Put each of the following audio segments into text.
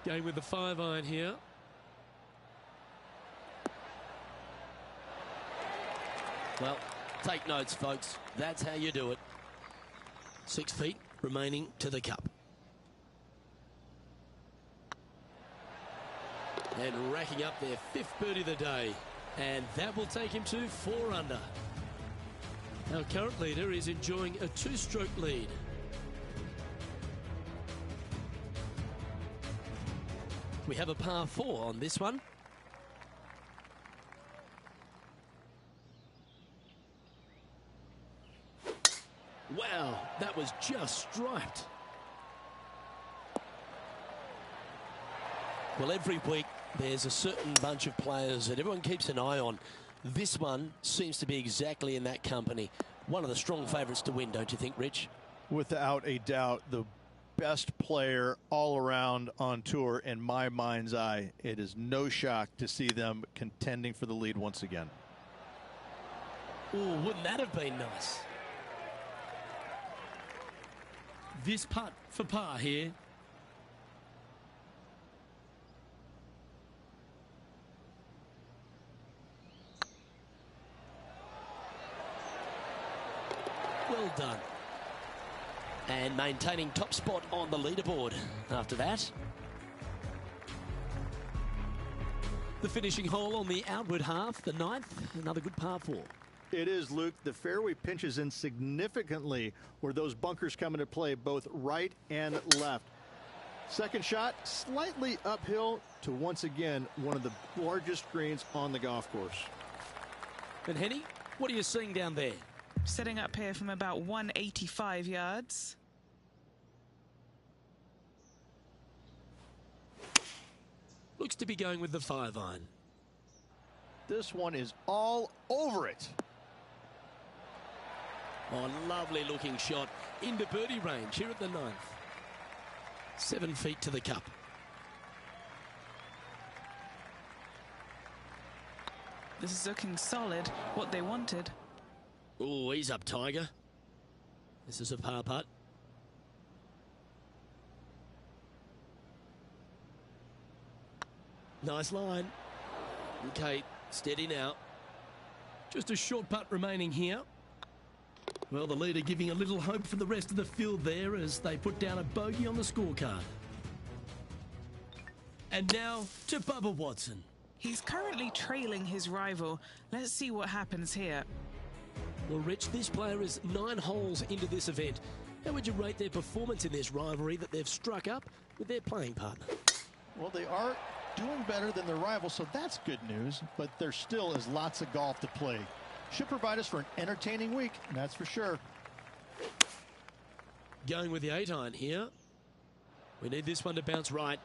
Going with the 5-iron here. Well, take notes, folks. That's how you do it. 6 feet remaining to the cup. And racking up their 5th birdie of the day. And that will take him to 4 under. Our current leader is enjoying a 2-stroke lead. We have a par 4 on this one. Wow, that was just striped. Well, every week there's a certain bunch of players that everyone keeps an eye on. This one seems to be exactly in that company. One of the strong favourites to win, don't you think, Rich? Without a doubt, the best player all around on tour in my mind's eye. It is no shock to see them contending for the lead once again. Oh, wouldn't that have been nice? This putt for par here. Well done. And maintaining top spot on the leaderboard after that. The finishing hole on the outward half, the 9th, another good par 4. It is, Luke. The fairway pinches in significantly where those bunkers come into play, both right and left. Second shot, slightly uphill to once again one of the largest greens on the golf course. And Henny, what are you seeing down there? Setting up here from about 185 yards. Looks to be going with the 5-iron. This one is all over it. Oh, lovely looking shot Into birdie range here at the 9th. 7 feet to the cup. This is looking solid, what they wanted. Oh, he's up, Tiger. This is a par putt. Nice line. Okay, steady now. Just a short putt remaining here. Well, the leader giving a little hope for the rest of the field there as they put down a bogey on the scorecard. And now to Bubba Watson. He's currently trailing his rival. Let's see what happens here. Well, Rich, this player is 9 holes into this event. How would you rate their performance in this rivalry that they've struck up with their playing partner? Well, they are doing better than their rivals, so that's good news, but there still is lots of golf to play. Should provide us for an entertaining week, that's for sure. Going with the 8-iron here. We need this one to bounce right.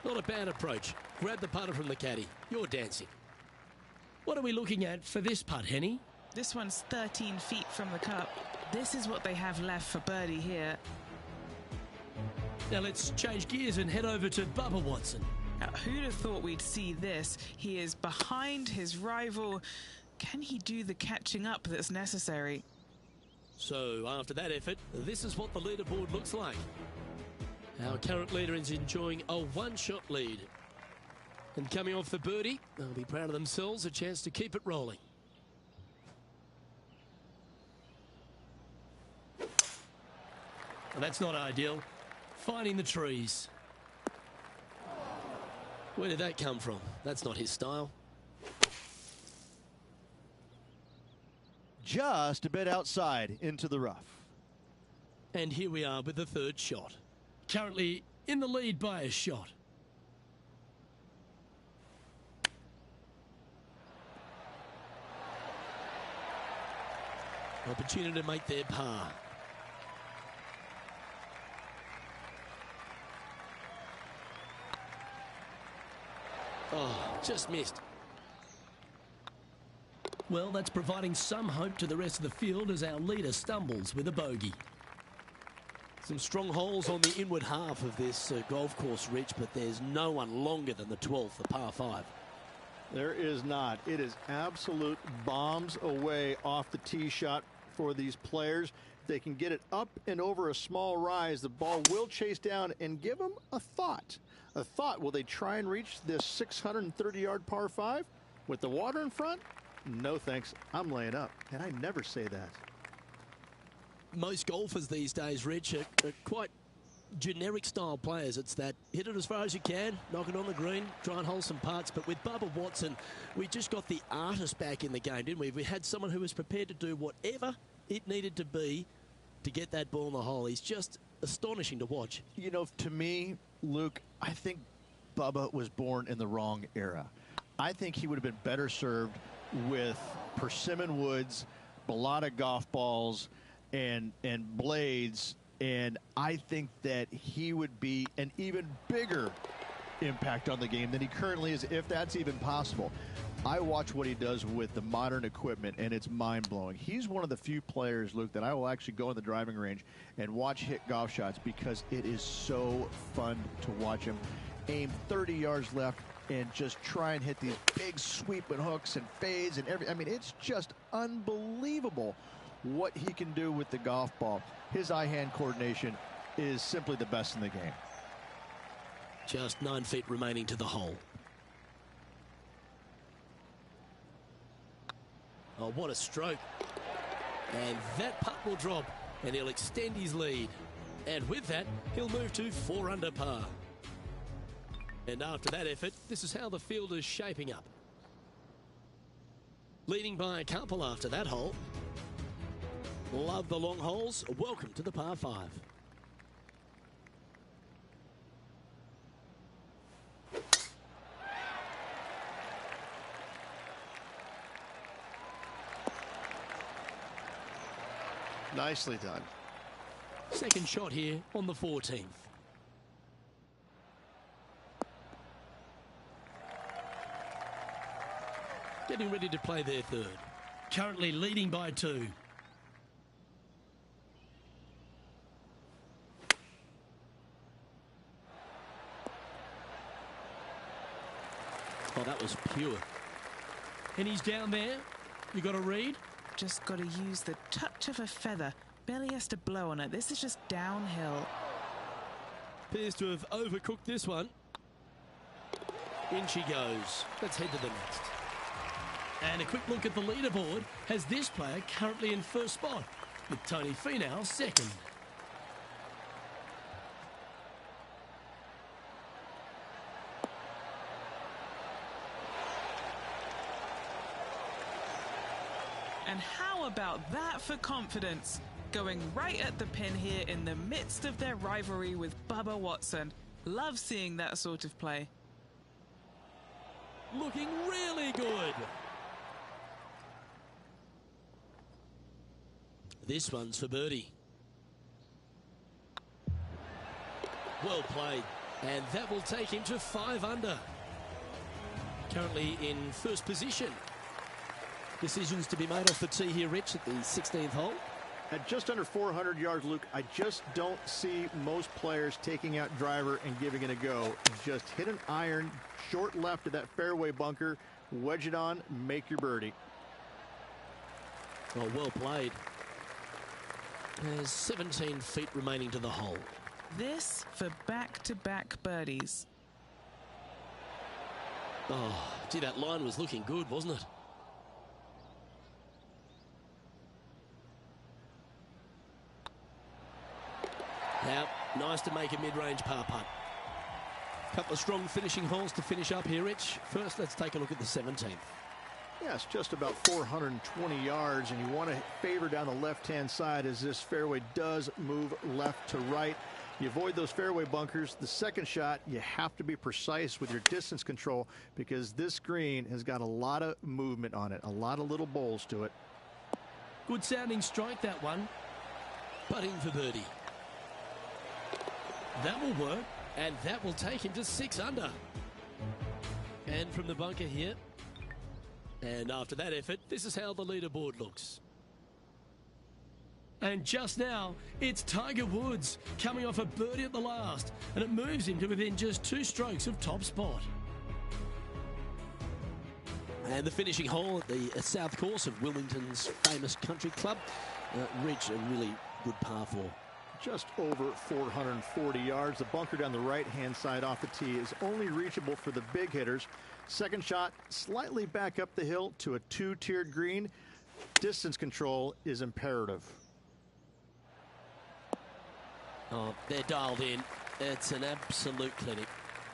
Not a bad approach. Grab the putter from the caddy. You're dancing. What are we looking at for this putt, Henny? This one's 13 feet from the cup. This is what they have left for birdie here. Now let's change gears and head over to Bubba Watson. Now, who'd have thought we'd see this? He is behind his rival. Can he do the catching up that's necessary? So after that effort, this is what the leaderboard looks like. Our current leader is enjoying a 1-shot lead. And coming off the birdie, they'll be proud of themselves, a chance to keep it rolling. Well, that's not ideal. Finding the trees. Where did that come from? That's not his style. Just a bit outside into the rough. And here we are with the 3rd shot. Currently in the lead by a shot. Opportunity to make their par. Oh, just missed. Well, that's providing some hope to the rest of the field as our leader stumbles with a bogey. Some strong holes on the inward half of this golf course, Rich, but there's no one longer than the 12th, the par 5. There is not. It is absolute bombs away off the tee shot for these players. they can get it up and over a small rise, the ball will chase down and give them a thought. A thought, will they try and reach this 630-yard par 5 with the water in front? No thanks, I'm laying up, and I never say that. Most golfers these days, Rich, are quite generic style players. It's that hit it as far as you can, knock it on the green, try and hold some putts. But with Bubba Watson, we just got the artist back in the game, didn't we? We had someone who was prepared to do whatever it needed to be to get that ball in the hole. He's just astonishing to watch. You know, to me, Luke, I think Bubba was born in the wrong era. I think he would have been better served with persimmon woods, Balata golf balls, and blades. And I think that he would be an even bigger impact on the game than he currently is, if that's even possible. I watch what he does with the modern equipment, and it's mind-blowing. He's one of the few players, Luke, that I will actually go in the driving range and watch hit golf shots because it is so fun to watch him aim 30 yards left and just try and hit these big sweeping hooks and fades and I mean, it's just unbelievable what he can do with the golf ball. His eye-hand coordination is simply the best in the game. Just 9 feet remaining to the hole. Oh, what a stroke. And that putt will drop, and he'll extend his lead. And with that, he'll move to 4 under par. And after that effort, this is how the field is shaping up. Leading by a couple after that hole. Love the long holes. Welcome to the par 5. Nicely done. Second shot here on the 14th. Getting ready to play their third. Currently leading by 2. Oh, that was pure. And he's down there. You got to read. Just got to use the touch of a feather. Barely has to blow on it. This is just downhill. Appears to have overcooked this one. In she goes. Let's head to the next. And a quick look at the leaderboard has this player currently in first spot, with Tony Finau second. And how about that for confidence? Going right at the pin here in the midst of their rivalry with Bubba Watson. Love seeing that sort of play. Looking really good. This one's for birdie. Well played. And that will take him to 5 under. Currently in first position. Decisions to be made off the tee here, Rich, at the 16th hole. At just under 400 yards, Luke, I just don't see most players taking out driver and giving it a go. Just hit an iron, short left of that fairway bunker, wedge it on, make your birdie. Oh, well played. There's 17 feet remaining to the hole. This for back-to-back birdies. Oh, gee, that line was looking good, wasn't it? Now, nice to make a mid-range par putt. Couple of strong finishing holes to finish up here, Rich. First, let's take a look at the 17th. Yeah, it's just about 420 yards, and you want to favor down the left-hand side as this fairway does move left to right. You avoid those fairway bunkers. The second shot, you have to be precise with your distance control because this green has got a lot of movement on it, a lot of little bowls to it. Good sounding strike, that one. Putting for birdie. That will work, and that will take him to 6 under. And from the bunker here. And after that effort, this is how the leaderboard looks. And just now, it's Tiger Woods coming off a birdie at the last, and it moves him to within just 2 strokes of top spot. And the finishing hole at the south course of Wilmington's famous country club. Ridge, a really good par 4. Just over 440 yards. The bunker down the right-hand side off the tee is only reachable for the big hitters. Second shot, slightly back up the hill to a 2-tiered green. Distance control is imperative. Oh, they're dialed in. It's an absolute clinic.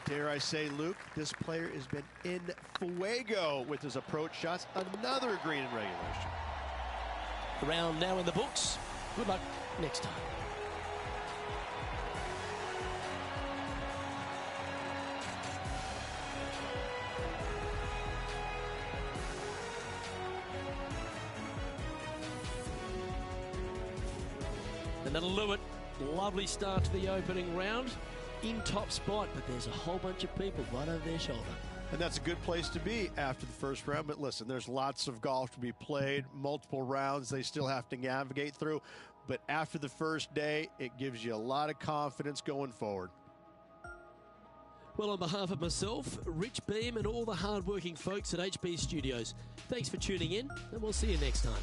Dare I say, Luke, this player has been in fuego with his approach shots. Another green in regulation. The round now in the books. Good luck next time. And that'll do it. Lovely start to the opening round. In top spot, but there's a whole bunch of people right over their shoulder. And that's a good place to be after the first round. But listen, there's lots of golf to be played, multiple rounds they still have to navigate through. But after the first day, it gives you a lot of confidence going forward. Well, on behalf of myself, Rich Beam, and all the hard-working folks at HB Studios, thanks for tuning in, and we'll see you next time.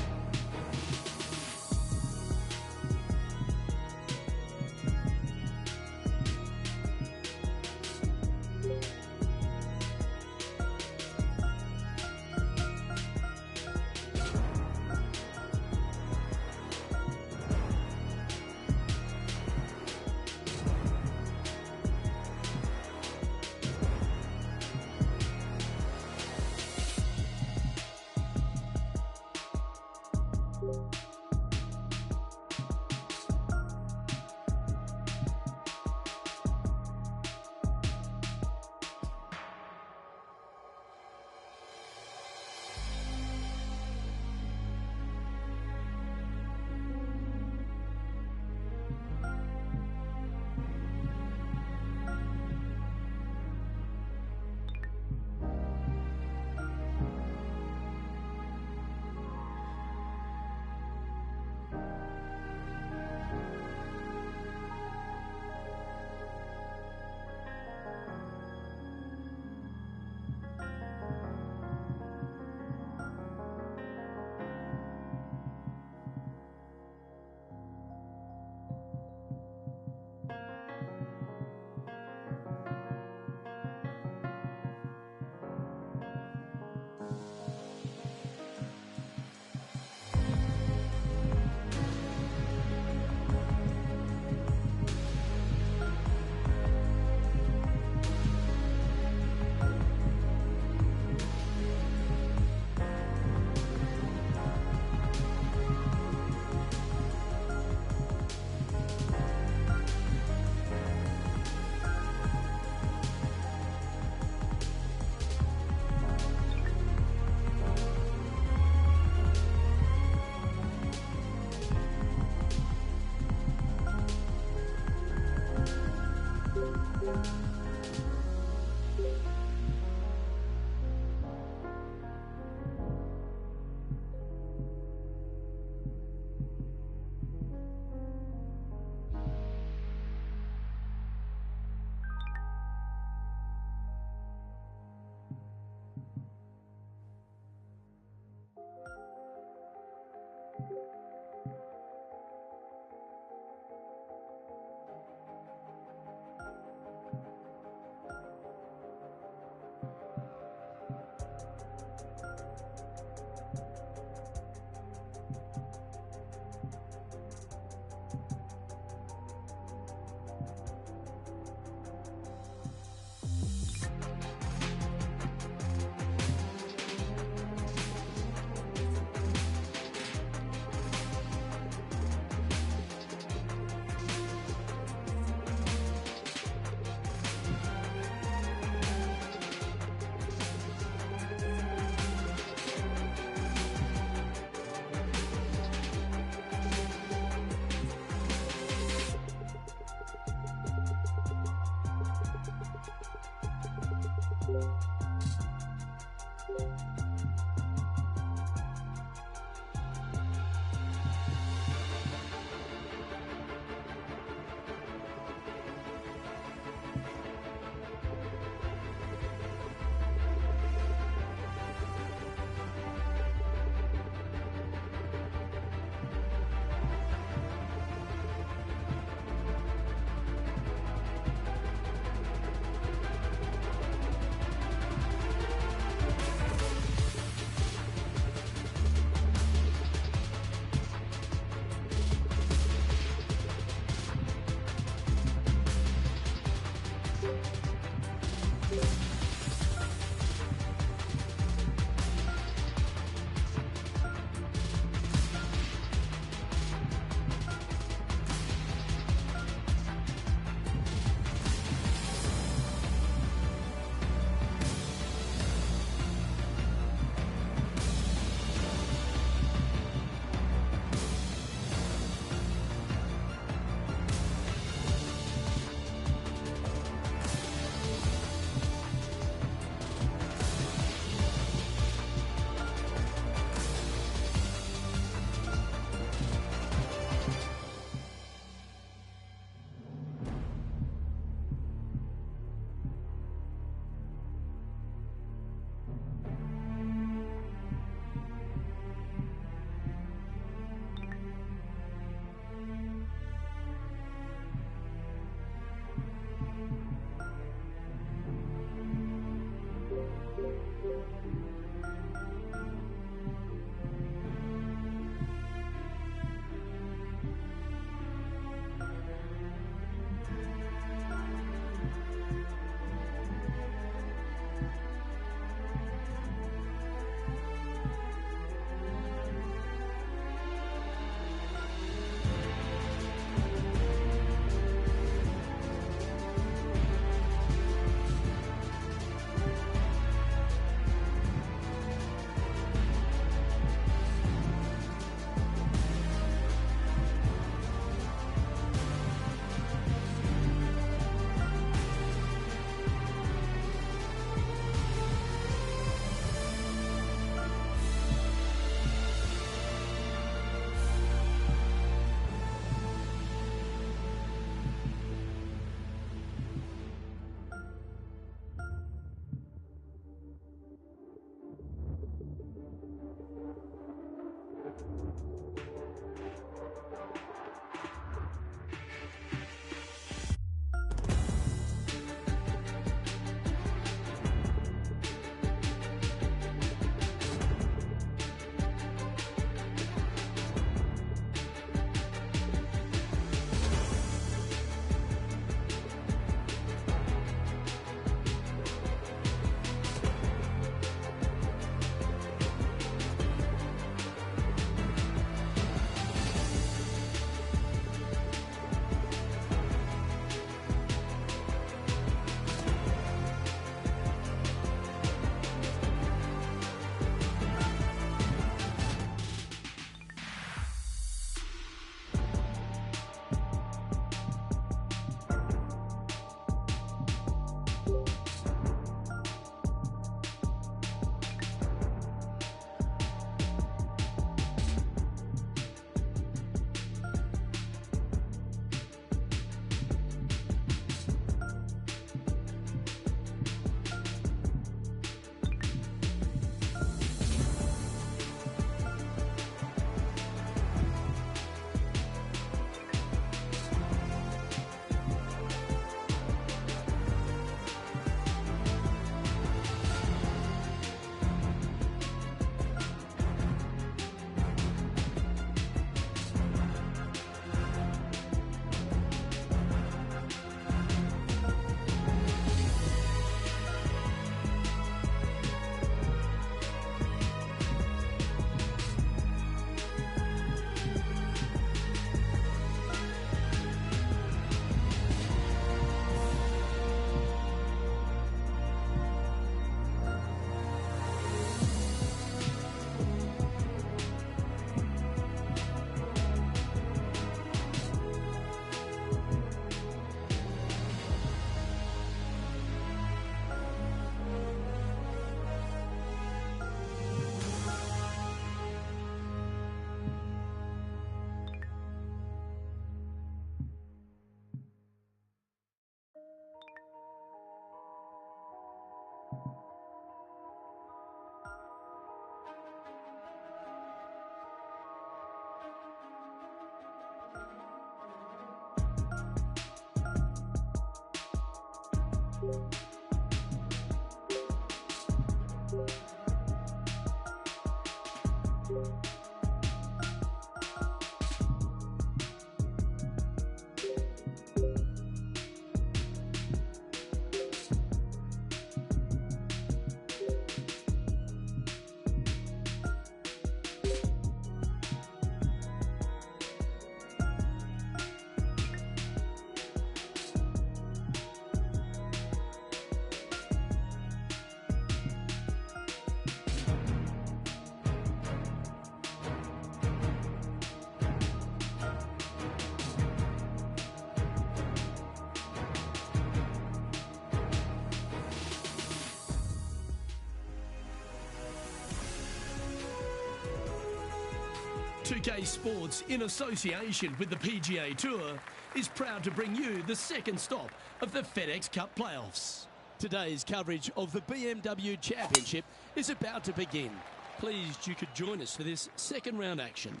2K Sports, in association with the PGA Tour, is proud to bring you the second stop of the FedEx Cup playoffs. Today's coverage of the BMW Championship is about to begin. Pleased you could join us for this second round action.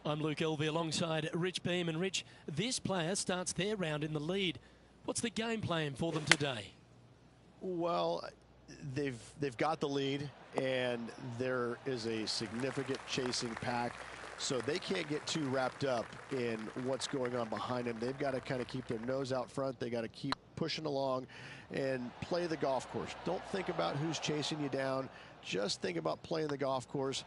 I'm Luke Elvey alongside Rich Beam. And Rich, this player starts their round in the lead. What's the game plan for them today? Well, they've got the lead, and there is a significant chasing pack, so they can't get too wrapped up in what's going on behind them. They've got to kind of keep their nose out front. They got to keep pushing along and play the golf course. Don't think about who's chasing you down. Just think about playing the golf course.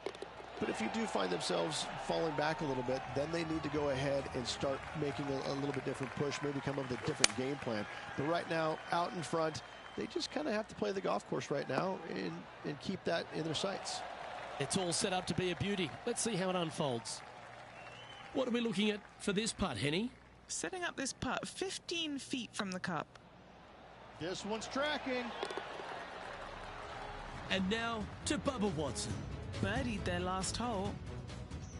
But if you do find themselves falling back a little bit, then they need to go ahead and start making a little bit different push, maybe come up with a different game plan. But right now, out in front, they just kind of have to play the golf course right now and keep that in their sights. It's all set up to be a beauty. Let's see how it unfolds. What are we looking at for this putt, Henny? Setting up this putt 15 feet from the cup. This one's tracking. And now to Bubba Watson. Birdied their last hole.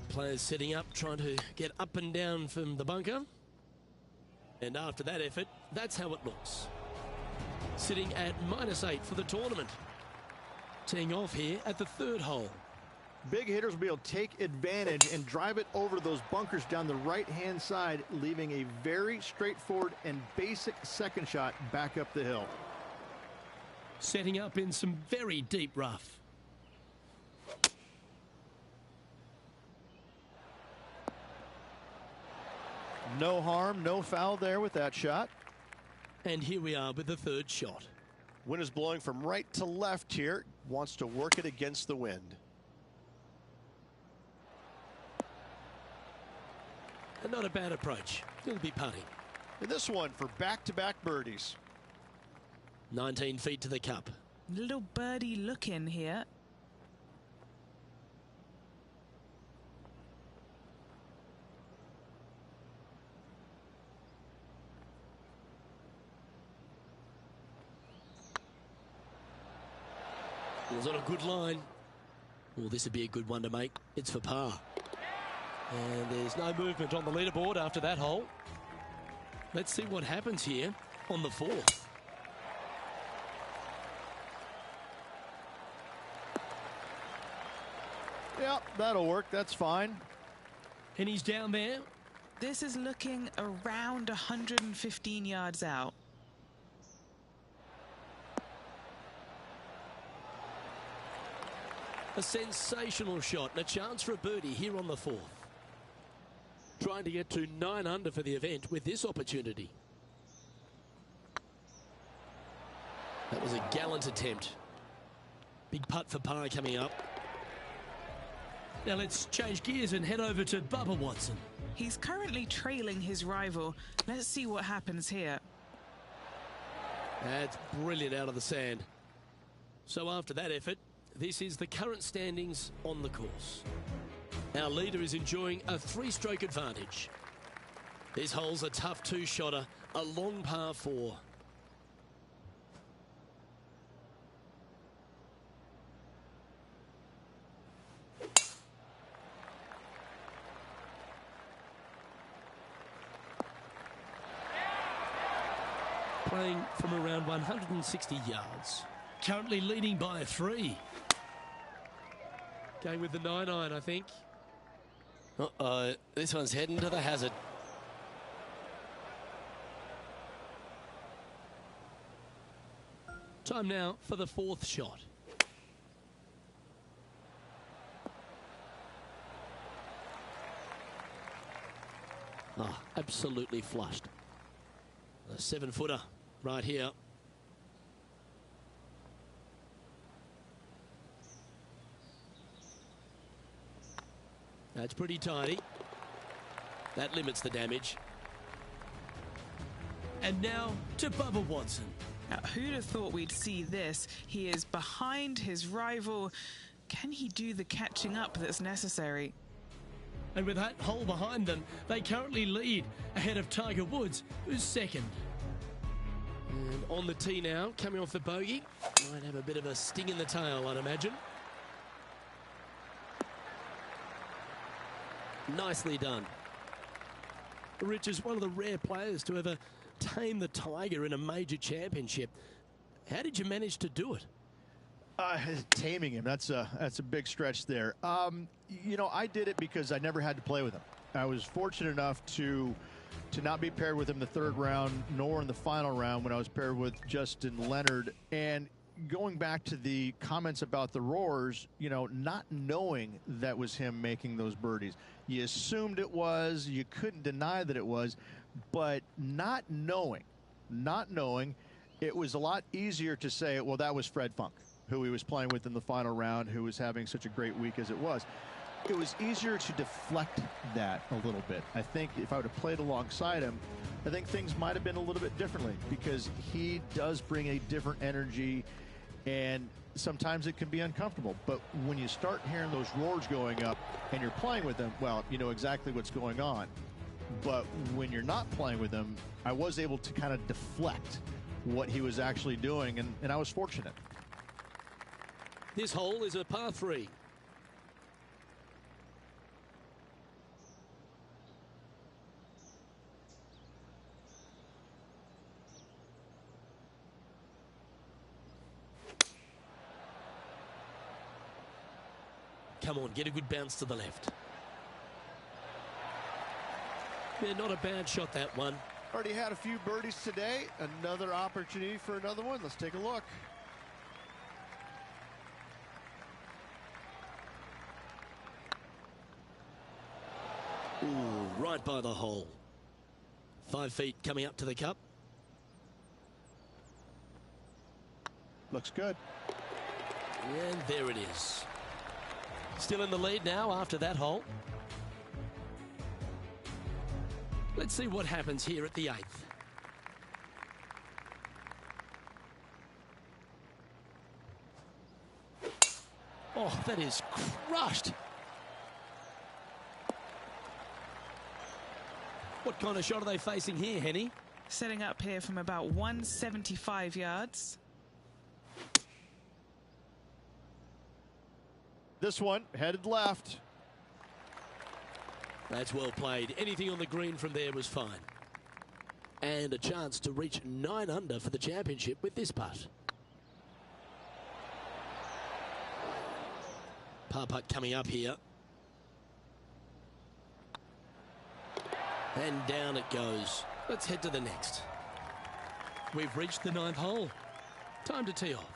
Players setting up, trying to get up and down from the bunker. And after that effort, that's how it looks. Sitting at -8 for the tournament. Teeing off here at the third hole. Big hitters will be able to take advantage and drive it over those bunkers down the right-hand side, leaving a very straightforward and basic second shot back up the hill. Setting up in some very deep rough. No harm, no foul there with that shot. And here we are with the third shot. Wind is blowing from right to left here. Wants to work it against the wind. And not a bad approach. He'll be putting. And this one for back-to-back birdies. 19 feet to the cup. Little birdie look in here. Was on a good line. Well, this would be a good one to make. It's for par. And there's no movement on the leaderboard after that hole. Let's see what happens here on the fourth. Yeah, that'll work. That's fine. And he's down there. This is looking around 115 yards out. A sensational shot and a chance for a birdie here on the fourth. Trying to get to 9 under for the event with this opportunity. That was a gallant attempt. Big putt for par coming up. Now let's change gears and head over to Bubba Watson. He's currently trailing his rival. Let's see what happens here. That's brilliant out of the sand. So after that effort, this is the current standings on the course. Our leader is enjoying a 3-stroke advantage. This hole's a tough 2-shotter, a long par 4. playing from around 160 yards. Currently leading by a 3. Going with the 9-iron, I think. Uh-oh, this one's heading to the hazard. Time now for the 4th shot. Oh, absolutely flushed. A 7-footer right here. That's pretty tidy. That limits the damage. And now to Bubba Watson. Now, who'd have thought we'd see this? He is behind his rival. Can he do the catching up that's necessary? And with that hole behind them, they currently lead ahead of Tiger Woods, who's second. And on the tee now, coming off the bogey. Might have a bit of a sting in the tail, I'd imagine. Nicely done. Rich is one of the rare players to ever tame the Tiger in a major championship. How did you manage to do it? Taming him, that's a big stretch there. You know, I did it because I never had to play with him. I was fortunate enough to not be paired with him in the 3rd round, nor in the final round when I was paired with Justin Leonard. And going back to the comments about the roars, you know, not knowing that was him making those birdies. You assumed it was, you couldn't deny that it was, but not knowing, it was a lot easier to say, well, that was Fred Funk, who he was playing with in the final round, who was having such a great week as it was. It was easier to deflect that a little bit. I think if I would have played alongside him, I think things might have been a little bit differently, because he does bring a different energy, and sometimes it can be uncomfortable. But when you start hearing those roars going up and you're playing with them, well, you know exactly what's going on. But when you're not playing with him, I was able to kind of deflect what he was actually doing, and I was fortunate. This hole is a par 3. Come on, get a good bounce to the left. Yeah, not a bad shot, that one. Already had a few birdies today. Another opportunity for another one. Let's take a look. Ooh, right by the hole. 5 feet coming up to the cup. Looks good. And there it is. Still in the lead now after that hole. Let's see what happens here at the 8th. Oh, that is crushed. What kind of shot are they facing here, Henny? Setting up here from about 175 yards. This one headed left. That's well played. Anything on the green from there was fine. And a chance to reach 9 under for the championship with this putt. Par putt coming up here. And down it goes. Let's head to the next. We've reached the 9th hole. Time to tee off.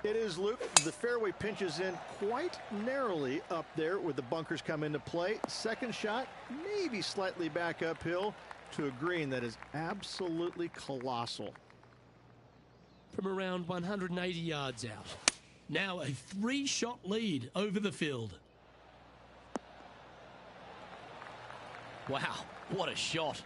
It is, Luke. The fairway pinches in quite narrowly up there where the bunkers come into play. Second shot, maybe slightly back uphill to a green that is absolutely colossal. From around 180 yards out. Now a 3-shot lead over the field. Wow, what a shot.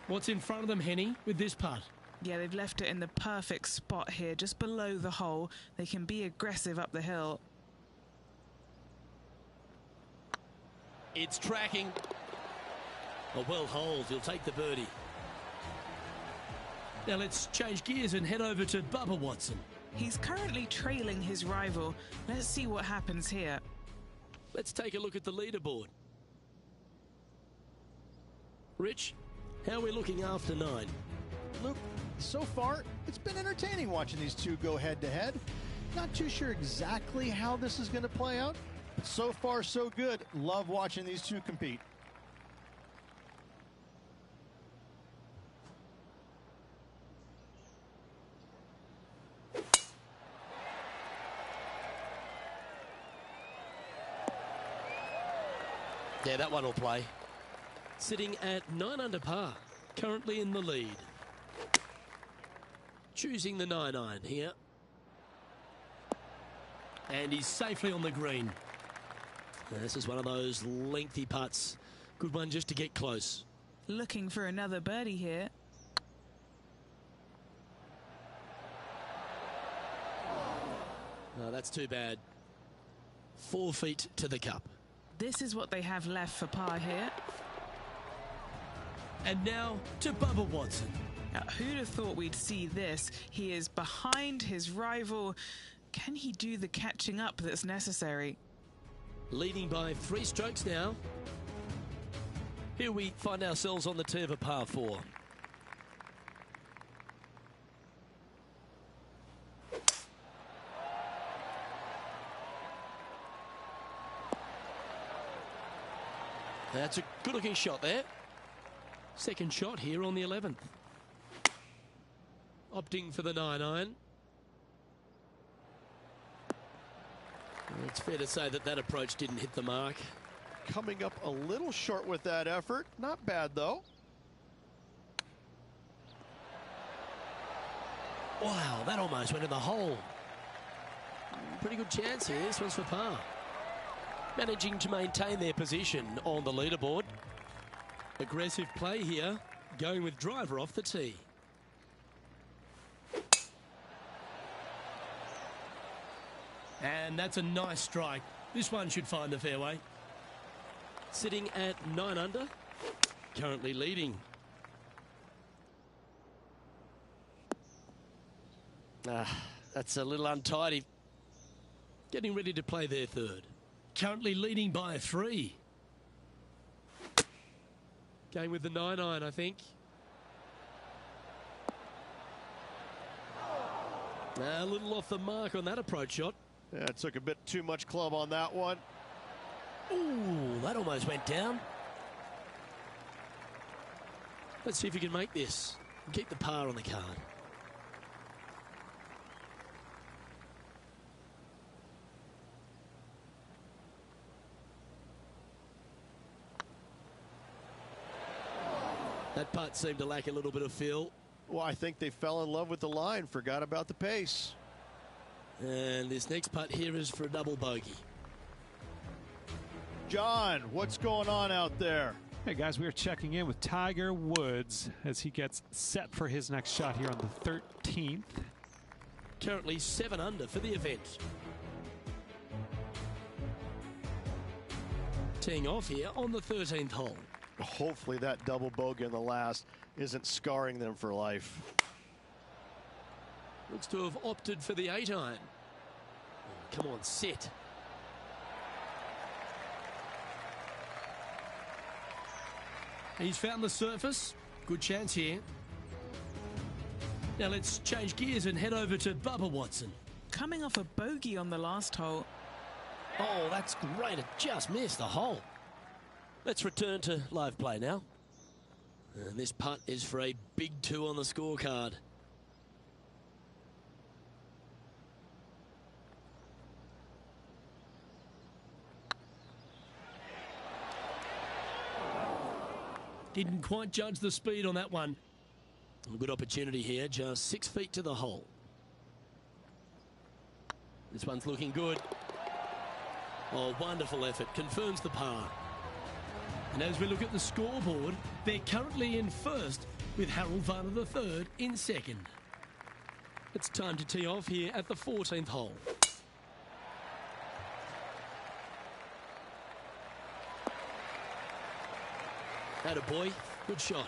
What's in front of them, Henny, with this putt? Yeah, they've left it in the perfect spot here, just below the hole. They can be aggressive up the hill. It's tracking. A well holed, he'll take the birdie. Now let's change gears and head over to Bubba Watson. He's currently trailing his rival. Let's see what happens here. Let's take a look at the leaderboard. Rich, how are we looking after 9? Luke, So far, it's been entertaining watching these two go head-to-head. Not too sure exactly how this is going to play out, but so far so good. Love watching these two compete. Yeah, that one will play. Sitting at 9 under par, currently in the lead. Choosing the 9-iron here. And he's safely on the green. And this is one of those lengthy putts. Good one just to get close. Looking for another birdie here. No, that's too bad. 4 feet to the cup. This is what they have left for par here. And now to Bubba Watson. Now, who'd have thought we'd see this? He is behind his rival. Can he do the catching up that's necessary? Leading by 3 strokes now. Here we find ourselves on the tee of a par 4. That's a good-looking shot there. Second shot here on the 11th. Opting for the 9-iron. It's fair to say that that approach didn't hit the mark. Coming up a little short with that effort. Not bad, though. Wow, that almost went in the hole. Pretty good chance here. This one's for par. Managing to maintain their position on the leaderboard. Aggressive play here, going with driver off the tee. And that's a nice strike. This one should find the fairway. Sitting at 9 under, currently leading. That's a little untidy. Getting ready to play their third. Currently leading by 3. Going with the 9-iron, I think. A little off the mark on that approach shot. Yeah, it took a bit too much club on that one. Ooh, that almost went down. Let's see if he can make this and keep the par on the card. That putt seemed to lack a little bit of feel. Well, I think they fell in love with the line, forgot about the pace. And this next putt here is for a double bogey. John, what's going on out there? Hey guys, we are checking in with Tiger Woods as he gets set for his next shot here on the 13th. Currently 7 under for the event. Teeing off here on the 13th hole. Hopefully that double bogey in the last isn't scarring them for life. Looks to have opted for the 8-iron. Come on, sit. He's found the surface. Good chance here. Now let's change gears and head over to Bubba Watson. Coming off a bogey on the last hole. Oh, that's great. It just missed the hole. Let's return to live play now. And this putt is for a big 2 on the scorecard. Didn't quite judge the speed on that one. A good opportunity here, just 6 feet to the hole. This one's looking good. Oh, wonderful effort. Confirms the par. And as we look at the scoreboard, they're currently in first with Harold Varner III in second. It's time to tee off here at the 14th hole. Attaboy, good shot.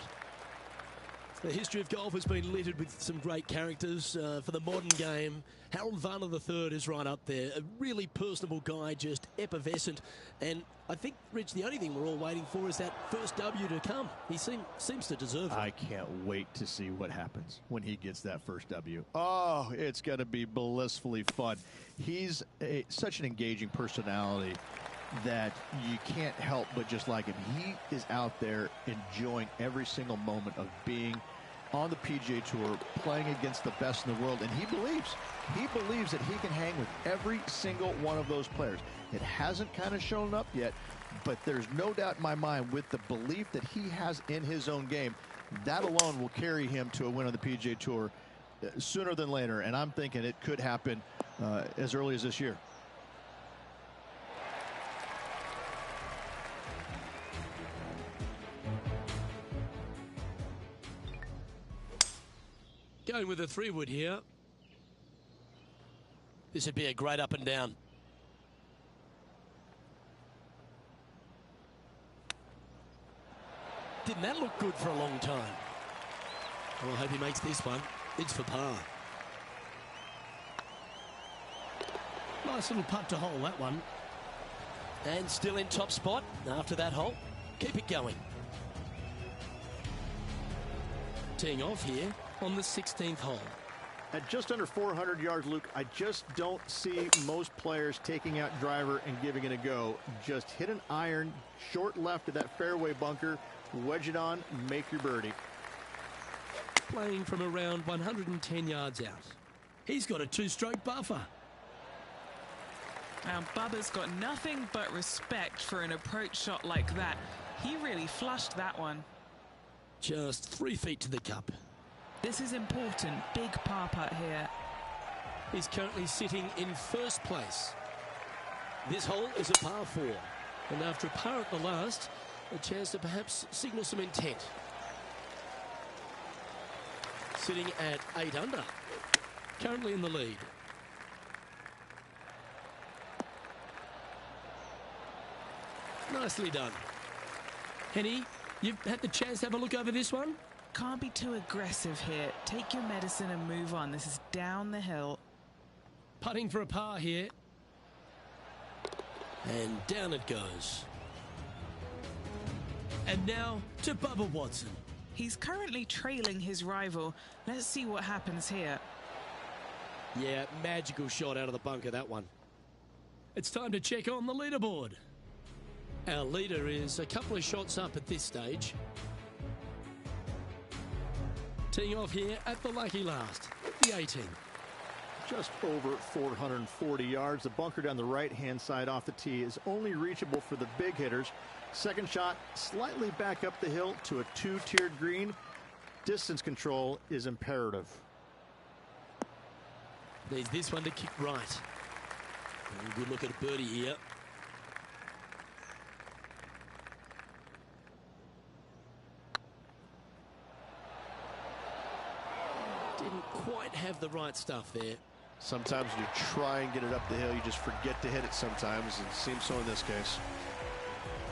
The history of golf has been littered with some great characters. For the modern game, Harold Varner III is right up there. A really personable guy, just effervescent. And I think, Rich, the only thing we're all waiting for is that first W to come. He seems to deserve it. I can't wait to see what happens when he gets that first W. Oh, it's going to be blissfully fun. He's such an engaging personality that you can't help but just like him. He is out there enjoying every single moment of being on the PGA Tour, playing against the best in the world, and he believes that he can hang with every single one of those players. It hasn't kind of shown up yet, but there's no doubt in my mind with the belief that he has in his own game, that alone will carry him to a win on the PGA Tour sooner than later, and I'm thinking it could happen as early as this year. Going with a 3-wood here. This would be a great up and down. Didn't that look good for a long time? Well, I hope he makes this one. It's for par. Nice little putt to hole, that one. And still in top spot after that hole. Keep it going. Teeing off here on the 16th hole. At just under 400 yards, Luke, I just don't see most players taking out driver and giving it a go. Just hit an iron, short left of that fairway bunker, wedge it on, make your birdie. Playing from around 110 yards out. He's got a 2-stroke buffer. Now, Bubba's got nothing but respect for an approach shot like that. He really flushed that one. Just 3 feet to the cup. This is important. Big par putt here. He's currently sitting in first place. This hole is a par 4. And after a par at the last, a chance to perhaps signal some intent. Sitting at 8 under. Currently in the lead. Nicely done. Henny, you've had the chance to have a look over this one? Can't be too aggressive here. Take your medicine and move on. This is down the hill. Putting for a par here. And down it goes. And now to Bubba Watson. He's currently trailing his rival. Let's see what happens here. Yeah, magical shot out of the bunker, that one. It's time to check on the leaderboard. Our leader is a couple of shots up at this stage. Teeing off here at the lucky last, the 18. Just over 440 yards. The bunker down the right-hand side off the tee is only reachable for the big hitters. Second shot slightly back up the hill to a 2-tiered green. Distance control is imperative. Needs this one to kick right. And good look at a birdie here. Didn't quite have the right stuff there. Sometimes when you try and get it up the hill, you just forget to hit it sometimes. It seems so in this case.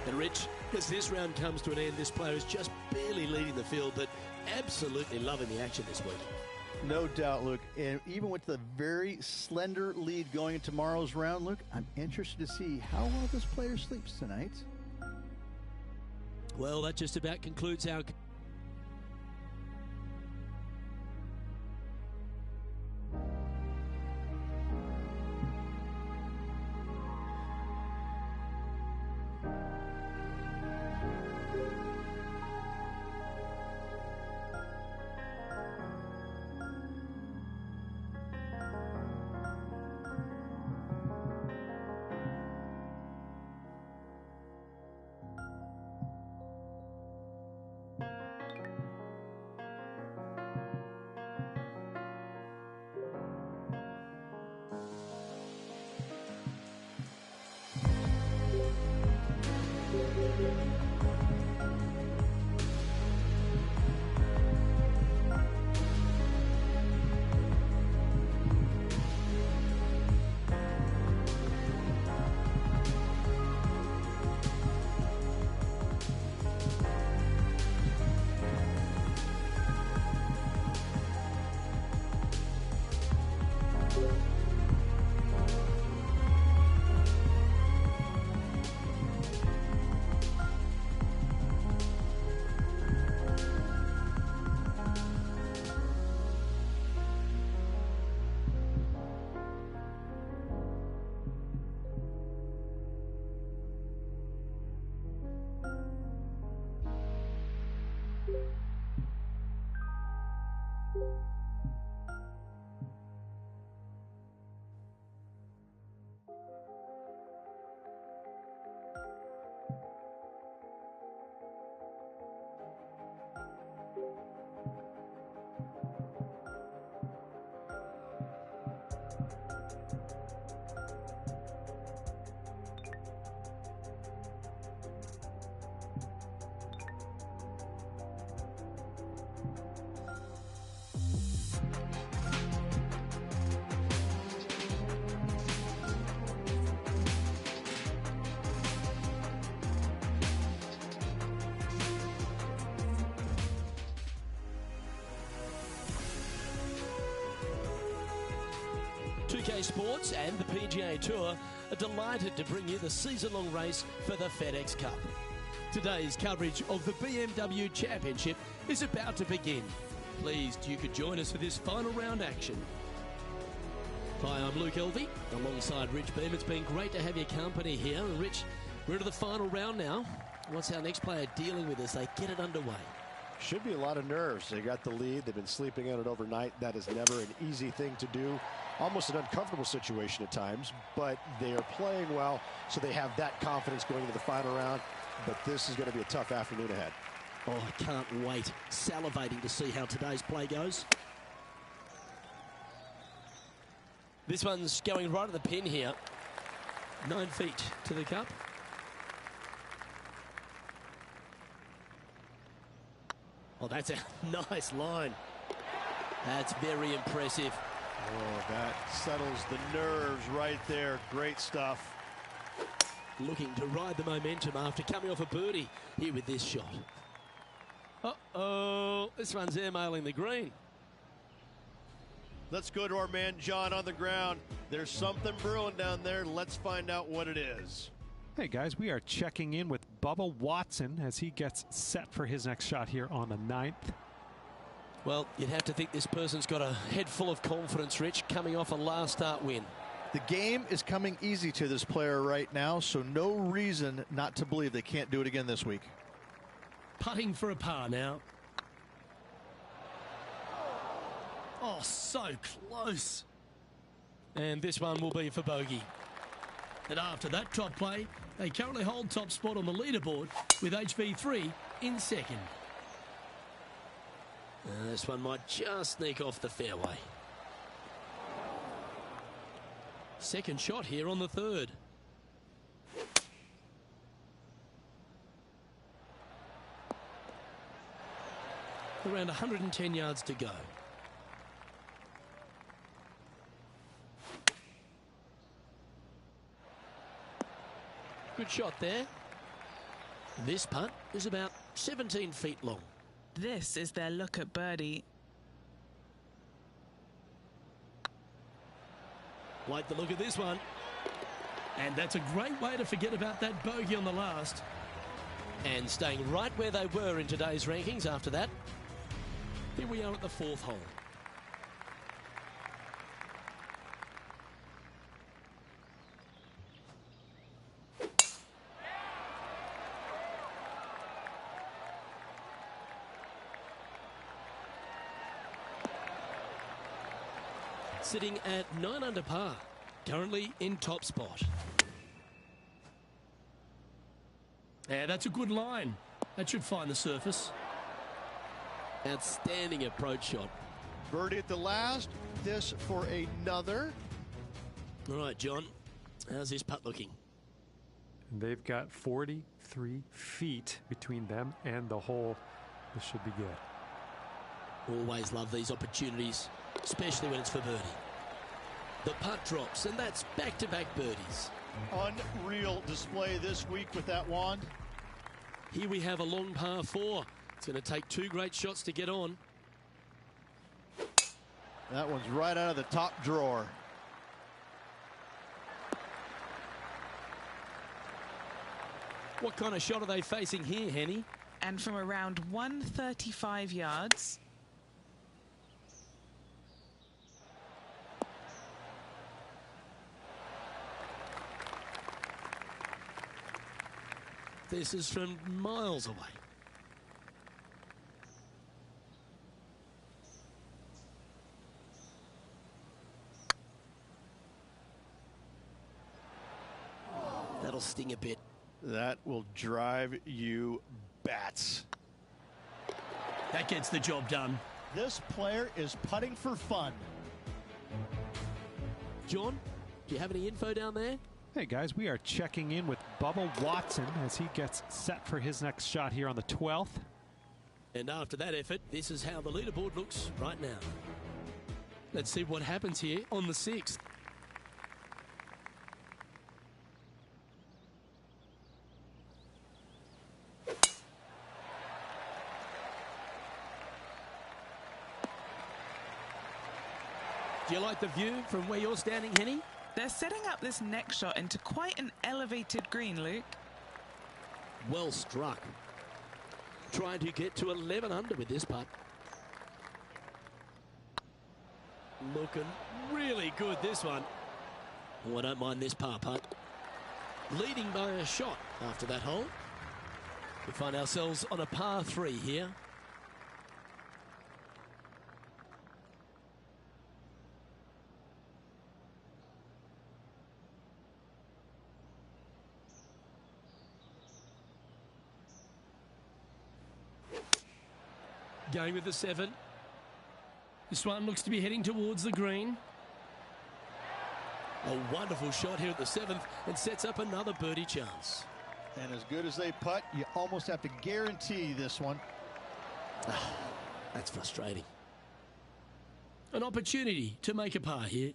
And Rich, as this round comes to an end, this player is just barely leading the field, but absolutely loving the action this week. No doubt, Luke. And even with the very slender lead going into tomorrow's round, Luke, I'm interested to see how well this player sleeps tonight. Well, that just about concludes our 2K Sports and the PGA Tour are delighted to bring you the season-long race for the FedEx Cup. Today's coverage of the BMW Championship is about to begin. Pleased you could join us for this final round action. Hi, I'm Luke Elvey, alongside Rich Beam. It's been great to have your company here. And Rich, we're into the final round now. What's our next player dealing with as they get it underway? Should be a lot of nerves. They got the lead. They've been sleeping on it overnight. That is never an easy thing to do. Almost an uncomfortable situation at times, but they are playing well, so they have that confidence going into the final round. But this is going to be a tough afternoon ahead. Oh, I can't wait. Salivating to see how today's play goes. This one's going right at the pin here. 9 feet to the cup. Oh, that's a nice line. That's very impressive. Oh, that settles the nerves right there. Great stuff. Looking to ride the momentum after coming off a birdie here with this shot. Uh-oh, this one's airmailing the green. Let's go to our man John on the ground. There's something brewing down there. Let's find out what it is. Hey guys, we are checking in with Bubba Watson as he gets set for his next shot here on the 9th. Well, you'd have to think this person's got a head full of confidence, Rich, coming off a last start win. The game is coming easy to this player right now, so no reason not to believe they can't do it again this week. Putting for a par now. Oh, so close. And this one will be for bogey. And after that top play, they currently hold top spot on the leaderboard with HV3 in second. This one might just sneak off the fairway. Second shot here on the third. Around 110 yards to go. Good shot there. This putt is about 17 feet long. This is their look at birdie. Like the look of this one. And that's a great way to forget about that bogey on the last. And staying right where they were in today's rankings after that. Here we are at the 4th hole. Sitting at 9 under par, currently in top spot. Yeah, that's a good line. That should find the surface. Outstanding approach shot. Birdie at the last. This for another. All right, John, how's this putt looking? They've got 43 feet between them and the hole. This should be good. Always love these opportunities, especially when it's for birdie. The putt drops, and that's back-to-back birdies. Unreal display this week with that wand. Here we have a long par 4. It's going to take 2 great shots to get on. That one's right out of the top drawer. What kind of shot are they facing here, Henny? And from around 135 yards. This is from miles away. That'll sting a bit. That will drive you bats. That gets the job done. This player is putting for fun. John, do you have any info down there? Hey guys, we are checking in with Bubba Watson as he gets set for his next shot here on the 12th. And after that effort, this is how the leaderboard looks right now. Let's see what happens here on the 6th. Do you like the view from where you're standing, Henny? They're setting up this next shot into quite an elevated green, Luke. Well struck. Trying to get to 11 under with this putt. Looking really good, this one. Oh, I don't mind this par putt. Leading by a shot after that hole. We find ourselves on a par 3 here. Going with the 7. This one looks to be heading towards the green. A wonderful shot here at the 7th and sets up another birdie chance. And as good as they putt, you almost have to guarantee this one. That's frustrating. An opportunity to make a par here.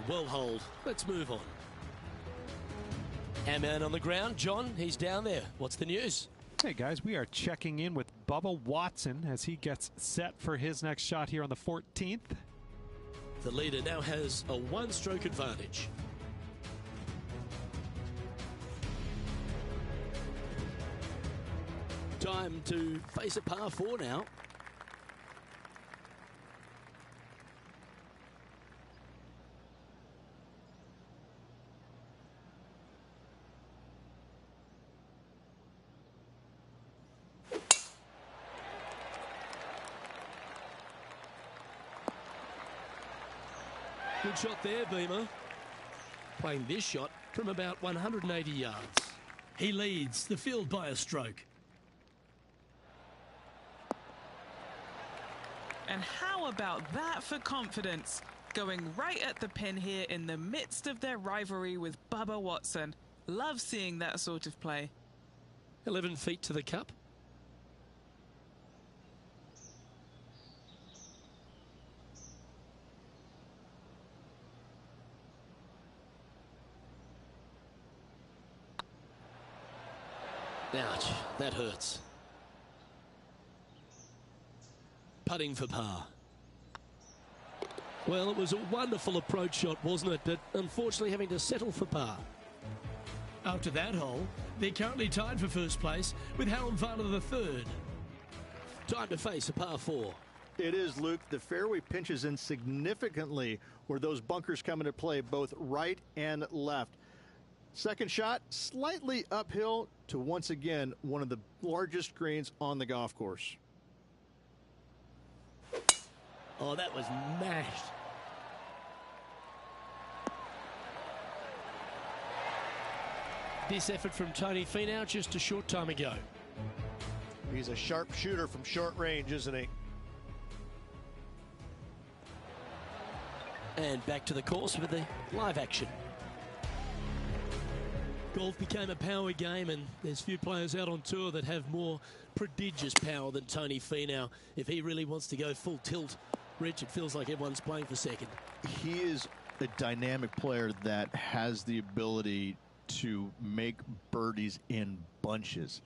Well holed. Let's move on. Our man on the ground, John, he's down there. What's the news? Hey guys, we are checking in with Bubba Watson as he gets set for his next shot here on the 14th. The leader now has a 1-stroke advantage. Time to face a par 4 now. Good shot there, Beamer. Playing this shot from about 180 yards. He leads the field by a stroke. And how about that for confidence? Going right at the pin here in the midst of their rivalry with Bubba Watson. Love seeing that sort of play. 11 feet to the cup. Ouch, that hurts. Putting for par. Well, it was a wonderful approach shot, wasn't it? But unfortunately having to settle for par. After that hole, they're currently tied for first place with Harold Varner III. Time to face a par 4. It is, Luke. The fairway pinches in significantly where those bunkers come into play, both right and left. Second shot, slightly uphill to once again one of the largest greens on the golf course. Oh, that was mashed. This effort from Tony Finau just a short time ago. He's a sharp shooter from short range, isn't he? And back to the course with the live action. Golf became a power game, and there's few players out on tour that have more prodigious power than Tony Finau. If he really wants to go full tilt, Rich, it feels like everyone's playing for second. He is a dynamic player that has the ability to make birdies in bunches.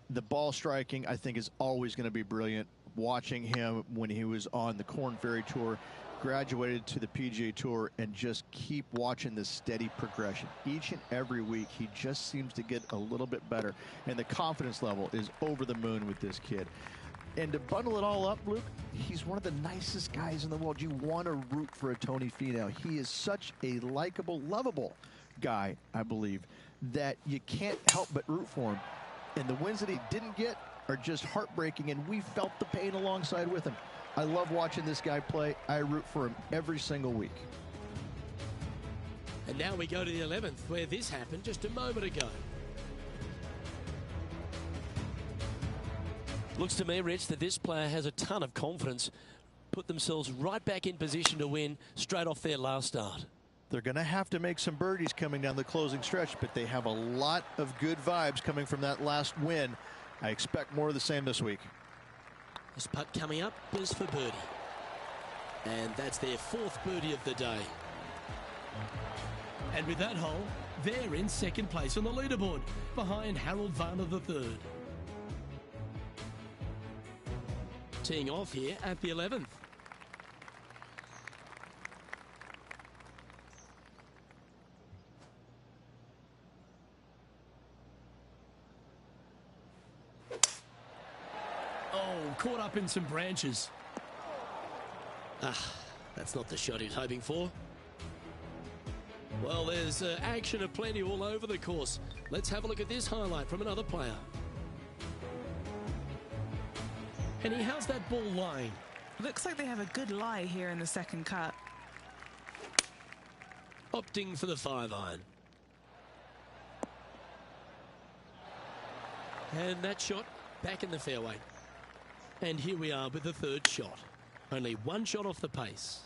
The ball striking, I think, is always going to be brilliant. Watching him when he was on the Korn Ferry Tour, graduated to the PGA Tour, and just keep watching this steady progression. Each and every week, he just seems to get a little bit better, and the confidence level is over the moon with this kid. And to bundle it all up, Luke, he's one of the nicest guys in the world. You want to root for a Tony Finau. He is such a likable, lovable guy, I believe, that you can't help but root for him. And the wins that he didn't get are just heartbreaking, and we felt the pain alongside with him. I love watching this guy play. I root for him every single week. And now we go to the 11th, where this happened just a moment ago. Looks to me, Rich, that this player has a ton of confidence. Put themselves right back in position to win straight off their last start. They're going to have to make some birdies coming down the closing stretch, but they have a lot of good vibes coming from that last win. I expect more of the same this week. This putt coming up is for birdie. And that's their 4th birdie of the day. And with that hole, they're in second place on the leaderboard, behind Harold Varner III. Teeing off here at the 11th. caught up in some branches. That's not the shot he was hoping for. Well, there's action aplenty all over the course. Let's have a look at this highlight from another player. And how's that ball lying? Looks like they have a good lie here in the second cut. Opting for the 5-iron. And that shot back in the fairway. And here we are with the third shot. Only one shot off the pace.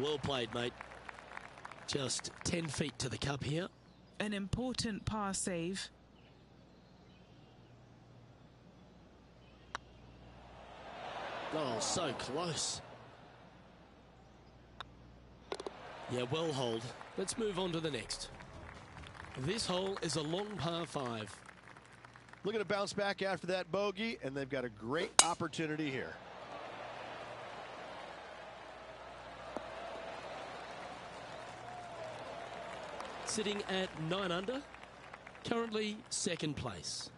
Well played, mate. Just 10 feet to the cup here. An important par save. Oh, so close. Yeah, well holed. Let's move on to the next. This hole is a long par 5. Looking to bounce back after that bogey, and they've got a great opportunity here. Sitting at 9 under, currently second place.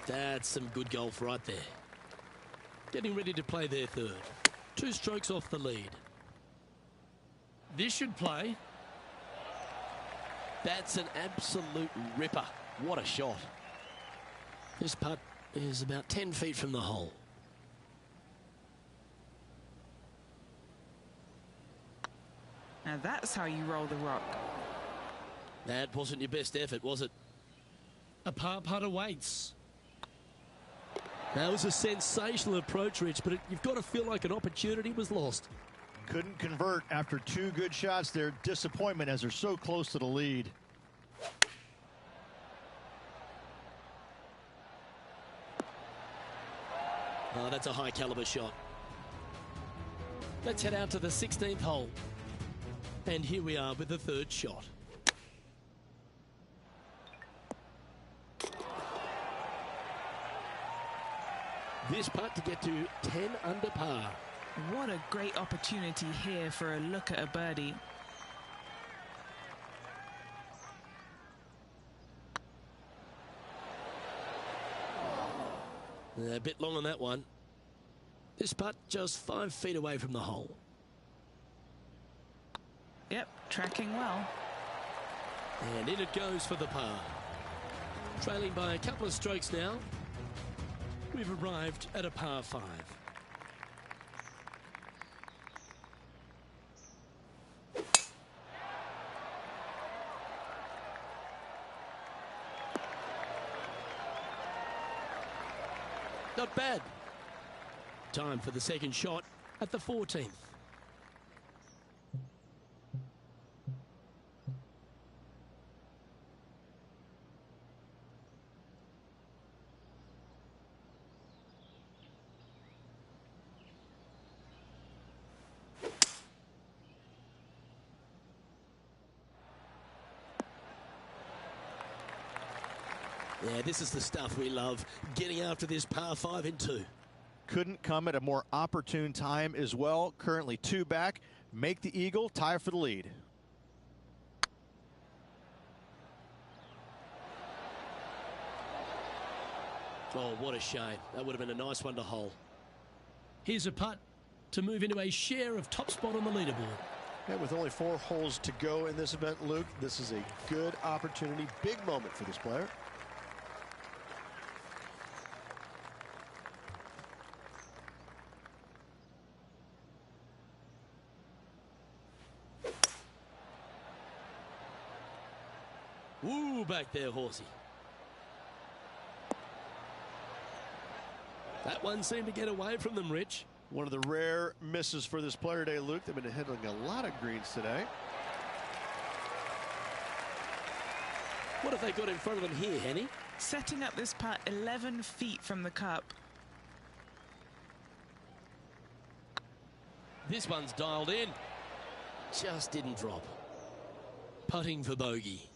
That's some good golf right there. Getting ready to play their third. 2 strokes off the lead. This should play. That's an absolute ripper. What a shot. This putt is about 10 feet from the hole. Now that's how you roll the rock. That wasn't your best effort, was it? A par putt awaits. That was a sensational approach, Rich, but you've got to feel like an opportunity was lost. Couldn't convert after 2 good shots there. Disappointment as they're so close to the lead. Oh, that's a high caliber shot. Let's head out to the 16th hole. And here we are with the third shot. This putt to get to 10 under par. What a great opportunity here for a look at a birdie. A bit long on that one. This putt just 5 feet away from the hole. Yep, tracking well. And in it goes for the par. Trailing by a couple of strokes now. We've arrived at a par 5. Not bad. Time for the second shot at the 14th. Yeah, this is the stuff we love, getting after this par 5 in 2. Couldn't come at a more opportune time as well. Currently 2 back. Make the eagle, tie for the lead. Oh, what a shame. That would have been a nice one to hole. Here's a putt to move into a share of top spot on the leaderboard. And with only 4 holes to go in this event, Luke, this is a good opportunity, big moment for this player. Ooh, back there, horsey. That one seemed to get away from them, Rich. One of the rare misses for this player today, Luke. They've been hitting a lot of greens today. What have they got in front of them here, Henny? Setting up this putt 11 feet from the cup. This one's dialed in. Just didn't drop. Putting for bogey.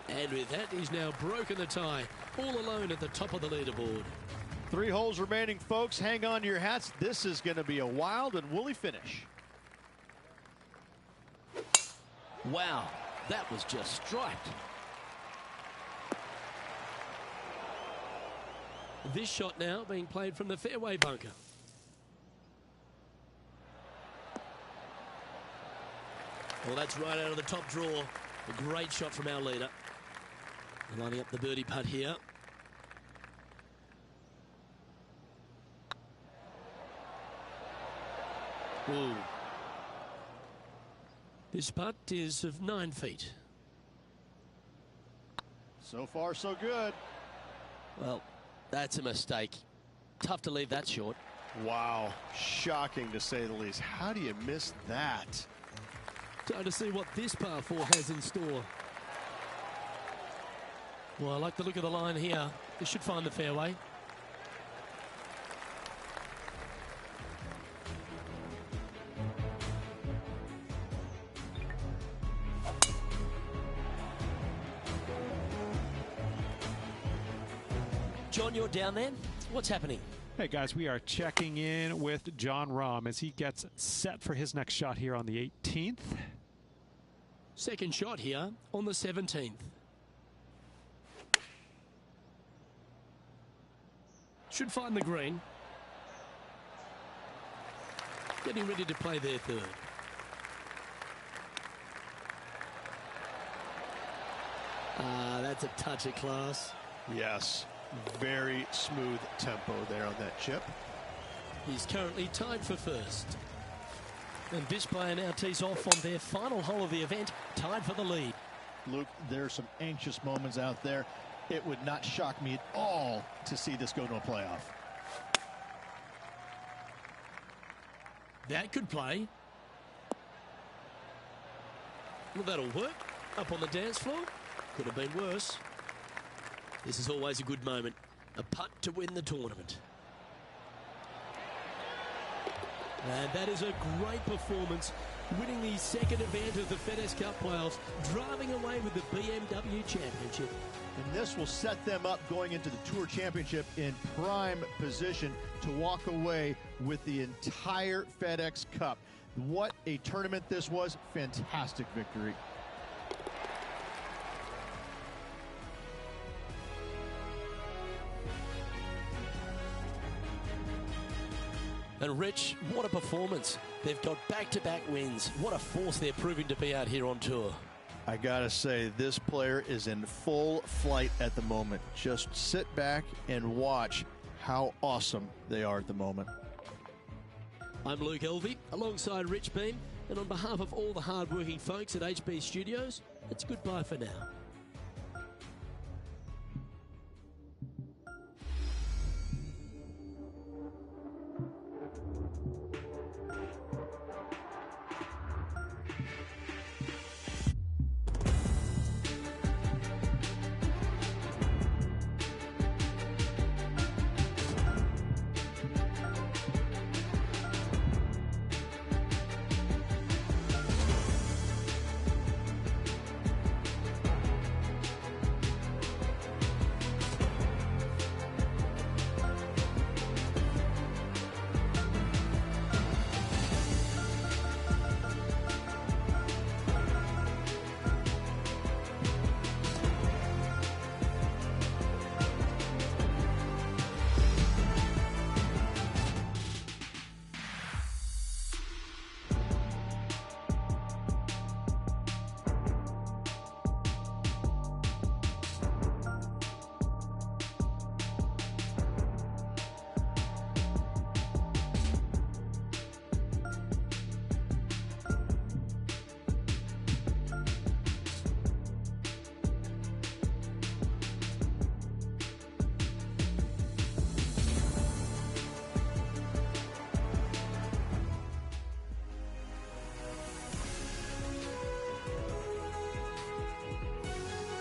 And with that, he's now broken the tie. All alone at the top of the leaderboard. 3 holes remaining, folks. Hang on to your hats. This is going to be a wild and woolly finish. Wow, that was just striped. This shot now being played from the fairway bunker. Well, that's right out of the top draw. A great shot from our leader. Lining up the birdie putt here. Ooh. This putt is of 9 feet. So far, so good. Well, that's a mistake. Tough to leave that short. Wow, shocking to say the least. How do you miss that? Time to see what this par 4 has in store. Well, I like the look of the line here. This should find the fairway. John, you're down there. What's happening? Hey guys, we are checking in with Jon Rahm as he gets set for his next shot here on the 18th. Second shot here on the 17th. Should find the green. Getting ready to play their third. That's a touch of class. Yes, very smooth tempo there on that chip. He's currently tied for first. And this player now tees off on their final hole of the event, tied for the lead. Luke, there's some anxious moments out there. It would not shock me at all to see this go to a playoff. That could play. Well, that'll work. Up on the dance floor. Could have been worse. This is always a good moment. A putt to win the tournament. And that is a great performance, winning the second event of the FedEx Cup playoffs, driving away with the BMW Championship. And this will set them up going into the Tour Championship in prime position to walk away with the entire FedEx Cup. What a tournament this was. Fantastic victory. And Rich, what a performance. They've got back-to-back wins. What a force they're proving to be out here on tour. I gotta say, this player is in full flight at the moment. Just sit back and watch how awesome they are at the moment. I'm Luke Elvey, alongside Rich Beem, and on behalf of all the hard-working folks at HB Studios, it's goodbye for now.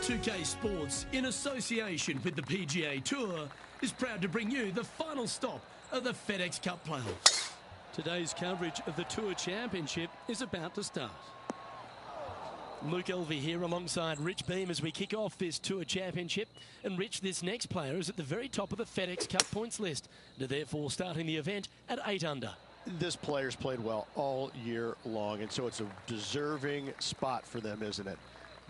2K Sports, in association with the PGA Tour, is proud to bring you the final stop of the FedEx Cup playoffs. Today's coverage of the Tour Championship is about to start. Luke Elvey here alongside Rich Beem as we kick off this Tour Championship. And Rich, this next player is at the very top of the FedEx Cup points list, and therefore starting the event at 8 under. This player's played well all year long, and so it's a deserving spot for them, isn't it?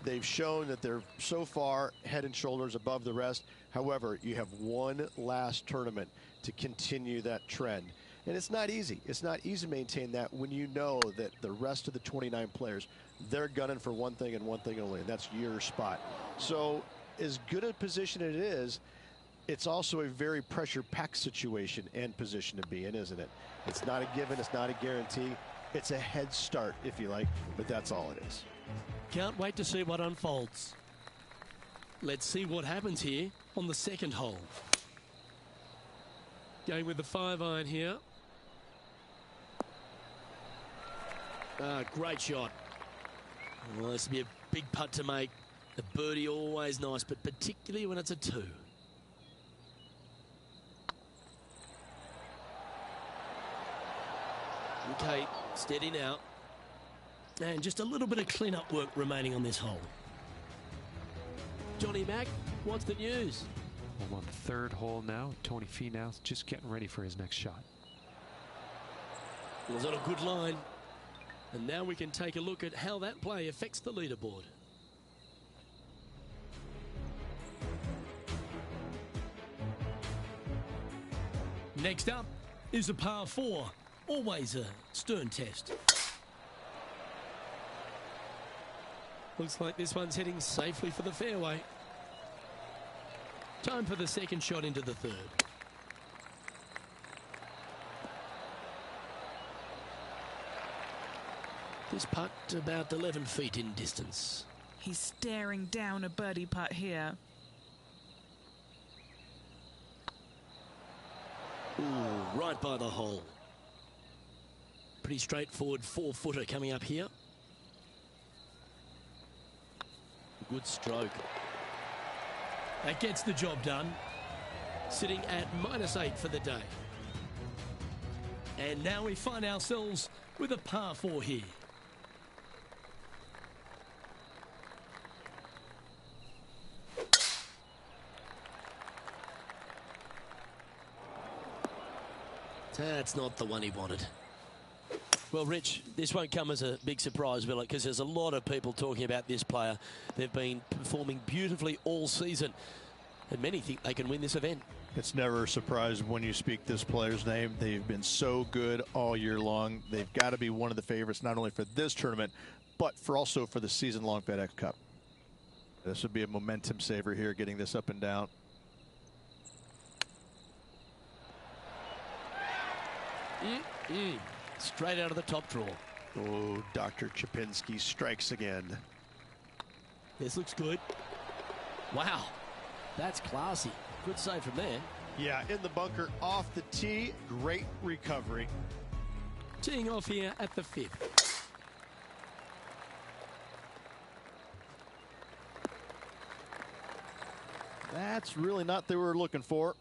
They've shown that they're so far head and shoulders above the rest. However, you have one last tournament to continue that trend. And it's not easy. It's not easy to maintain that when you know that the rest of the 29 players, they're gunning for one thing and one thing only, and that's your spot. So as good a position it is, it's also a very pressure-packed situation and position to be in, isn't it? It's not a given. It's not a guarantee. It's a head start, if you like, but that's all it is. Can't wait to see what unfolds. Let's see what happens here on the second hole. Going with the 5-iron here. Great shot. Well, this will be a big putt to make. The birdie always nice, but particularly when it's a 2. Okay, steady now. And just a little bit of clean-up work remaining on this hole. Johnny Mack, what's the news? Well, on the third hole now, Tony Finau's just getting ready for his next shot. Was on a good line. And now we can take a look at how that play affects the leaderboard. Next up is a par 4. Always a stern test. Looks like this one's heading safely for the fairway. Time for the second shot into the third. This putt about 11 feet in distance. He's staring down a birdie putt here. Ooh, right by the hole. Pretty straightforward 4-footer coming up here. Good stroke. That gets the job done. Sitting at -8 for the day. And now we find ourselves with a par 4 here. That's not the one he wanted. Well, Rich, this won't come as a big surprise, will it? Because there's a lot of people talking about this player. They've been performing beautifully all season, and many think they can win this event. It's never a surprise when you speak this player's name. They've been so good all year long. They've got to be one of the favorites, not only for this tournament, but also for the season-long FedEx Cup. This would be a momentum saver here, getting this up and down. Straight out of the top draw. Oh, Dr. Chapinski strikes again. This looks good. Wow, that's classy. Good save from there. Yeah, in the bunker, off the tee, great recovery. Teeing off here at the 5th. That's really not what they were looking for.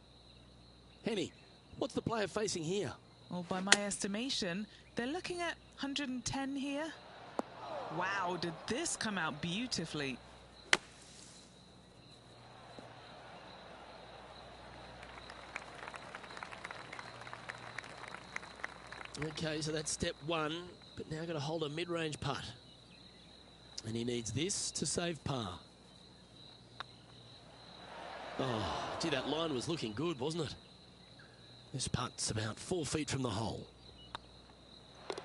Henny, what's the player facing here? Well, by my estimation, they're looking at 110 here. Wow, did this come out beautifully. Okay, so that's step 1, but now got to hold a mid-range putt. And he needs this to save par. Oh, gee, that line was looking good, wasn't it? This putt's about 4 feet from the hole.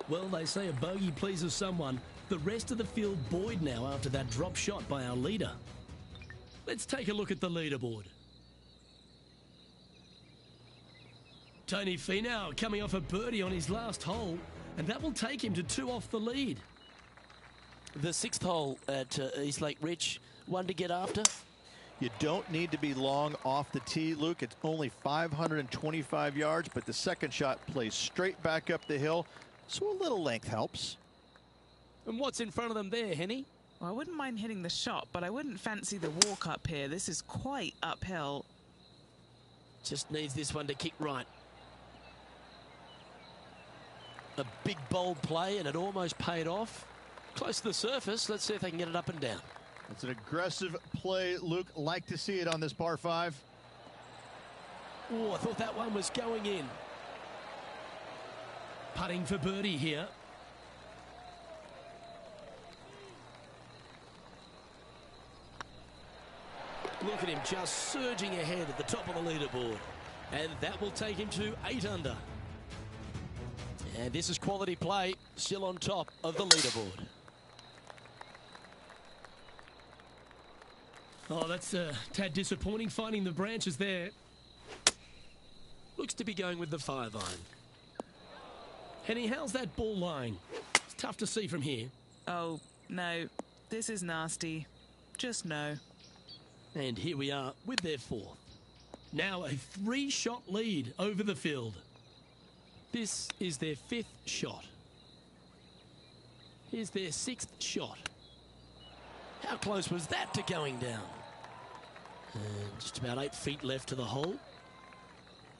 Well, they say a bogey pleases someone. The rest of the field buoyed now after that drop shot by our leader. Let's take a look at the leaderboard. Tony Finau coming off a birdie on his last hole, and that will take him to 2 off the lead. The 6th hole at East Lake Rich, one to get after. You don't need to be long off the tee, Luke. It's only 525 yards, but the second shot plays straight back up the hill, so a little length helps. And what's in front of them there, Henny? Well, I wouldn't mind hitting the shot, but I wouldn't fancy the walk up here. This is quite uphill. Just needs this one to kick right. A big, bold play, and it almost paid off. Close to the surface. Let's see if they can get it up and down. It's an aggressive play, Luke. Like to see it on this par 5. Oh, I thought that one was going in. Putting for birdie here. Look at him just surging ahead at the top of the leaderboard. And that will take him to 8 under. And this is quality play, still on top of the leaderboard. Oh, that's a tad disappointing, finding the branches there. Looks to be going with the 5-iron. Henny, how's that ball lying? It's tough to see from here. Oh, no. This is nasty. Just no. And here we are with their 4th. Now a 3-shot lead over the field. This is their 5th shot. Here's their 6th shot. How close was that to going down? And just about 8 feet left to the hole.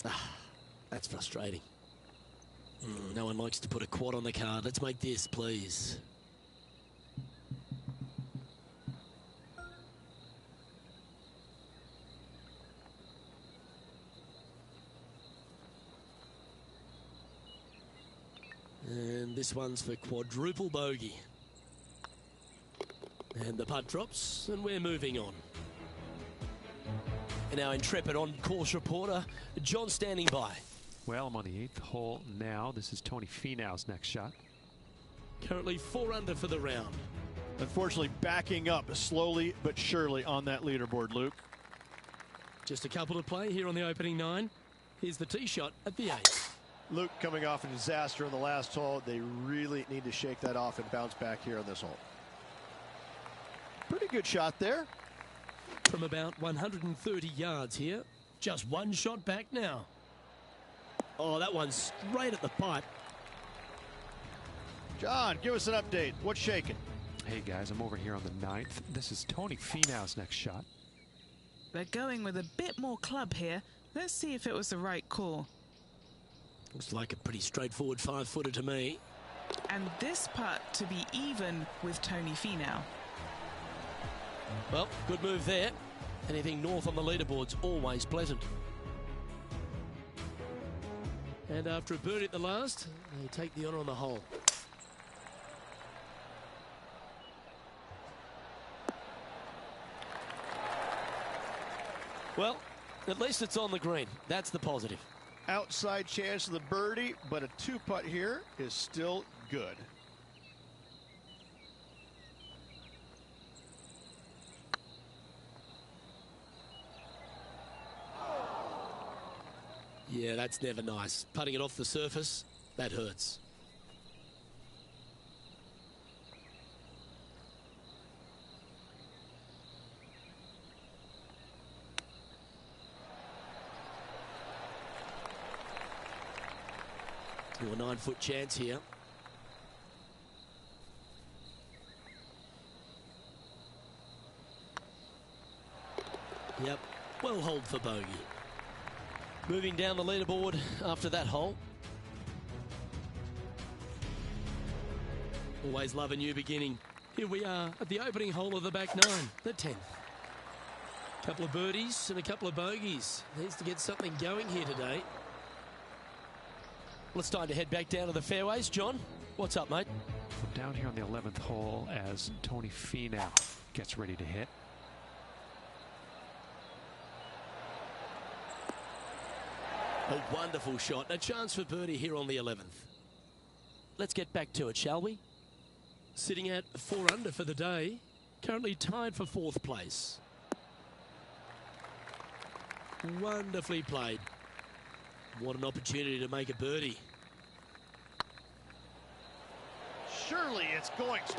Ah, that's frustrating. No one likes to put a quad on the card. Let's make this, please. And this one's for quadruple bogey. And the putt drops, and we're moving on. And our intrepid on-course reporter, John, standing by. Well, I'm on the 8th hole now. This is Tony Finau's next shot. Currently 4 under for the round. Unfortunately, backing up slowly but surely on that leaderboard, Luke. Just a couple to play here on the opening 9. Here's the tee shot at the 8th. Luke coming off a disaster in the last hole. They really need to shake that off and bounce back here on this hole. Pretty good shot there. From about 130 yards here. Just 1 shot back now. Oh, that one's straight at the pipe. John, give us an update. What's shaking? Hey guys, I'm over here on the 9th. This is Tony Finau's next shot. They're going with a bit more club here. Let's see if it was the right call. Looks like a pretty straightforward 5-footer to me. And this putt to be even with Tony Finau. Well, good move there. Anything north on the leaderboard's always pleasant. And after a birdie at the last, they take the honour on the hole. Well, at least it's on the green. That's the positive. Outside chance of the birdie, but a 2-putt here is still good. Yeah, that's never nice. Putting it off the surface, that hurts. A 9-foot chance here. Yep, well hold for bogey. Moving down the leaderboard after that hole. Always love a new beginning. Here we are at the opening hole of the back 9, the 10th. Couple of birdies and a couple of bogeys. Needs to get something going here today. Well, it's time to head back down to the fairways. John, what's up, mate? I'm down here on the 11th hole as Tony Finau gets ready to hit. A wonderful shot. A chance for birdie here on the 11th. Let's get back to it, shall we? Sitting at 4 under for the day. Currently tied for 4th place. Wonderfully played. What an opportunity to make a birdie. Surely it's going to.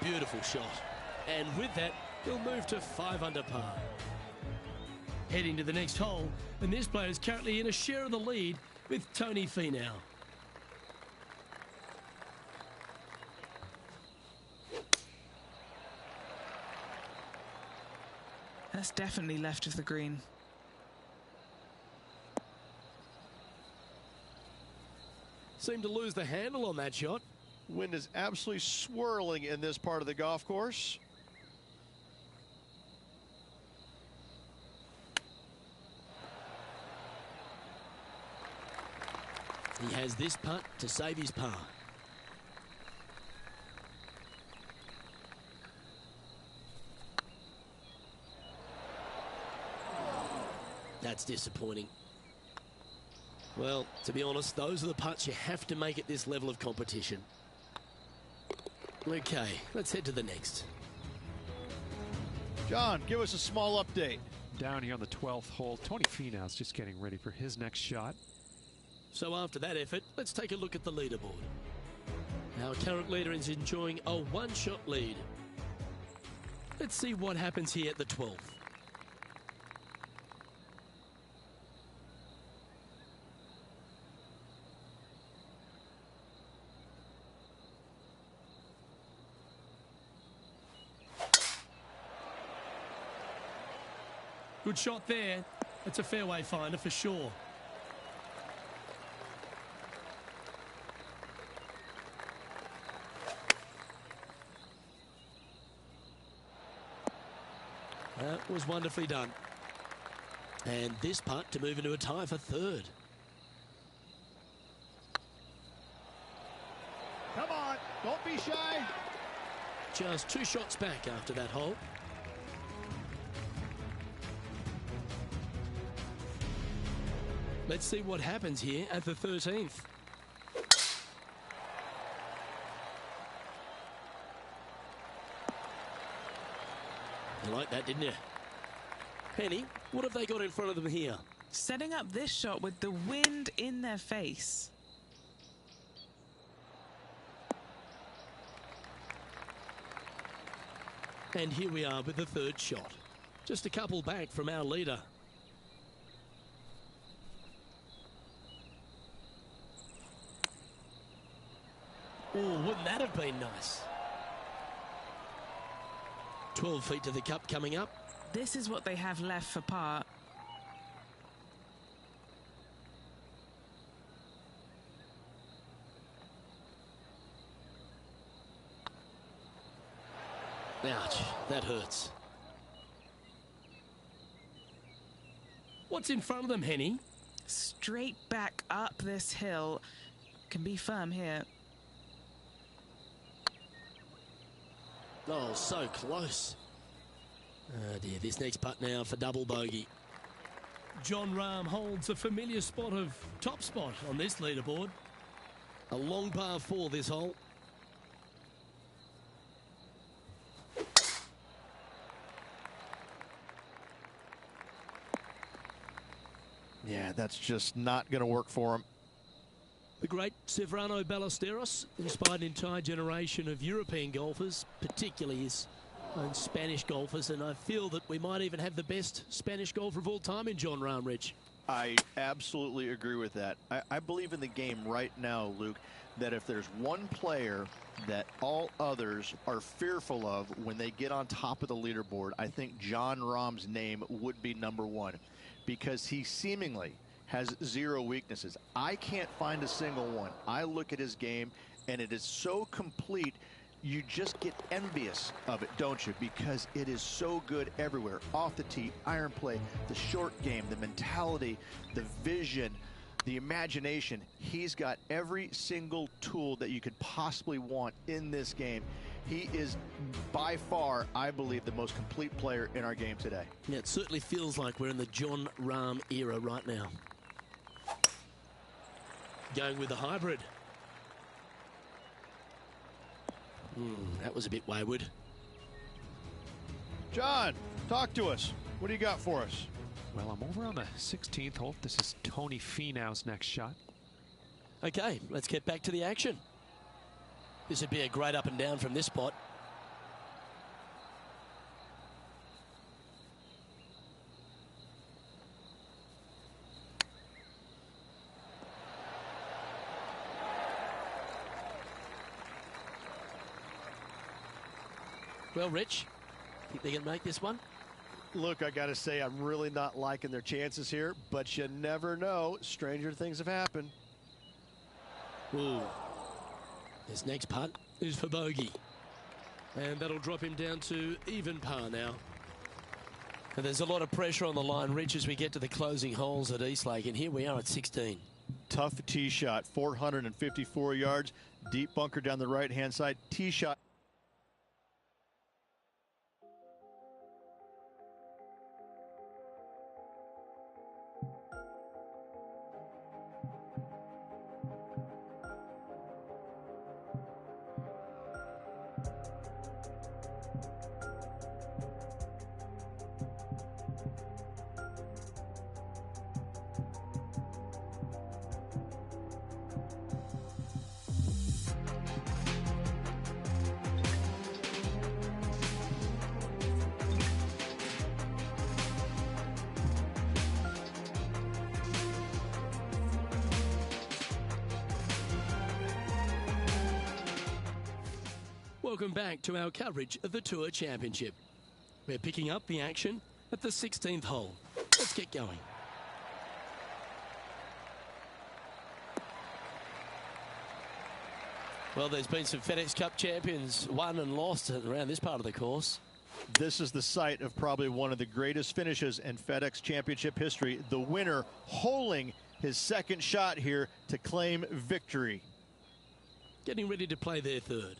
Beautiful shot. And with that, he'll move to 5 under par. Heading to the next hole, and this player is currently in a share of the lead with Tony Finau. That's definitely left of the green. Seemed to lose the handle on that shot. Wind is absolutely swirling in this part of the golf course. He has this putt to save his par. That's disappointing. Well, to be honest, those are the putts you have to make at this level of competition. Okay, let's head to the next. John, give us a small update. Down here on the 12th hole, Tony Finau's just getting ready for his next shot. So after that effort, let's take a look at the leaderboard. Our current leader is enjoying a one-shot lead. Let's see what happens here at the 12th. Good shot there. It's a fairway finder for sure. That was wonderfully done. And this putt to move into a tie for third. Come on, don't be shy. Just 2 shots back after that hole. Let's see what happens here at the 13th. You like that, didn't you? Penny, what have they got in front of them here? Setting up this shot with the wind in their face. And here we are with the third shot. Just a couple back from our leader. Oh, wouldn't that have been nice? 12 feet to the cup coming up. This is what they have left for par. Ouch, that hurts. What's in front of them, Henny? Straight back up this hill. Can be firm here. Oh, so close. Oh dear, this next putt now for double bogey. Jon Rahm holds a familiar spot of top spot on this leaderboard. A long par 4 this hole. Yeah, that's just not going to work for him. The great Cevrano Ballesteros inspired an entire generation of European golfers, particularly his own Spanish golfers, and I feel that we might even have the best Spanish golfer of all time in Jon Rahm, Rich. I absolutely agree with that. I believe in the game right now, Luke, that if there's one player that all others are fearful of when they get on top of the leaderboard, I think Jon Rahm's name would be #1, because he seemingly has 0 weaknesses. I can't find a single one. I look at his game, and it is so complete, you just get envious of it, don't you? Because it is so good everywhere. Off the tee, iron play, the short game, the mentality, the vision, the imagination. He's got every single tool that you could possibly want in this game. He is by far, I believe, the most complete player in our game today. Yeah, it certainly feels like we're in the Jon Rahm era right now. Going with the hybrid. That was a bit wayward. John, talk to us. What do you got for us? Well, I'm over on the 16th hole. This is Tony Finau's next shot. Okay, let's get back to the action. This would be a great up and down from this spot. Well, Rich, think they can make this one? Look, I got to say, I'm really not liking their chances here, but you never know. Stranger things have happened. Ooh. This next putt is for bogey. And that'll drop him down to even par now. And there's a lot of pressure on the line, Rich, as we get to the closing holes at Eastlake. And here we are at 16. Tough tee shot, 454 yards, deep bunker down the right-hand side. Tee shot. Welcome back to our coverage of the Tour Championship. We're picking up the action at the 16th hole. Let's get going. Well, there's been some FedEx Cup champions won and lost around this part of the course. This is the site of probably one of the greatest finishes in FedEx Championship history. The winner holing his second shot here to claim victory. Getting ready to play their third.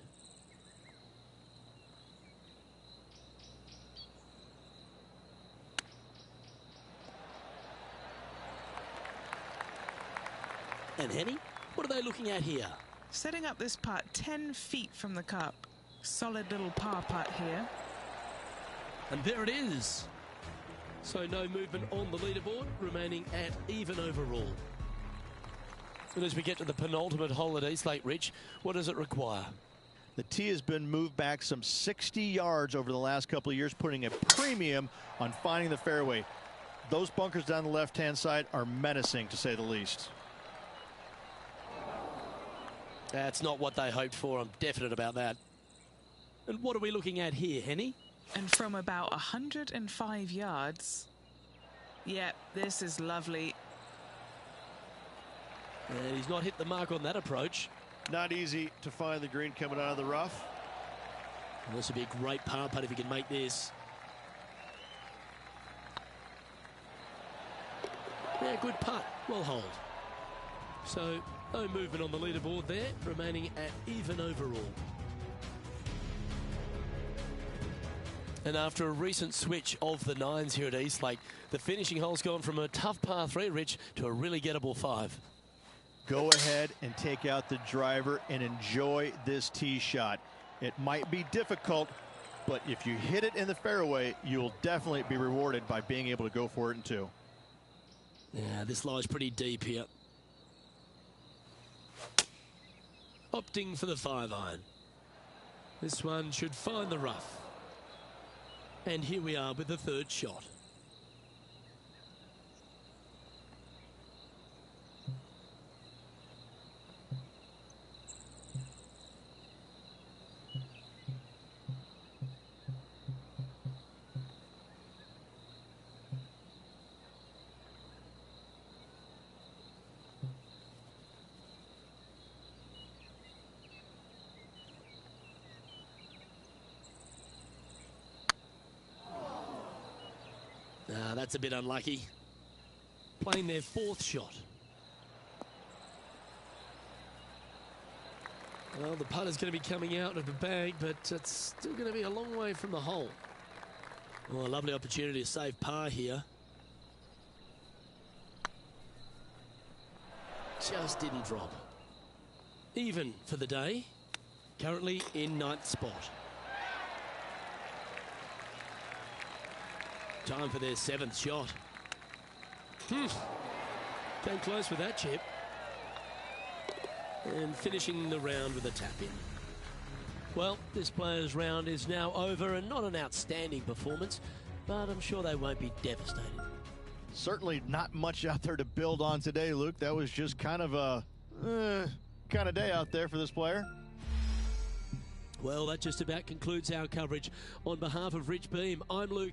And Henny, what are they looking at here? Setting up this putt 10 feet from the cup. Solid little par putt here. And there it is. So no movement on the leaderboard, remaining at even overall. And as we get to the penultimate hole at Eastlake, Rich, what does it require? The tee has been moved back some 60 yards over the last couple of years, putting a premium on finding the fairway. Those bunkers down the left-hand side are menacing, to say the least. That's not what they hoped for. I'm definite about that. And what are we looking at here, Henny? And from about 105 yards. Yeah, this is lovely. And he's not hit the mark on that approach. Not easy to find the green coming out of the rough. And this would be a great par putt if he can make this. Yeah, good putt. Well hold. So no movement on the leaderboard there, remaining at even overall. And after a recent switch of the nines here at Eastlake, the finishing hole's gone from a tough par 3, Rich, to a really gettable 5. Go ahead and take out the driver and enjoy this tee shot. It might be difficult, but if you hit it in the fairway, you'll definitely be rewarded by being able to go for it in 2. Yeah, this lies pretty deep here. Opting for the 5-iron. This one should find the rough. And here we are with the third shot. That's a bit unlucky. Playing their 4th shot. Well, the putter's going to be coming out of the bag, but it's still going to be a long way from the hole. Well, a lovely opportunity to save par here. Just didn't drop. Even for the day. Currently in 9th spot. Time for their 7th shot. Came close with that chip. And finishing the round with a tap in. Well, this player's round is now over, and not an outstanding performance, but I'm sure they won't be devastated. Certainly not much out there to build on today, Luke. That was just kind of a kind of day out there for this player. Well, that just about concludes our coverage. On behalf of Rich Beem, I'm Luke.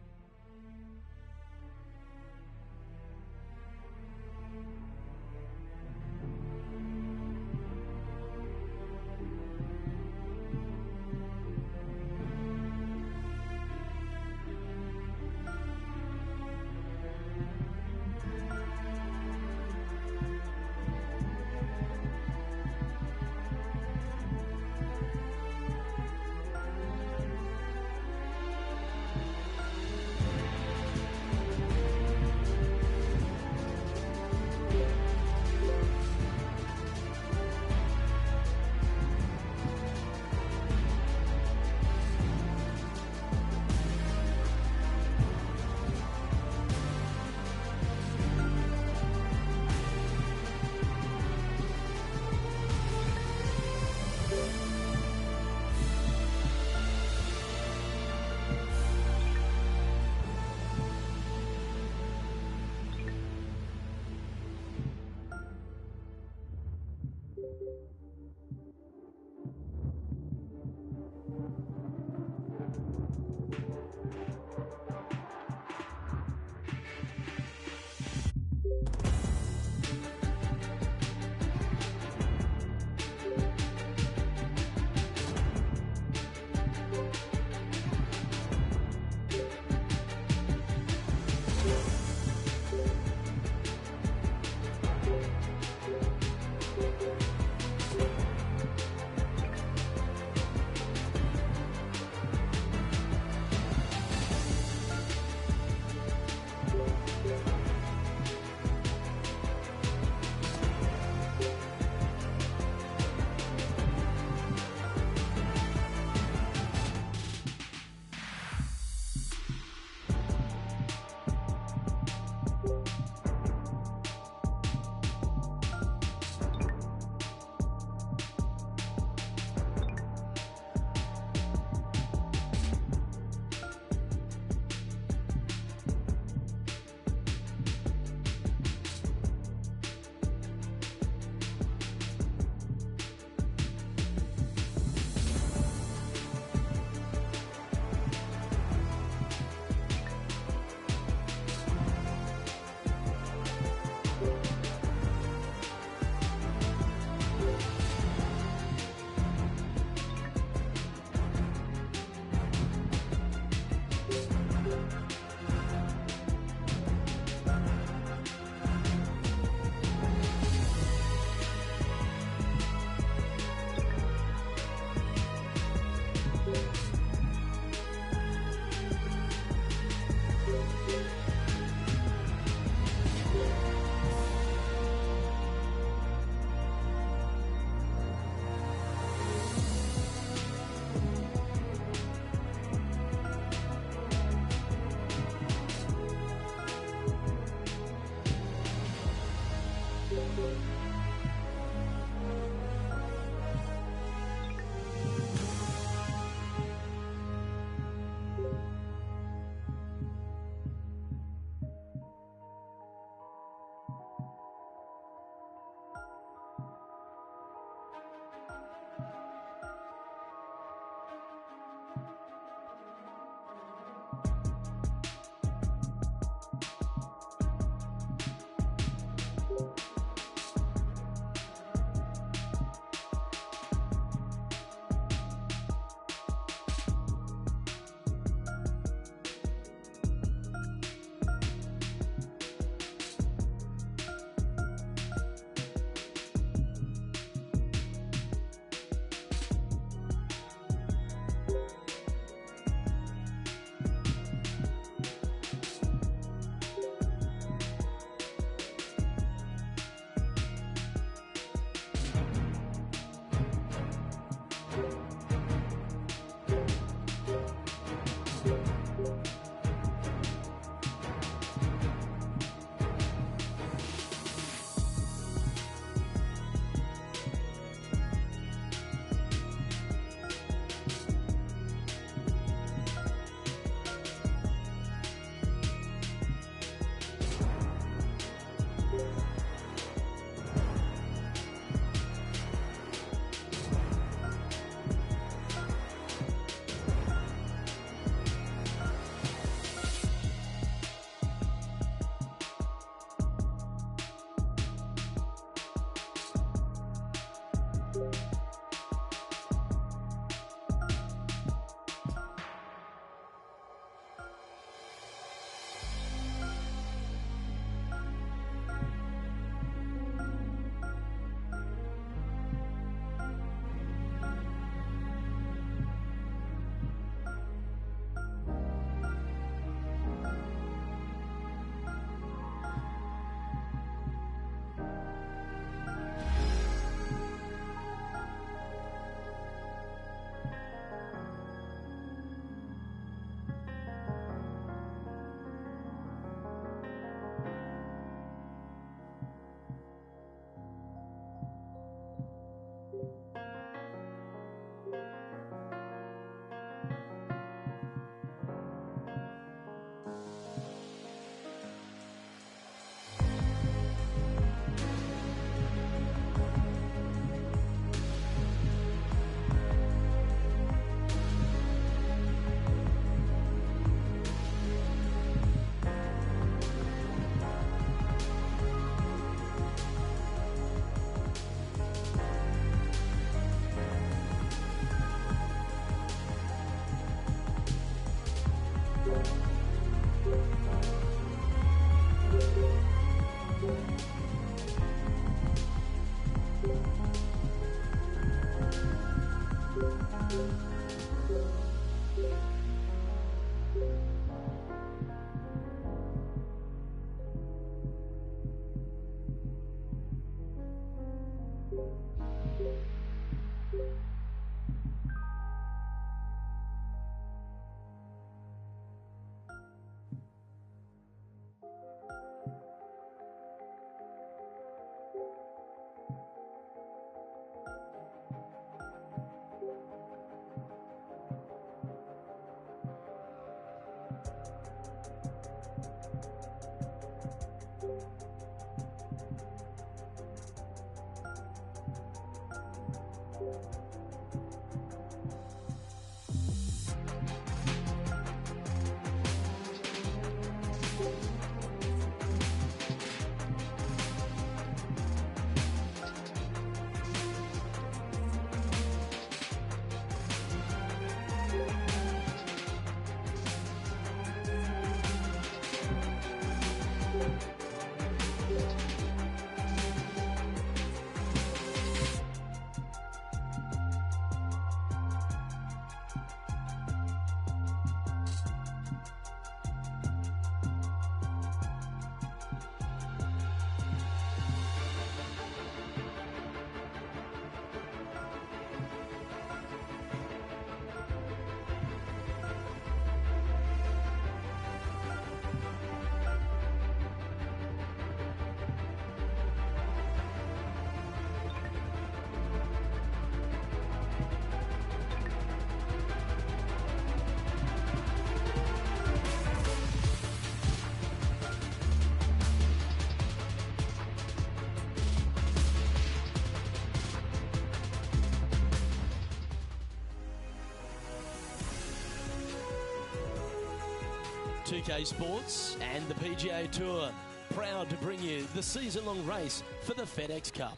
2K Sports and the PGA Tour proud to bring you the season-long race for the FedEx Cup.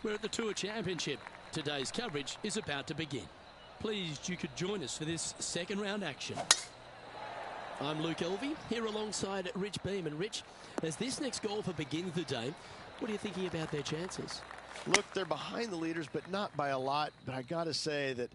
We're at the Tour Championship. Today's coverage is about to begin. Pleased you could join us for this second round action. I'm Luke Elvey, here alongside Rich Beam. And Rich, as this next golfer begins the day, what are you thinking about their chances? Look, they're behind the leaders, but not by a lot. But I got to say that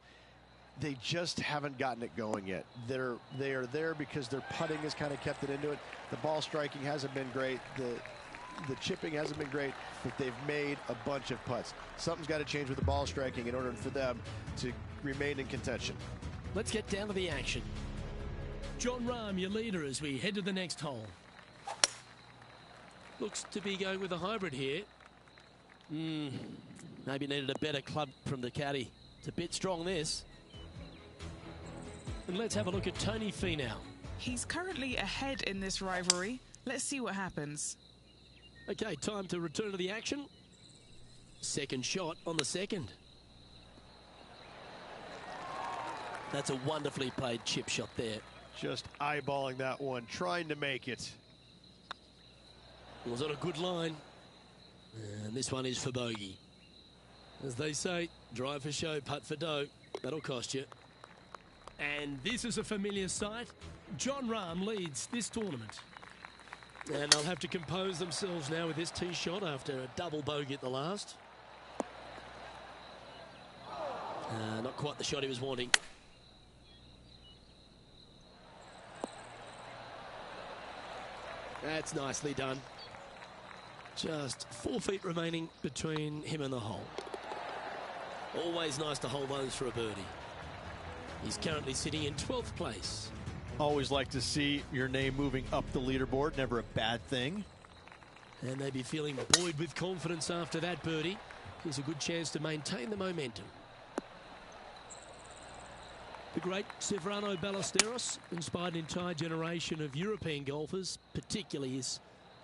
they just haven't gotten it going yet. They are there because their putting has kind of kept it into it. The ball striking hasn't been great. The chipping hasn't been great, but they've made a bunch of putts. Something's got to change with the ball striking in order for them to remain in contention. Let's get down to the action. Jon Rahm, your leader, as we head to the next hole. Looks to be going with a hybrid here. Maybe needed a better club from the caddy. It's a bit strong, this. And let's have a look at Tony Finau. He's currently ahead in this rivalry. Let's see what happens. Okay, time to return to the action. Second shot on the second. That's a wonderfully played chip shot there. Just eyeballing that one, trying to make it. It was on a good line. And this one is for bogey. As they say, drive for show, putt for dough. That'll cost you. And this is a familiar sight. Jon Rahm leads this tournament. And they'll have to compose themselves now with this tee shot after a double bogey at the last. Not quite the shot he was wanting. That's nicely done. Just 4 feet remaining between him and the hole. Always nice to hold those for a birdie. He's currently sitting in 12th place. Always like to see your name moving up the leaderboard. Never a bad thing. And they'd be feeling buoyed with confidence after that birdie. Here's a good chance to maintain the momentum. The great Ceferano Ballesteros inspired an entire generation of European golfers, particularly his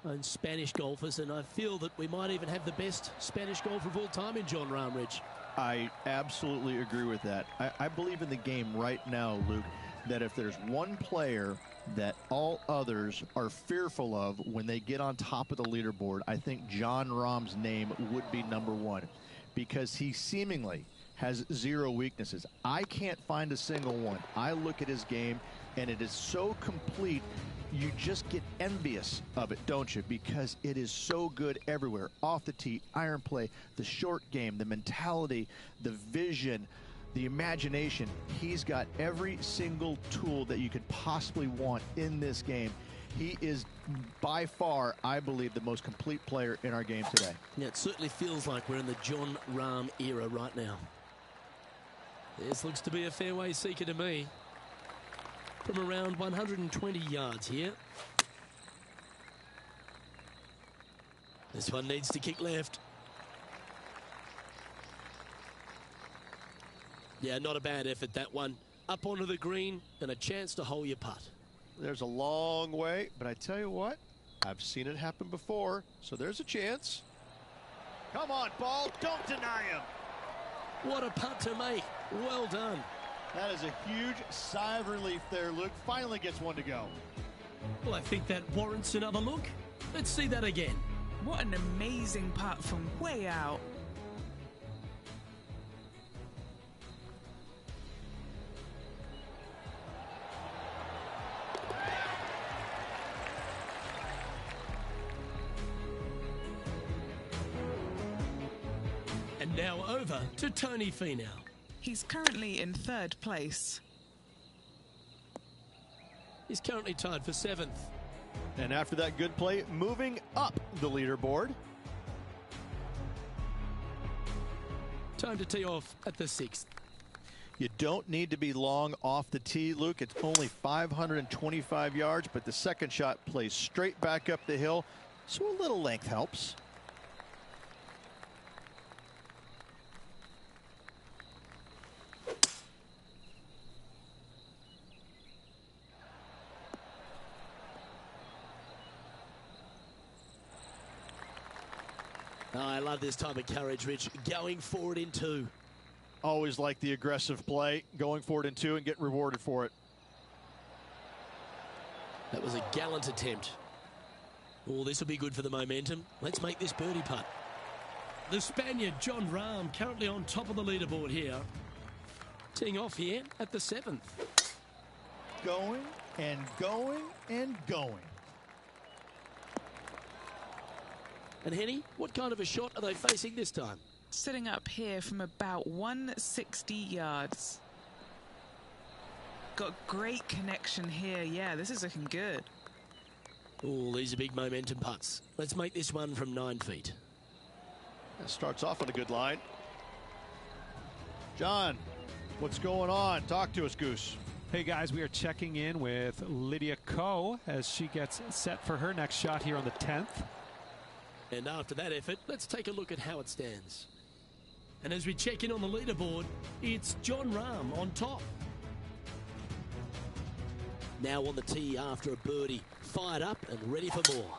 own Spanish golfers, and I feel that we might even have the best Spanish golfer of all time in Jon Rahm, Rich. I absolutely agree with that. I believe in the game right now, Luke, that if there's one player that all others are fearful of when they get on top of the leaderboard, I think Jon Rahm's name would be number one, because he seemingly has zero weaknesses. I can't find a single one. I look at his game, and it is so complete, you just get envious of it, don't you? Because it is so good everywhere. Off the tee, iron play, the short game, the mentality, the vision, the imagination. He's got every single tool that you could possibly want in this game. He is by far, I believe, the most complete player in our game today. Yeah, it certainly feels like we're in the Jon Rahm era right now. This looks to be a fairway seeker to me. From around 120 yards here. This one needs to kick left. Yeah, not a bad effort, that one. Up onto the green and a chance to hole your putt. There's a long way, but I tell you what, I've seen it happen before, so there's a chance. Come on, ball. Don't deny him. What a putt to make. Well done. That is a huge sigh of relief there, Luke. Finally gets one to go. Well, I think that warrants another look. Let's see that again. What an amazing putt from way out. And now over to Tony Finau. He's currently in third place. He's currently tied for 7th. And after that good play, moving up the leaderboard. Time to tee off at the 6th. You don't need to be long off the tee, Luke. It's only 525 yards, but the second shot plays straight back up the hill, so a little length helps. Oh, I love this type of courage, Rich. Going forward in 2. Always like the aggressive play, going forward in 2 and get rewarded for it. That was a gallant attempt. Oh, this will be good for the momentum. Let's make this birdie putt. The Spaniard, Jon Rahm, currently on top of the leaderboard here. Teeing off here at the 7th. Going and going and going. And Henny, what kind of a shot are they facing this time? Sitting up here from about 160 yards. Got great connection here. Yeah, this is looking good. Oh, these are big momentum putts. Let's make this one from 9 feet. That starts off on a good line. John, what's going on? Talk to us, Goose. Hey guys, we are checking in with Lydia Ko as she gets set for her next shot here on the 10th. And after that effort, let's take a look at how it stands. And as we check in on the leaderboard, it's Jon Rahm on top. Now on the tee after a birdie, fired up and ready for more.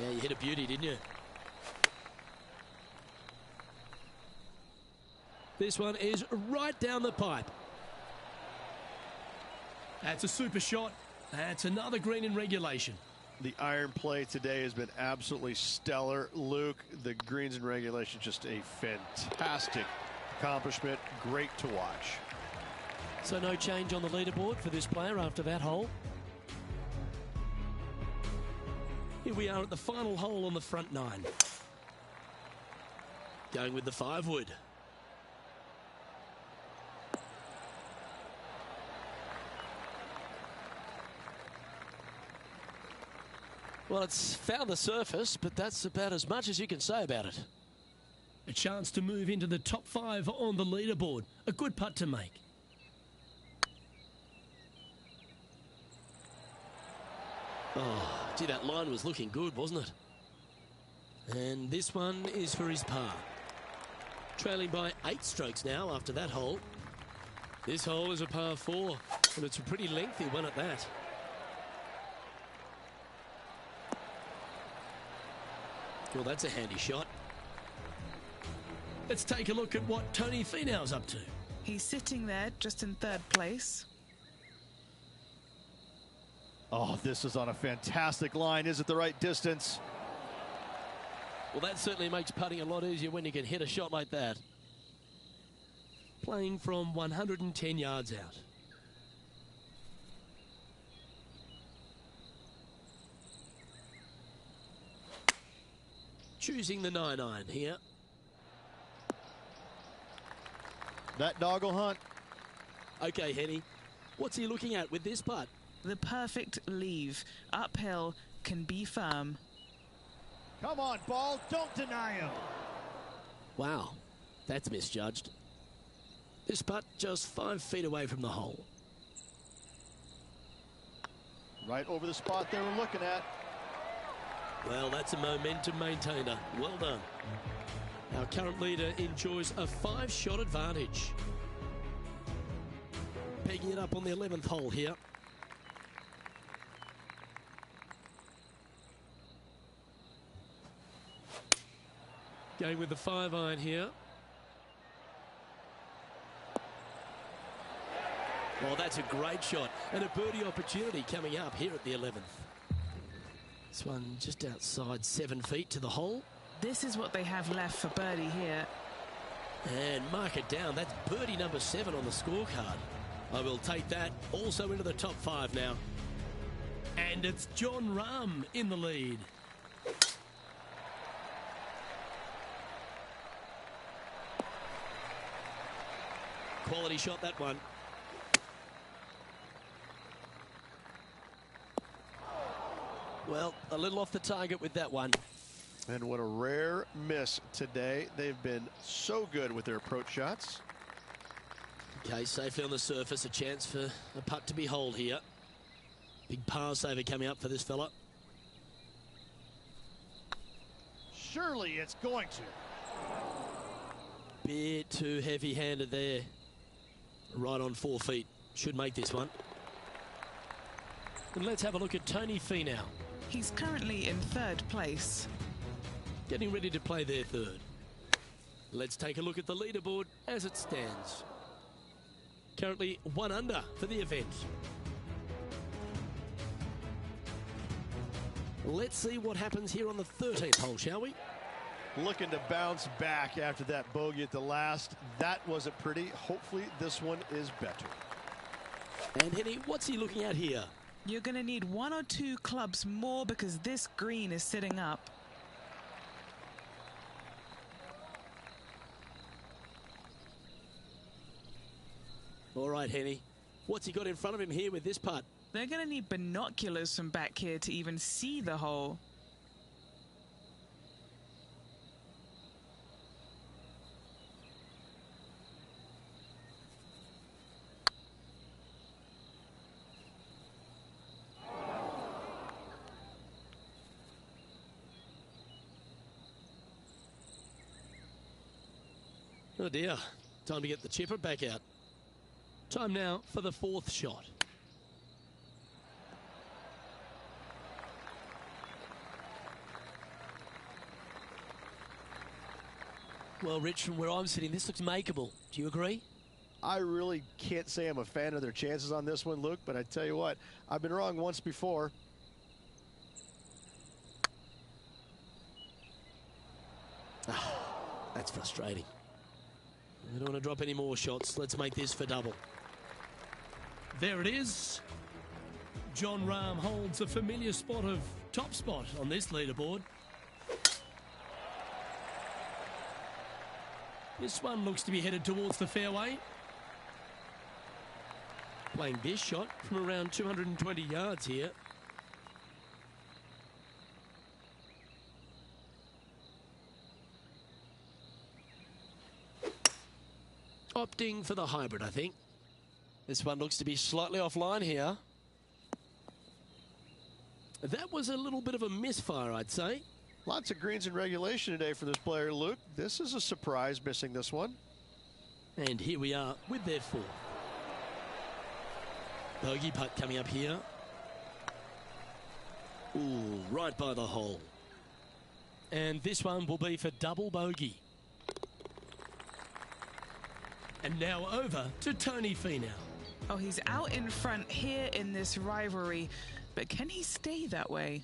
Yeah, you hit a beauty, didn't you? This one is right down the pipe. That's a super shot. That's another green in regulation. The iron play today has been absolutely stellar. Luke, the greens in regulation, just a fantastic accomplishment. Great to watch. So no change on the leaderboard for this player after that hole. Here we are at the final hole on the front 9. Going with the 5-wood. Well, it's found the surface, but that's about as much as you can say about it. A chance to move into the top 5 on the leaderboard. A good putt to make. Oh, gee, that line was looking good, wasn't it? And this one is for his par. Trailing by 8 strokes now after that hole. This hole is a par 4, and it's a pretty lengthy one at that. Well, that's a handy shot. Let's take a look at what Tony Finau's up to. He's sitting there just in third place. Oh, this is on a fantastic line. Is it the right distance? Well, that certainly makes putting a lot easier when you can hit a shot like that. Playing from 110 yards out. Choosing the 9-iron here. That dog will hunt. Okay, Henny. What's he looking at with this putt? The perfect leave. Uphill, can be firm. Come on, ball. Don't deny him. Wow, that's misjudged. This putt just 5 feet away from the hole. Right over the spot they were looking at. Well, that's a momentum maintainer. Well done. Our current leader enjoys a 5-shot advantage. Pegging it up on the 11th hole here. Going with the 5-iron here. Well, that's a great shot and a birdie opportunity coming up here at the 11th. This one just outside 7 feet to the hole. This is what they have left for birdie here. And mark it down. That's birdie number 7 on the scorecard. I will take that also into the top 5 now. And it's Jon Rahm in the lead. Quality shot, that one. Well, a little off the target with that one. And what a rare miss today. They've been so good with their approach shots. Okay, safely on the surface, a chance for a putt to be holed here. Big par saver coming up for this fella. Surely it's going to. Bit too heavy-handed there. Right on 4 feet. Should make this one. And let's have a look at Tony Finau. He's currently in 3rd place. Getting ready to play their 3rd. Let's take a look at the leaderboard as it stands. Currently 1 under for the event. Let's see what happens here on the 13th hole, shall we? Looking to bounce back after that bogey at the last. That wasn't pretty. Hopefully this one is better. And Henny, what's he looking at here? You're going to need 1 or 2 clubs more because this green is sitting up. All right, Henny. What's he got in front of him here with this putt? They're going to need binoculars from back here to even see the hole. Oh dear, time to get the chipper back out. Time now for the 4th shot. Well, Rich, from where I'm sitting, this looks makeable. Do you agree? I really can't say I'm a fan of their chances on this one, Luke, but I tell you what, I've been wrong once before. That's frustrating. I don't want to drop any more shots. Let's make this for double. There it is. Jon Rahm holds a familiar spot of top spot on this leaderboard. This one looks to be headed towards the fairway. Playing this shot from around 220 yards here. Opting for the hybrid, I think. This one looks to be slightly offline here. That was a little bit of a misfire, I'd say. Lots of greens in regulation today for this player, Luke. This is a surprise, missing this one. And here we are with their 4th. Bogey putt coming up here. Ooh, right by the hole. And this one will be for double bogey. And now over to Tony Finau. Oh, he's out in front here in this rivalry, but can he stay that way?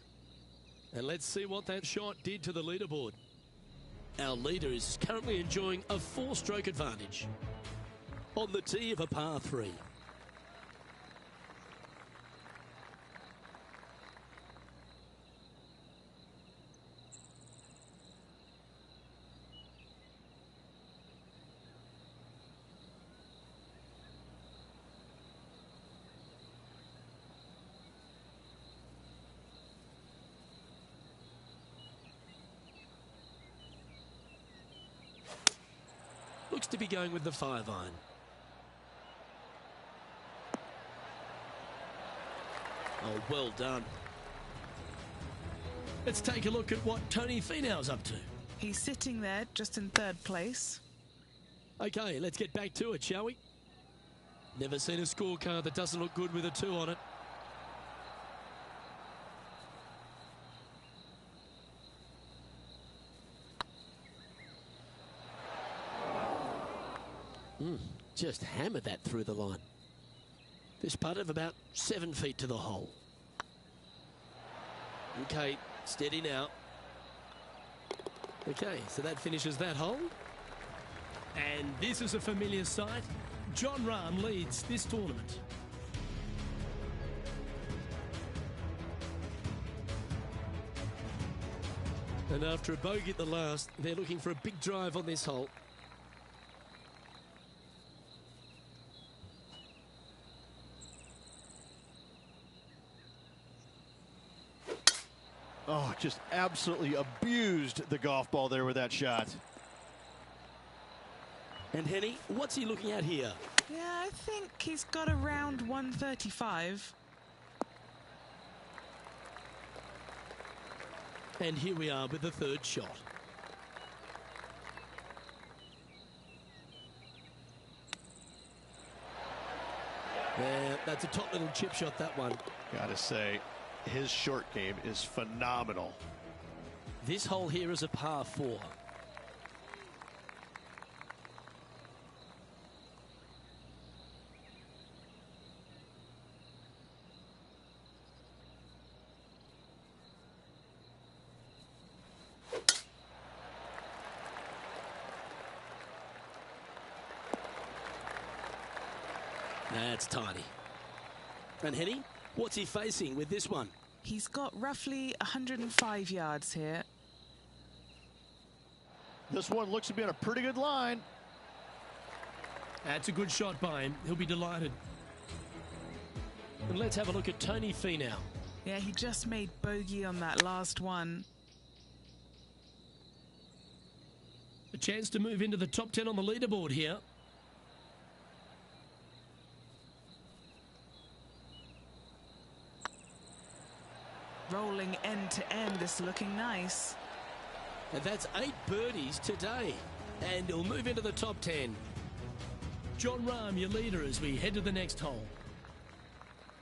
And let's see what that shot did to the leaderboard. Our leader is currently enjoying a 4-stroke advantage on the tee of a par 3. Looks to be going with the 5-iron. Oh, well done. Let's take a look at what Tony Finau's up to. He's sitting there just in 3rd place. Okay, let's get back to it, shall we? Never seen a scorecard that doesn't look good with a 2 on it. Just hammered that through the line. This putt of about 7 feet to the hole. Okay, steady now. Okay, so that finishes that hole. And this is a familiar sight. Jon Rahm leads this tournament. And after a bogey at the last, they're looking for a big drive on this hole. Oh, just absolutely abused the golf ball there with that shot. And Henny, what's he looking at here? Yeah, I think he's got around 135. And here we are with the third shot. Yeah, that's a top little chip shot, that one. Gotta say, his short game is phenomenal. This hole here is a par 4. That's tiny. And Henny, what's he facing with this one? He's got roughly 105 yards here. This one looks to be on a pretty good line. That's a good shot by him. He'll be delighted. And let's have a look at Tony Finau. Yeah, he just made bogey on that last one. A chance to move into the top 10 on the leaderboard here. Rolling end to end, this looking nice. And that's 8 birdies today. And he'll move into the top 10. Jon Rahm, your leader, as we head to the next hole.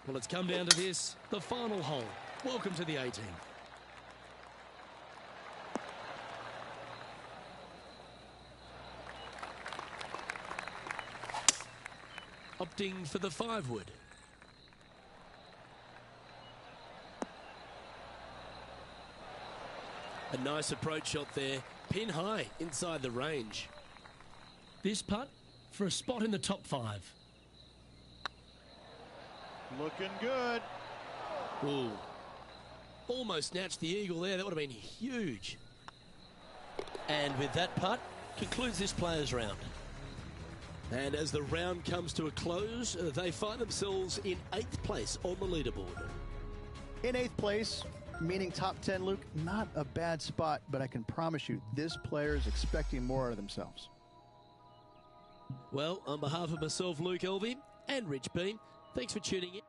Well, it's come down to this, the final hole. Welcome to the 18. Opting for the 5-wood. A nice approach shot there, pin high inside the range. This putt for a spot in the top 5. Looking good. Ooh. Almost snatched the eagle there. That would have been huge. And with that putt, concludes this players' round. And as the round comes to a close, they find themselves in 8th place on the leaderboard. In 8th place, meaning top 10, Luke, not a bad spot, but I can promise you this player is expecting more out of themselves. Well, on behalf of myself, Luke Elvey, and Rich Beam, thanks for tuning in.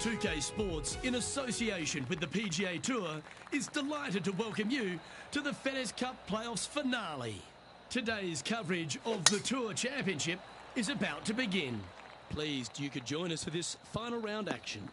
2K Sports, in association with the PGA Tour, is delighted to welcome you to the FedEx Cup Playoffs finale. Today's coverage of the Tour Championship is about to begin. Pleased you could join us for this final round action.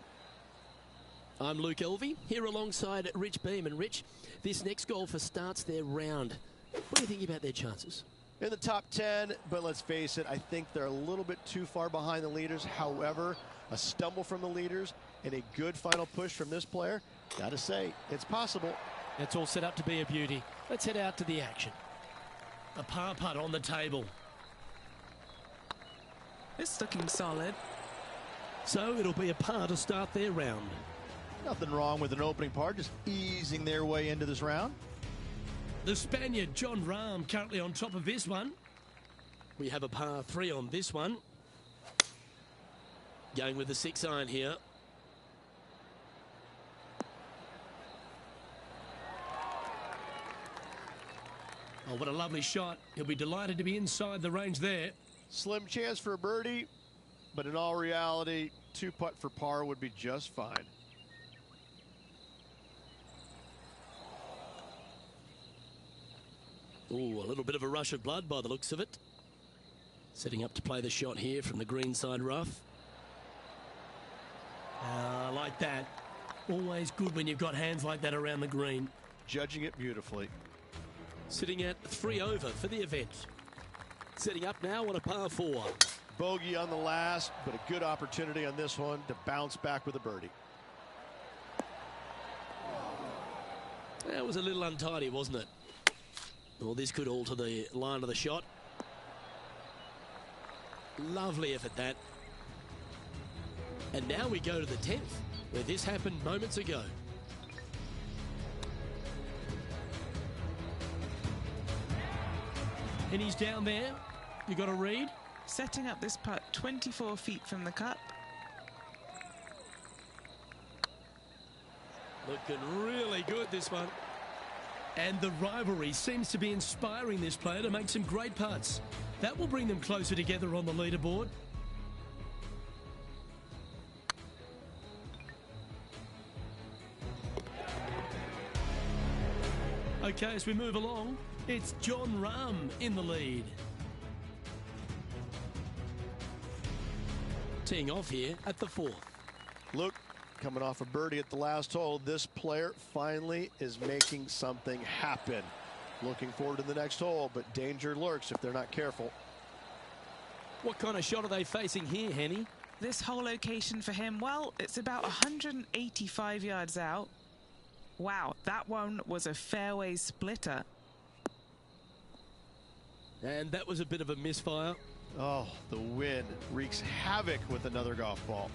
I'm Luke Elvey, here alongside Rich Beam. And Rich, this next golfer starts their round. What do you think about their chances? In the top 10, but let's face it, I think they're a little bit too far behind the leaders. However, a stumble from the leaders and a good final push from this player, gotta say, it's possible. It's all set up to be a beauty. Let's head out to the action. A par putt on the table. It's looking solid. So it'll be a par to start their round. Nothing wrong with an opening par, just easing their way into this round. The Spaniard, Jon Rahm, currently on top of this one. We have a par 3 on this one. Going with the 6-iron here. Oh, what a lovely shot. He'll be delighted to be inside the range there. Slim chance for a birdie, but in all reality, 2-putt for par would be just fine. Ooh, a little bit of a rush of blood by the looks of it. Setting up to play the shot here from the greenside rough. Like that. Always good when you've got hands like that around the green. Judging it beautifully. Sitting at 3 over for the event. Setting up now on a par 4. Bogey on the last, but a good opportunity on this one to bounce back with a birdie. That was a little untidy, wasn't it? Well, this could alter the line of the shot. Lovely effort, that. And now we go to the 10th, where this happened moments ago. And he's down there. You got a read? Setting up this putt 24 feet from the cup. Looking really good, this one. And the rivalry seems to be inspiring this player to make some great putts. That will bring them closer together on the leaderboard. Okay, as we move along, it's Jon Rahm in the lead. Teeing off here at the 4th. Luke, coming off a birdie at the last hole, this player finally is making something happen. Looking forward to the next hole, but danger lurks if they're not careful. What kind of shot are they facing here, Henny? This whole location for him, well, it's about 185 yards out. Wow, that one was a fairway splitter. And that was a bit of a misfire. Oh, the wind wreaks havoc with another golf ball.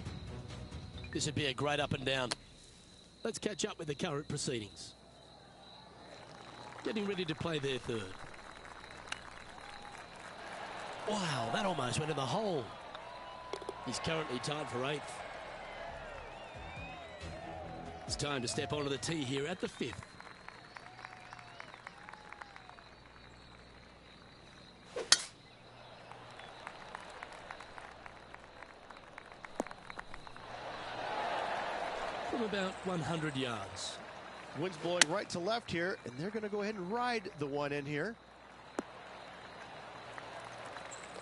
This would be a great up and down. Let's catch up with the current proceedings. Getting ready to play their 3rd. Wow, that almost went in the hole. He's currently tied for 8th. It's time to step onto the tee here at the 5th. From about 100 yards. Wind's blowing right to left here, and they're going to go ahead and ride the one in here.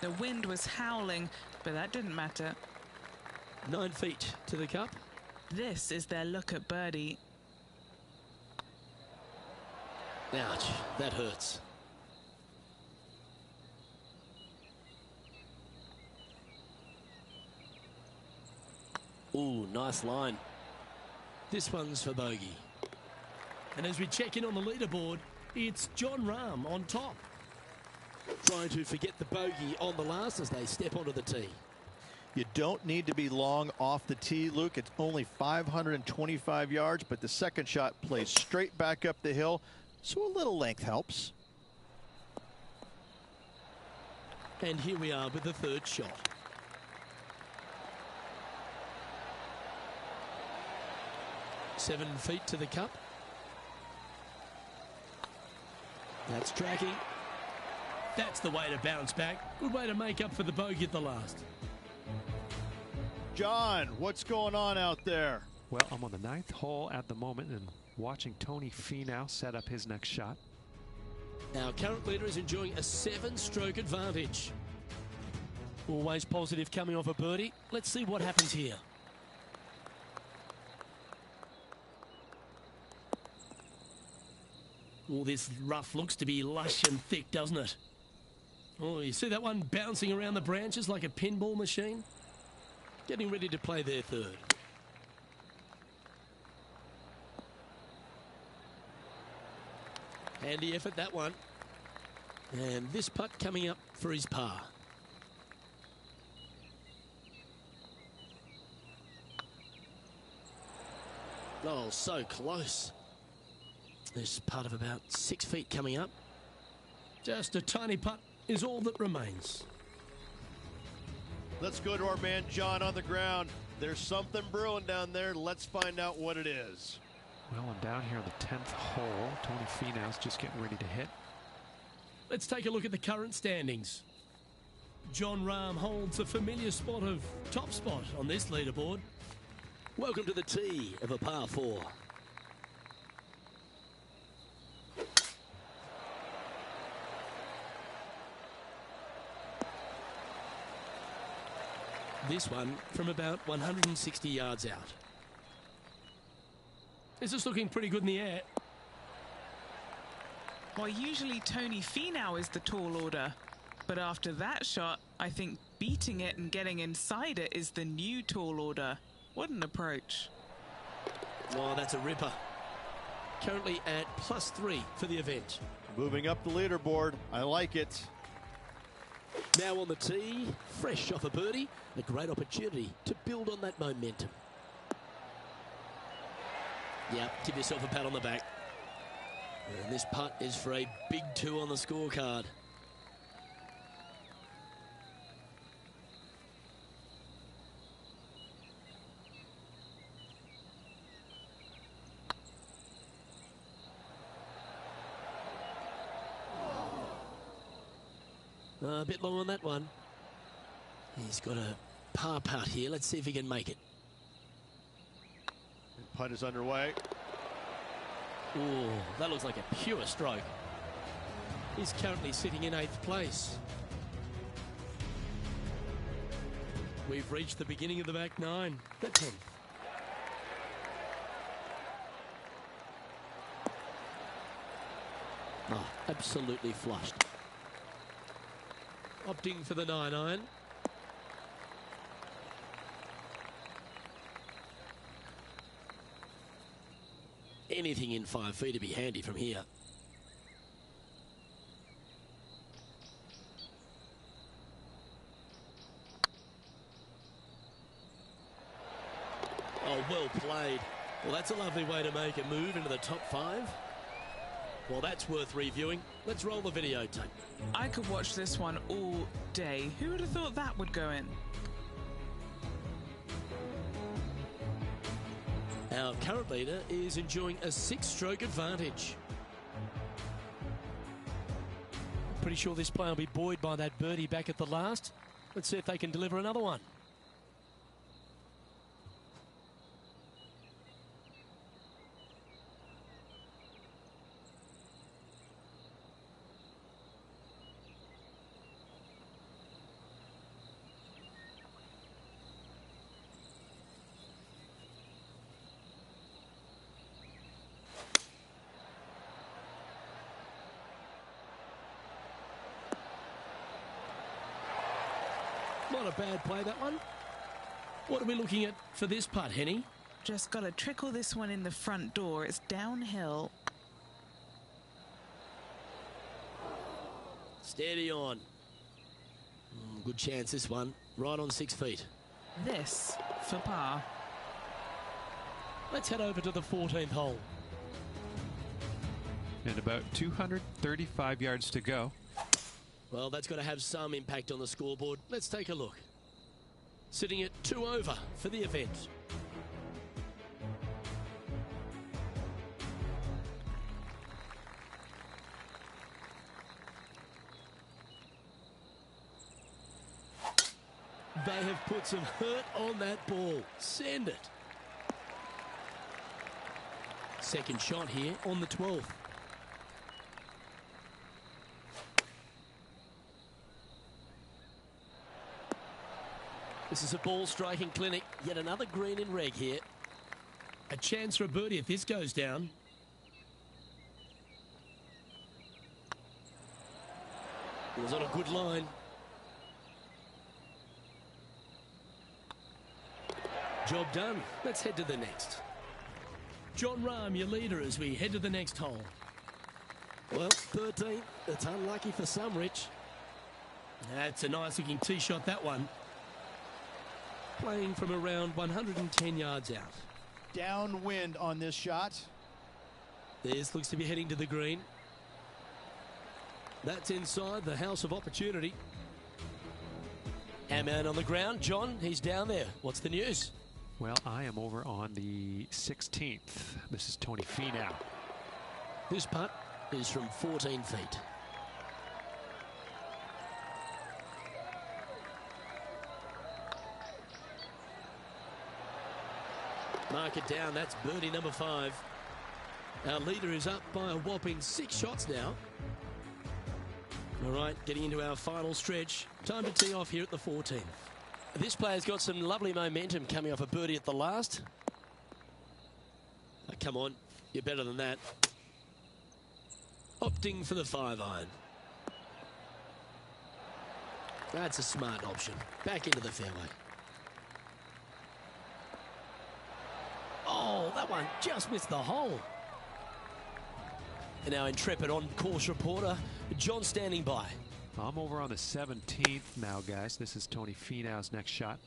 The wind was howling, but that didn't matter. 9 feet to the cup. This is their look at birdie. Ouch, that hurts. Ooh, nice line. This one's for bogey. And as we check in on the leaderboard, it's Jon Rahm on top. Trying to forget the bogey on the last as they step onto the tee. You don't need to be long off the tee, Luke. It's only 525 yards, but the second shot plays straight back up the hill, so a little length helps. And here we are with the 3rd shot. Seven feet to the cup. That's tracking. That's the way to bounce back. Good way to make up for the bogey at the last. John, what's going on out there? Well, I'm on the 9th hole at the moment and watching Tony Finau set up his next shot. Our current leader is enjoying a 7-stroke advantage. Always positive coming off a birdie. Let's see what happens here. Oh, this rough looks to be lush and thick, doesn't it? Oh, you see that one bouncing around the branches like a pinball machine? Getting ready to play their third. Handy effort, that one. And this putt coming up for his par. Oh, so close. This putt of about 6 feet coming up. Just a tiny putt is all that remains. Let's go to our man John on the ground. There's something brewing down there. Let's find out what it is. Well, I'm down here on the 10th hole. Tony Finau's just getting ready to hit. Let's take a look at the current standings. Jon Rahm holds a familiar spot of top spot on this leaderboard. Welcome to the tee of a par 4. This one from about 160 yards out. This is looking pretty good in the air. Well, usually Tony Finau is the tall order, but after that shot, I think beating it and getting inside it is the new tall order. What an approach. Oh, that's a ripper. Currently at +3 for the event. Moving up the leaderboard. I like it. Now on the tee, fresh off a birdie, a great opportunity to build on that momentum. Yep, give yourself a pat on the back. And this putt is for a big 2 on the scorecard. A bit long on that one. He's got a par putt here. Let's see if he can make it. Putt is underway. Ooh, that looks like a pure stroke. He's currently sitting in 8th place. We've reached the beginning of the back 9, the 10th. Oh, absolutely flushed. Opting for the 9-iron. Anything in 5 feet to be handy from here. Oh, well played. Well, that's a lovely way to make a move into the top 5. Well, that's worth reviewing. Let's roll the videotape. I could watch this one all day. Who would have thought that would go in? Our current leader is enjoying a 6-stroke advantage. Pretty sure this player will be buoyed by that birdie back at the last. Let's see if they can deliver another one. Not a bad play, that one. What are we looking at for this putt, Henny? Just got to trickle this one in the front door. It's downhill. Steady on. Good chance, this one. Right on 6 feet. This for par. Let's head over to the 14th hole. And about 235 yards to go. Well, that's got to have some impact on the scoreboard. Let's take a look. Sitting at 2 over for the event. They have put some hurt on that ball. Send it. Second shot here on the 12th. This is a ball striking clinic. Yet another green in reg here. A chance for a birdie if this goes down. It was on a good line. Job done. Let's head to the next. Jon Rahm, your leader, as we head to the next hole. Well, 13th. It's unlucky for some, Rich. That's a nice looking tee shot, that one. Playing from around 110 yards out. Downwind on this shot. This looks to be heading to the green. That's inside the house of opportunity. Our man on the ground, John, he's down there. What's the news? Well, I am over on the 16th. This is Tony Finau. This putt is from 14 feet. Mark it down. That's birdie number 5. Our leader is up by a whopping 6 shots now. All right, getting into our final stretch. Time to tee off here at the 14th. This player's got some lovely momentum coming off a birdie at the last. Oh, come on, you're better than that. Opting for the 5-iron. That's a smart option. Back into the fairway. Oh, that one just missed the hole. And our intrepid on-course reporter, John, standing by. I'm over on the 17th now, guys. This is Tony Finau's next shot.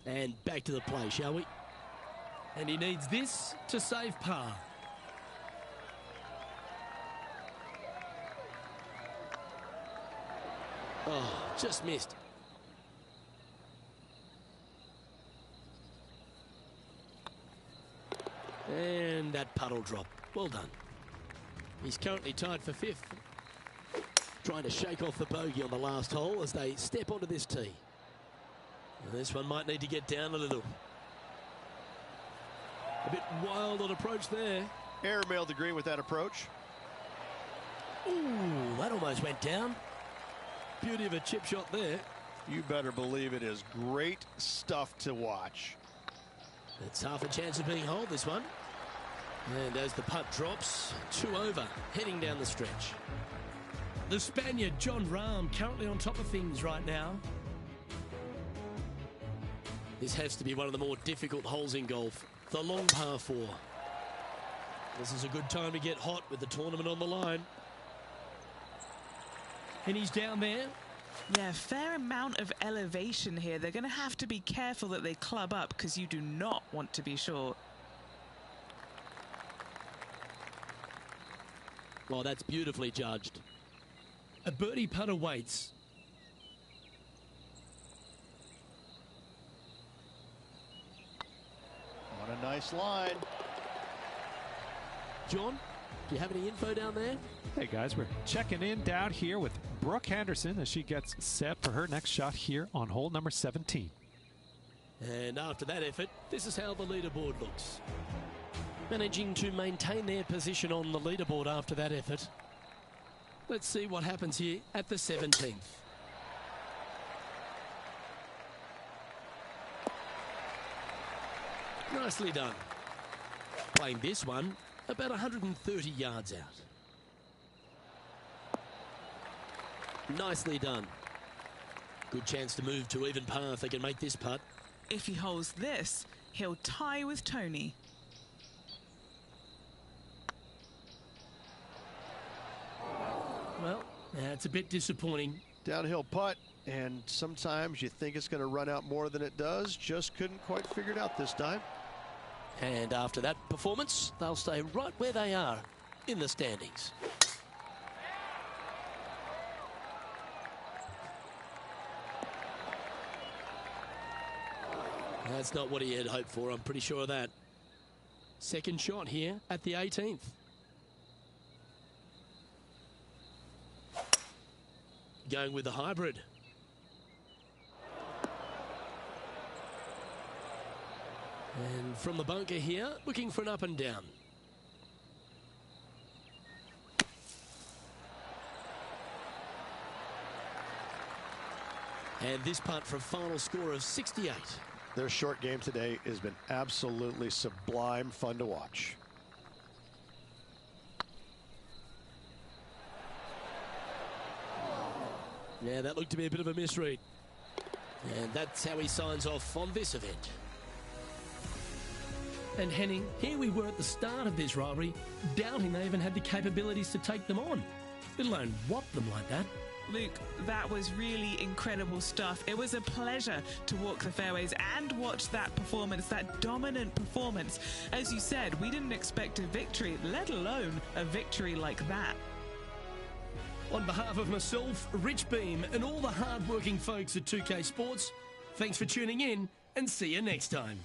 And back to the play, shall we? And he needs this to save par. Oh, just missed. And that puddle drop. Well done. He's currently tied for 5th. Trying to shake off the bogey on the last hole as they step onto this tee. And this one might need to get down a little. A bit wild on approach there. Airmailed the green with that approach. Ooh, that almost went down. Beauty of a chip shot there. You better believe it is great stuff to watch. It's half a chance of being holed, this one. And as the putt drops, 2 over, heading down the stretch. The Spaniard, Jon Rahm, currently on top of things right now. This has to be one of the more difficult holes in golf. The long par 4. This is a good time to get hot with the tournament on the line. And he's down there. Yeah, fair amount of elevation here. They're going to have to be careful that they club up because you do not want to be short. Well, that's beautifully judged. A birdie putt awaits. What a nice line. John, do you have any info down there? Hey guys, we're checking in down here with Brooke Henderson as she gets set for her next shot here on hole number 17. And after that effort, this is how the leaderboard looks. Managing to maintain their position on the leaderboard after that effort. Let's see what happens here at the 17th. Nicely done. Playing this one about 130 yards out. Nicely done. Good chance to move to even par if they can make this putt. If he holds this, he'll tie with Tony. Well, that's a bit disappointing. Downhill putt, and sometimes you think it's going to run out more than it does. Just couldn't quite figure it out this time. And after that performance, they'll stay right where they are in the standings. That's not what he had hoped for, I'm pretty sure of that. Second shot here at the 18th. Going with the hybrid. And from the bunker here, looking for an up and down. And this putt for a final score of 68. Their short game today has been absolutely sublime fun to watch. Yeah, that looked to be a bit of a misread. And that's how he signs off on this event. And Henning, here we were at the start of this rivalry, doubting they even had the capabilities to take them on, let alone whop them like that. Luke, that was really incredible stuff. It was a pleasure to walk the fairways and watch that performance, that dominant performance. As you said, we didn't expect a victory, let alone a victory like that. On behalf of myself, Rich Beam, and all the hard-working folks at 2K Sports, thanks for tuning in, and see you next time.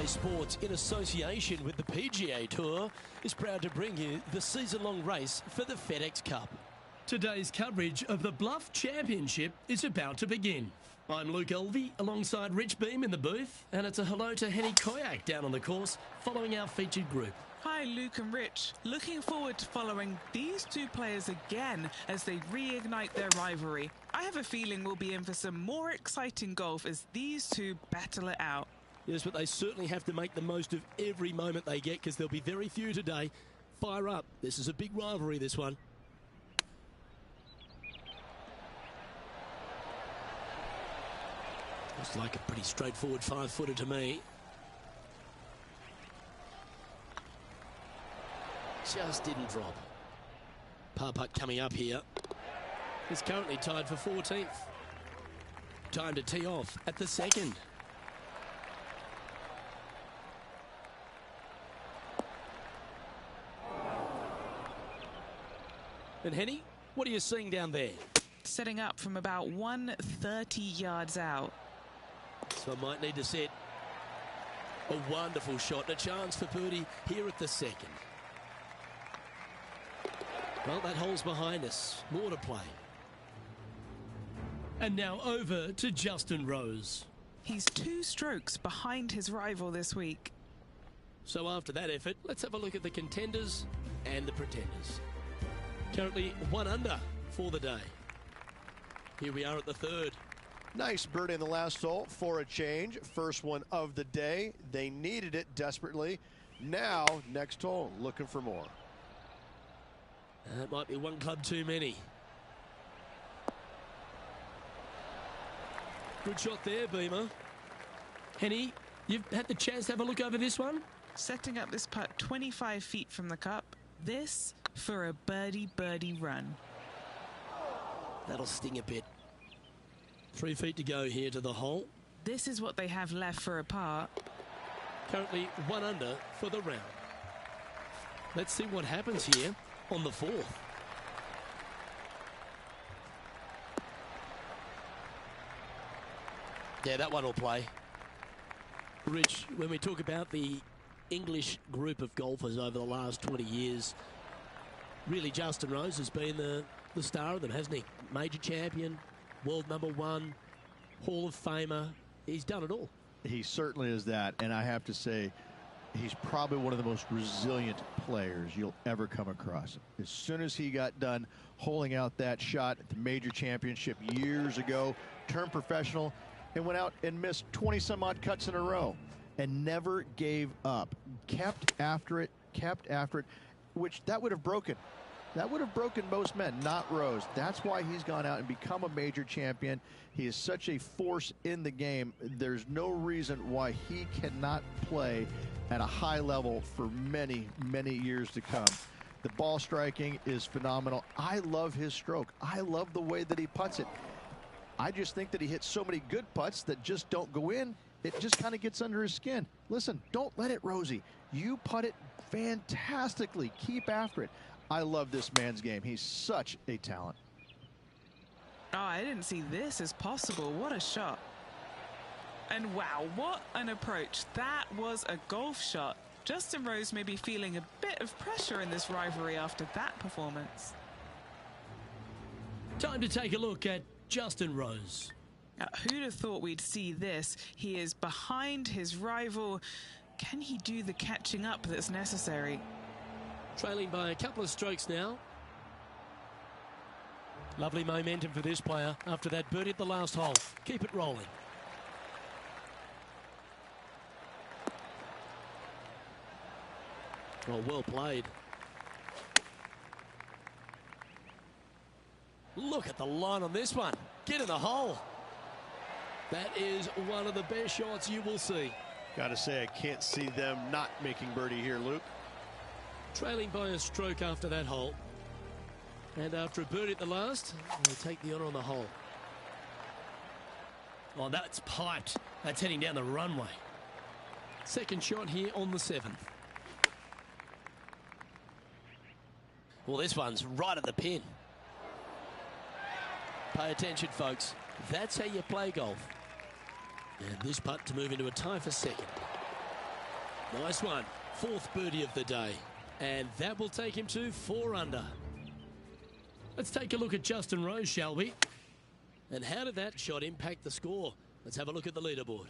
Sports, in association with the PGA Tour, is proud to bring you the season-long race for the FedEx Cup. Today's coverage of the Bluff Championship is about to begin. I'm Luke Elvey alongside Rich Beam in the booth, and it's a hello to Henny Koyak down on the course following our featured group. Hi, Luke and Rich. Looking forward to following these two players again as they reignite their rivalry. I have a feeling we'll be in for some more exciting golf as these two battle it out. Yes, but they certainly have to make the most of every moment they get because there'll be very few today. Fire up. This is a big rivalry, this one. Looks like a pretty straightforward 5-footer to me. Just didn't drop. Par putt coming up here. Is currently tied for 14th. Time to tee off at the second. And Henny, what are you seeing down there? Setting up from about 130 yards out. So I might need to set a wonderful shot and a chance for birdie here at the second. Well, that hole's behind us. More to play. And now over to Justin Rose. He's 2 strokes behind his rival this week. So after that effort, let's have a look at the contenders and the pretenders. Currently 1 under for the day. Here we are at the third. Nice birdie in the last hole for a change. First one of the day. They needed it desperately. Now, next hole, looking for more. That might be 1 club too many. Good shot there, Beamer. Henny, you've had the chance to have a look over this one? Setting up this putt 25 feet from the cup. This for a birdie run. That'll sting a bit. 3 feet to go here to the hole. This is what they have left for a par. Currently 1 under for the round. Let's see what happens here on the 4th. Yeah, that one will play. Rich, when we talk about the English group of golfers over the last 20 years, really Justin Rose has been the star of them, hasn't he? Major champion, world #1, Hall of Famer. He's done it all. He certainly is that, and I have to say, he's probably one of the most resilient players you'll ever come across. As soon as he got done holing out that shot at the major championship years ago, turned professional, and went out and missed 20-some-odd cuts in a row and never gave up. Kept after it, which that would have broken. That would have broken most men, not Rose. That's why he's gone out and become a major champion. He is such a force in the game. There's no reason why he cannot play at a high level for many, many years to come. The ball striking is phenomenal. I love his stroke. I love the way that he putts it. I just think that he hits so many good putts that just don't go in. It just kind of gets under his skin. Listen, don't let it, Rosie. You putt it fantastically. Keep after it. I love this man's game. He's such a talent. Oh, I didn't see this as possible. What a shot. And wow, what an approach. That was a golf shot. Justin Rose may be feeling a bit of pressure in this rivalry after that performance. Time to take a look at Justin Rose. Who'd have thought we'd see this? He is behind his rival. Can he do the catching up that's necessary? Trailing by a couple of strokes now. Lovely momentum for this player after that birdie at the last hole. Keep it rolling. Oh, well played. Look at the line on this one. Get in the hole. That is one of the best shots you will see. Got to say, I can't see them not making birdie here, Luke. Trailing by a stroke after that hole. And after a birdie at the last, they take the honour on the hole. Oh, that's piped. That's heading down the runway. Second shot here on the 7th. Well, this one's right at the pin. Pay attention, folks. That's how you play golf. And this putt to move into a tie for second. Nice one. 4th birdie of the day. And that will take him to 4 under. Let's take a look at Justin Rose, shall we? And how did that shot impact the score? Let's have a look at the leaderboard.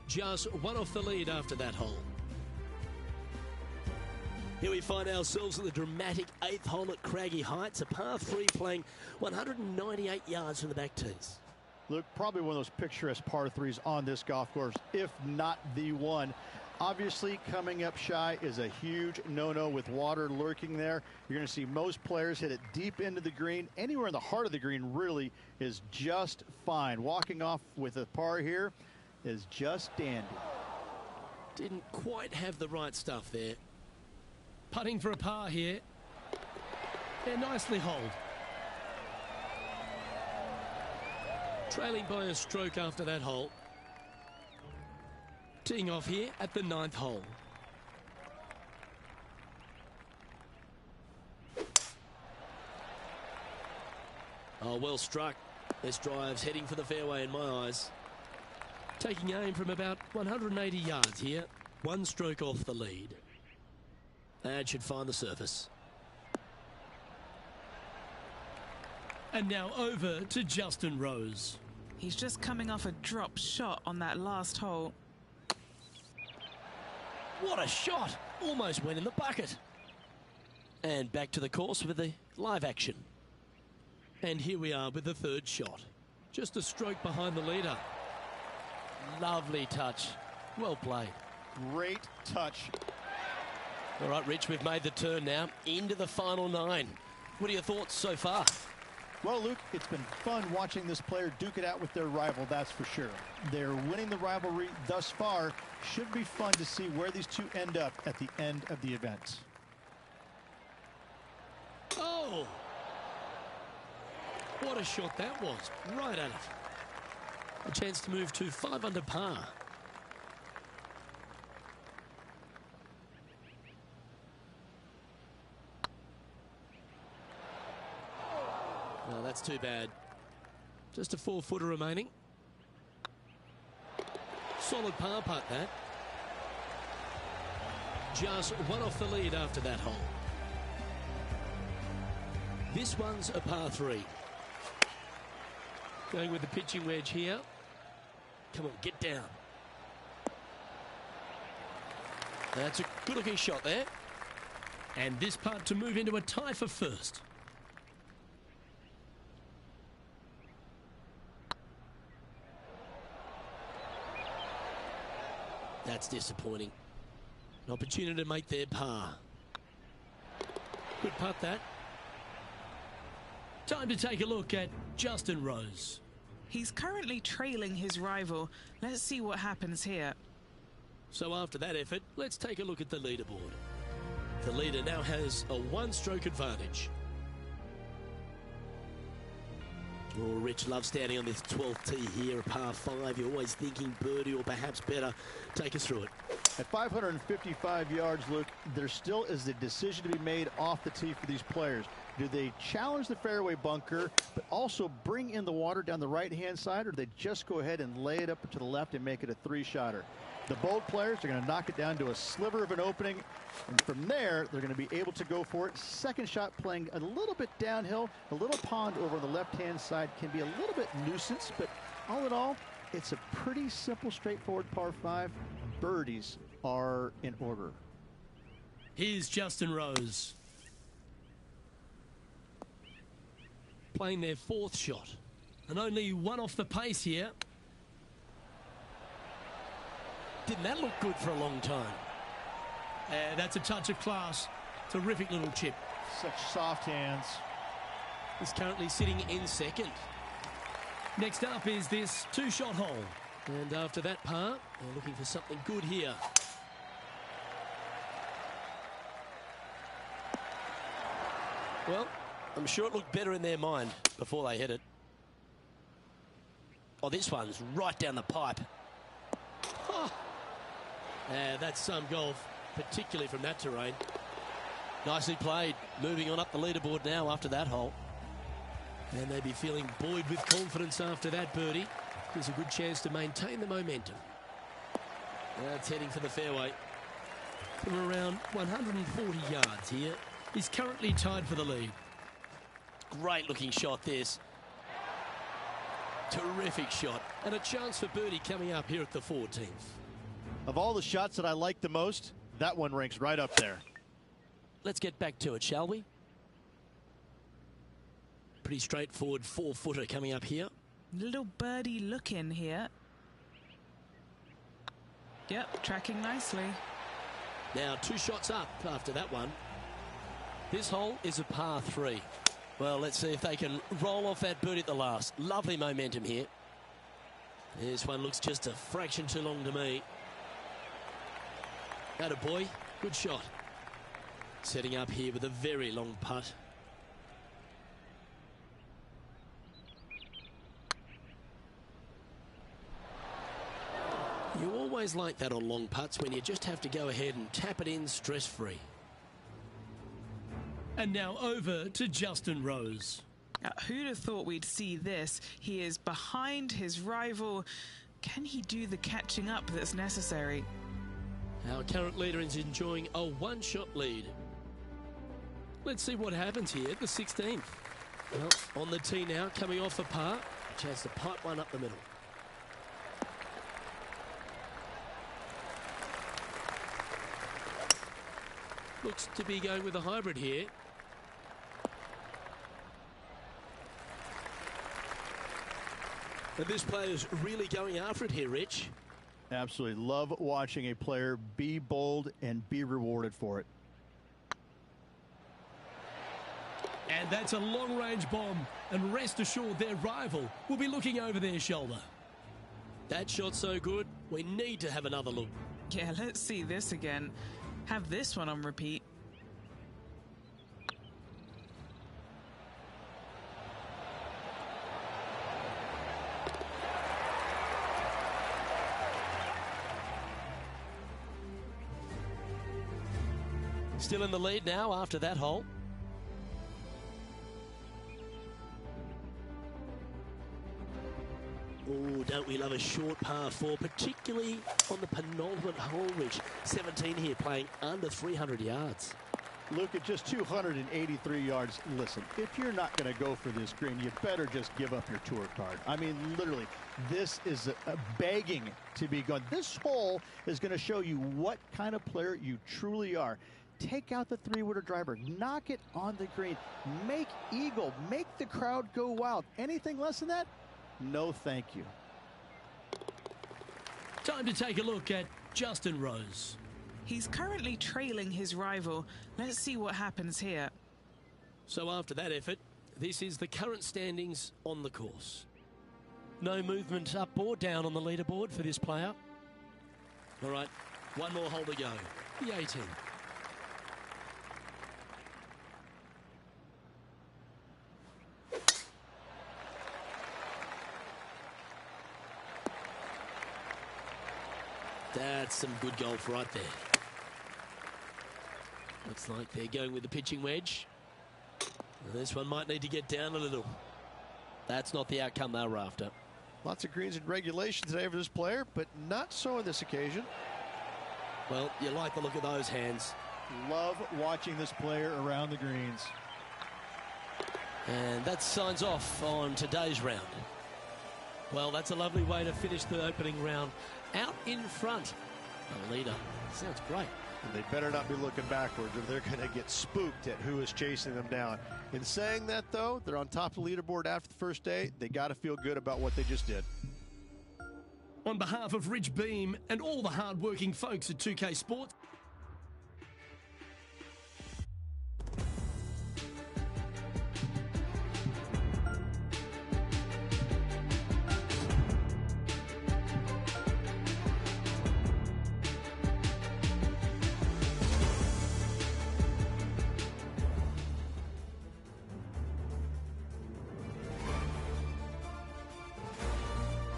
Just one off the lead after that hole. Here we find ourselves at the dramatic 8th hole at Craggy Heights, a par 3 playing 198 yards from the back tees. Luke, probably one of those picturesque par 3s on this golf course, if not the one. Obviously, coming up shy is a huge no-no with water lurking there. You're going to see most players hit it deep into the green. Anywhere in the heart of the green really is just fine. Walking off with a par here is just dandy. Didn't quite have the right stuff there. Putting for a par here. Yeah, nicely holed. Trailing by a stroke after that hole. Teeing off here at the 9th hole. Oh, well struck. This drive's heading for the fairway in my eyes. Taking aim from about 180 yards here. One stroke off the lead. And should find the surface. And now over to Justin Rose. He's just coming off a drop shot on that last hole. What a shot! Almost went in the bucket. And back to the course with the live action. And here we are with the 3rd shot. Just a stroke behind the leader. Lovely touch. Well played. Great touch. All right, Rich, we've made the turn now into the final 9. What are your thoughts so far? Well, Luke, it's been fun watching this player duke it out with their rival, that's for sure. They're winning the rivalry thus far. Should be fun to see where these two end up at the end of the event. Oh! What a shot that was. Right at it. A chance to move to 5 under par. No, that's too bad. Just a 4-footer remaining. Solid par putt, that. Just one off the lead after that hole. This one's a par 3. Going with the pitching wedge here. Come on, get down. That's a good-looking shot there. And this putt to move into a tie for first. That's disappointing. An opportunity to make their par. Good putt, that. Time to take a look at Justin Rose. He's currently trailing his rival. Let's see what happens here. So after that effort, let's take a look at the leaderboard. The leader now has a 1-stroke advantage. Oh, Rich loves standing on this 12th tee here, a par 5. You're always thinking birdie or perhaps better. Take us through it. At 555 yards, Luke, there still is a decision to be made off the tee for these players. Do they challenge the fairway bunker, but also bring in the water down the right-hand side, or do they just go ahead and lay it up to the left and make it a 3-shotter? The bold players are going to knock it down to a sliver of an opening, and from there, they're going to be able to go for it. Second shot playing a little bit downhill. A little pond over on the left-hand side can be a little bit nuisance, but all in all, it's a pretty simple, straightforward par 5. Birdies are in order. Here's Justin Rose. Playing their 4th shot. And only one off the pace here. Didn't that look good for a long time? That's a touch of class. Terrific little chip. Such soft hands. He's currently sitting in 2nd. Next up is this 2-shot hole. And after that par, they're looking for something good here. Well, I'm sure it looked better in their mind before they hit it. Oh, this one's right down the pipe. Oh. That's some golf, particularly from that terrain. Nicely played. Moving on up the leaderboard now after that hole. And they'd be feeling buoyed with confidence after that birdie. There's a good chance to maintain the momentum. Now it's heading for the fairway. From around 140 yards here. He's currently tied for the lead. Great looking shot this. Terrific shot. And a chance for birdie coming up here at the 14th. Of all the shots that I like the most, that one ranks right up there. Let's get back to it, shall we? Pretty straightforward 4-footer coming up here. Little birdie look in here. Yep, tracking nicely. Now 2 shots up after that one. This hole is a par 3. Well, let's see if they can roll off that birdie at the last. Lovely momentum here. This one looks just a fraction too long to me. Atta boy, good shot. Setting up here with a very long putt. You always like that on long putts when you just have to go ahead and tap it in stress-free. And now over to Justin Rose. Who'd have thought we'd see this? He is behind his rival. Can he do the catching up that's necessary? Our current leader is enjoying a 1-shot lead. Let's see what happens here at the 16th. Well, on the tee now, coming off a par. Chance to pipe one up the middle. Looks to be going with a hybrid here. And this player's really going after it here, Rich. Absolutely. Love watching a player be bold and be rewarded for it. And that's a long-range bomb. And rest assured their rival will be looking over their shoulder. That shot's so good, we need to have another look. Yeah, let's see this again. Have this one on repeat. Still in the lead now after that hole. Oh, don't we love a short par 4, particularly on the penultimate hole, Rich. 17 here, playing under 300 yards. Luke, at just 283 yards, listen, if you're not going to go for this green, you better just give up your tour card. I mean, literally, this is a begging to be gone. This hole is going to show you what kind of player you truly are. Take out the 3-wooder driver, knock it on the green, make eagle, make the crowd go wild. Anything less than that? No, thank you. Time to take a look at Justin Rose. He's currently trailing his rival. Let's see what happens here. So after that effort, this is the current standings on the course. No movement up or down on the leaderboard for this player. All right, one more hole to go. The 18. That's some good golf right there. Looks like they're going with the pitching wedge. And this one might need to get down a little. That's not the outcome they were after. Lots of greens in regulation today for this player, but not so on this occasion. Well, you like the look of those hands. Love watching this player around the greens. And that signs off on today's round. Well, that's a lovely way to finish the opening round. Out in front, the leader. Sounds great. And they better not be looking backwards or they're going to get spooked at who is chasing them down. In saying that, though, they're on top of the leaderboard after the first day. They got to feel good about what they just did. On behalf of Rich Beem and all the hard-working folks at 2K Sports,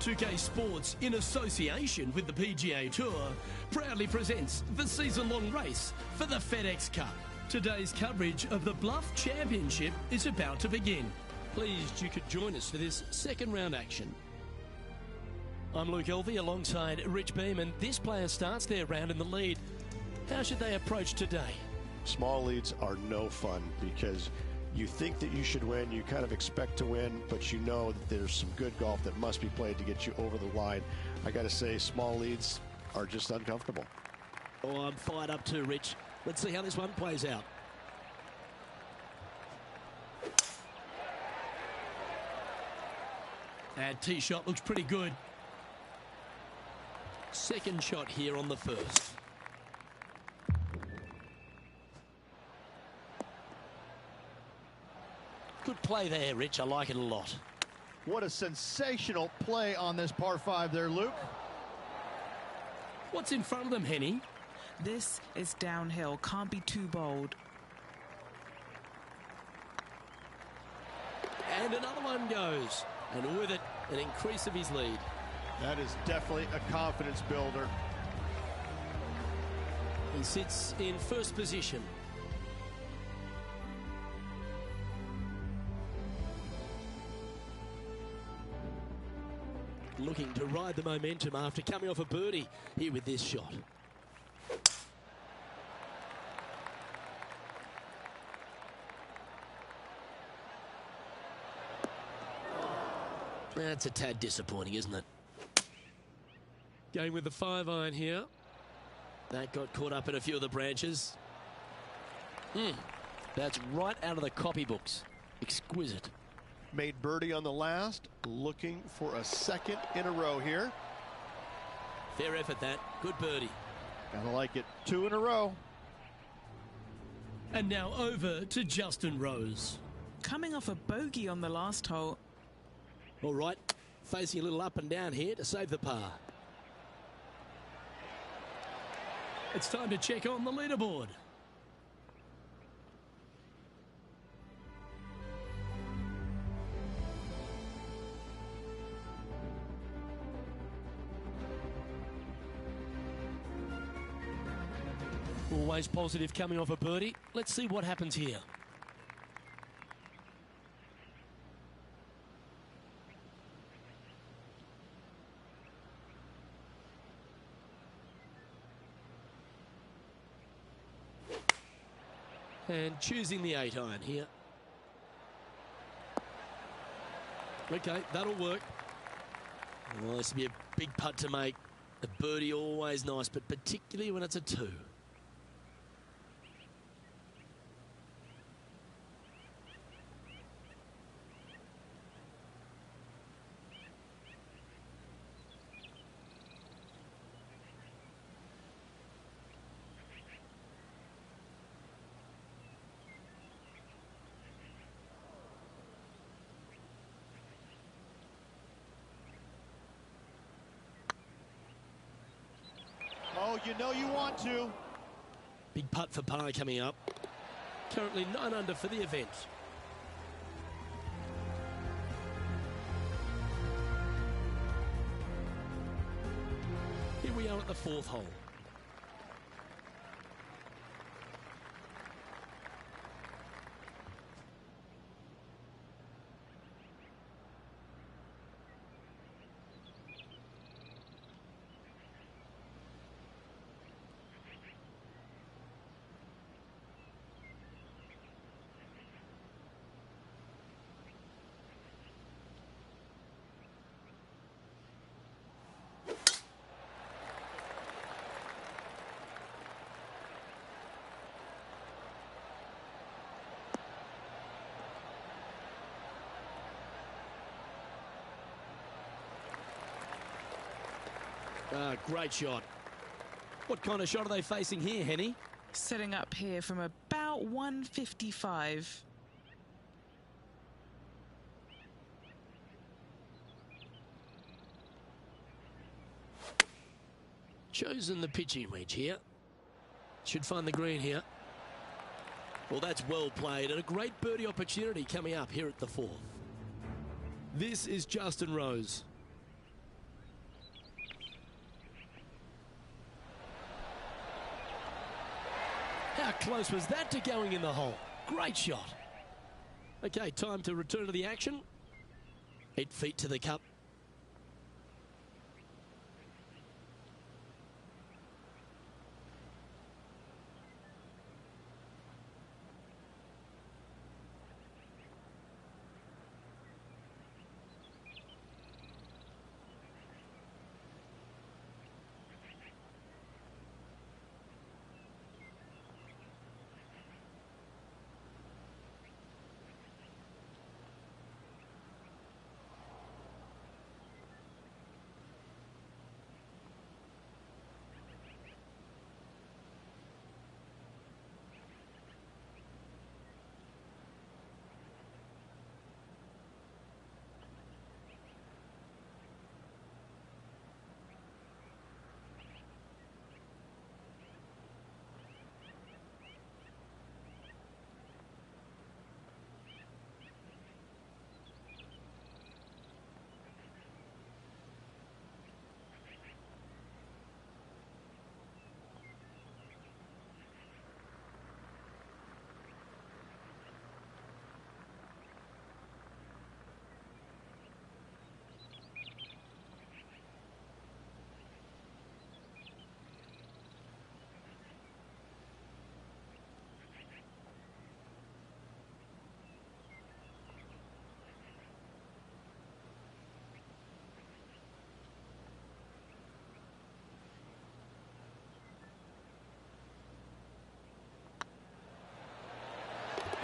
UK Sports, in association with the PGA Tour, proudly presents the season-long race for the FedEx Cup. today's coverage of the Bluff Championship is about to begin. Pleased you could join us for this second round action. I'm Luke Elvey alongside Rich Beem, and this player starts their round in the lead. How should they approach today? Small leads are no fun because You think that you should win. You kind of expect to win, but you know that there's some good golf that must be played to get you over the line. I got to say, small leads are just uncomfortable. Oh, I'm fired up too, Rich. Let's see how this one plays out. And tee shot looks pretty good. Second shot here on the first. Good play there, Rich. I like it a lot. What a sensational play on this par 5 there, Luke. What's in front of them, Henny? This is downhill. Can't be too bold. And another one goes. And with it, an increase of his lead. That is definitely a confidence builder. He sits in first position. Looking to ride the momentum after coming off a birdie here with this shot. That's a tad disappointing, isn't it? Going with the 5-iron here. That got caught up in a few of the branches. That's right out of the copybooks. Exquisite. Made birdie on the last, looking for a second in a row here. Fair effort, that. Good birdie. Gotta like it. 2 in a row. And now over to Justin Rose. Coming off a bogey on the last hole. All right, facing a little up and down here to save the par. It's time to check on the leaderboard. Always positive coming off a birdie. Let's see what happens here. And choosing the 8-iron here. Okay, that'll work. Well, this will be a big putt to make. A birdie always nice, but particularly when it's a 2. Oh, you know you want to. Big putt for par coming up. Currently 9 under for the event. Here we are at the 4th hole. Great shot. What kind of shot are they facing here, Henny? Setting up here from about 155. Chosen the pitching wedge here. Should find the green here. Well, that's well played and a great birdie opportunity coming up here at the 4th. This is Justin Rose. How close was that to going in the hole? Great shot. Okay, time to return to the action. 8 feet to the cup.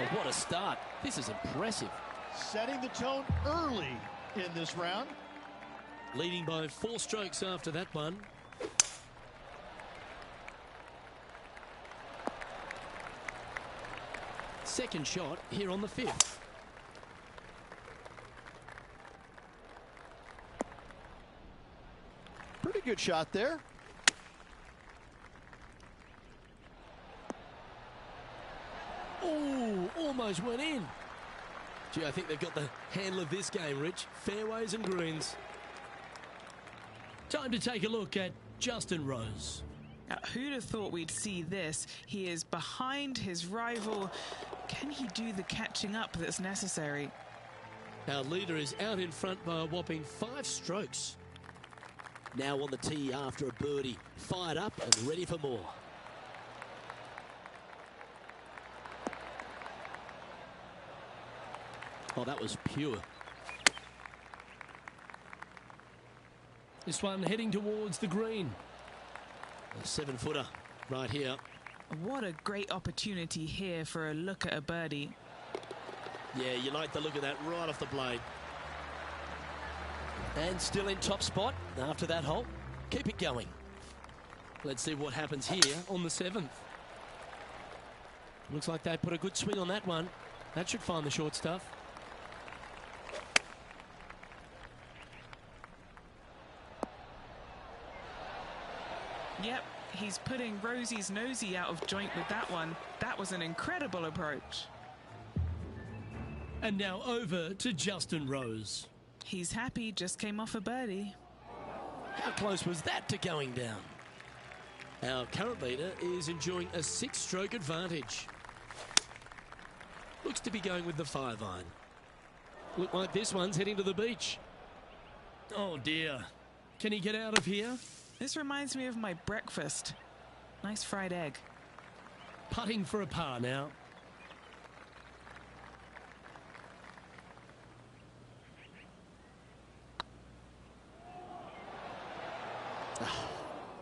Oh, what a start. This is impressive. Setting the tone early in this round. Leading by 4 strokes after that one. Second shot here on the 5th. Pretty good shot there. Oh, almost went in. Gee, I think they've got the handle of this game, Rich. Fairways and greens. Time to take a look at Justin Rose. Who'd have thought we'd see this? He is behind his rival. Can he do the catching up that's necessary? Our leader is out in front by a whopping 5 strokes. Now on the tee after a birdie. Fired up and ready for more. Oh, that was pure. This one heading towards the green. A 7-footer right here. What a great opportunity here for a look at a birdie. Yeah, you like the look of that right off the blade. And still in top spot after that hole. Keep it going. Let's see what happens here on the 7th. Looks like they put a good swing on that one. That should find the short stuff. Yep, he's putting Rosie's nosy out of joint with that one. That was an incredible approach. And now over to Justin Rose. He's happy, just came off a birdie. How close was that to going down? Our current leader is enjoying a 6-stroke advantage. Looks to be going with the 5-iron. Look like this one's heading to the beach. Oh dear. Can he get out of here? This reminds me of my breakfast. Nice fried egg. Putting for a par now.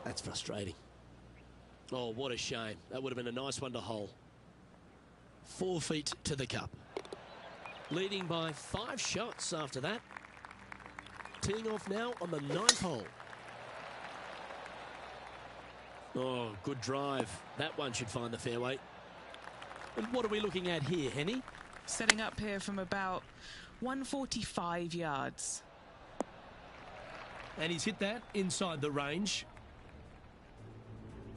That's frustrating. Oh, what a shame. That would have been a nice one to hole. 4 feet to the cup. Leading by 5 shots after that. Teeing off now on the 9th hole. Oh, good drive. That one should find the fairway. And what are we looking at here, Henny? Setting up here from about 145 yards. And he's hit that inside the range.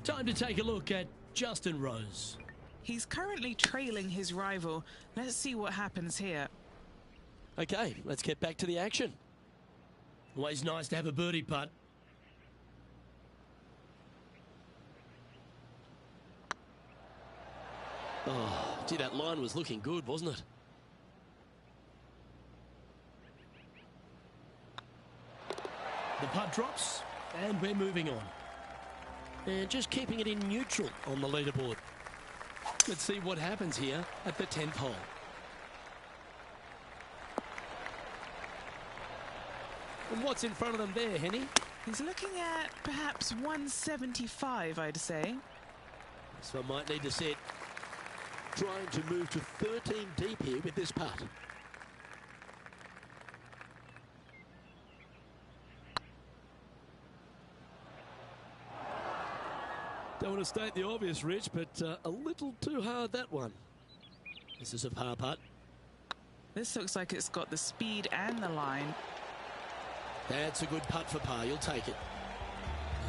Time to take a look at Justin Rose. He's currently trailing his rival. Let's see what happens here. Okay, let's get back to the action. Always nice to have a birdie putt. Oh, gee, that line was looking good, wasn't it? The putt drops, and we're moving on. And just keeping it in neutral on the leaderboard. Let's see what happens here at the 10th hole. And what's in front of them there, Henny? He's looking at perhaps 175, I'd say. This one might need to set. Trying to move to 13 deep here with this putt. Don't want to state the obvious, Rich, but a little too hard, that one. This is a par putt. This looks like it's got the speed and the line. That's a good putt for par. You'll take it.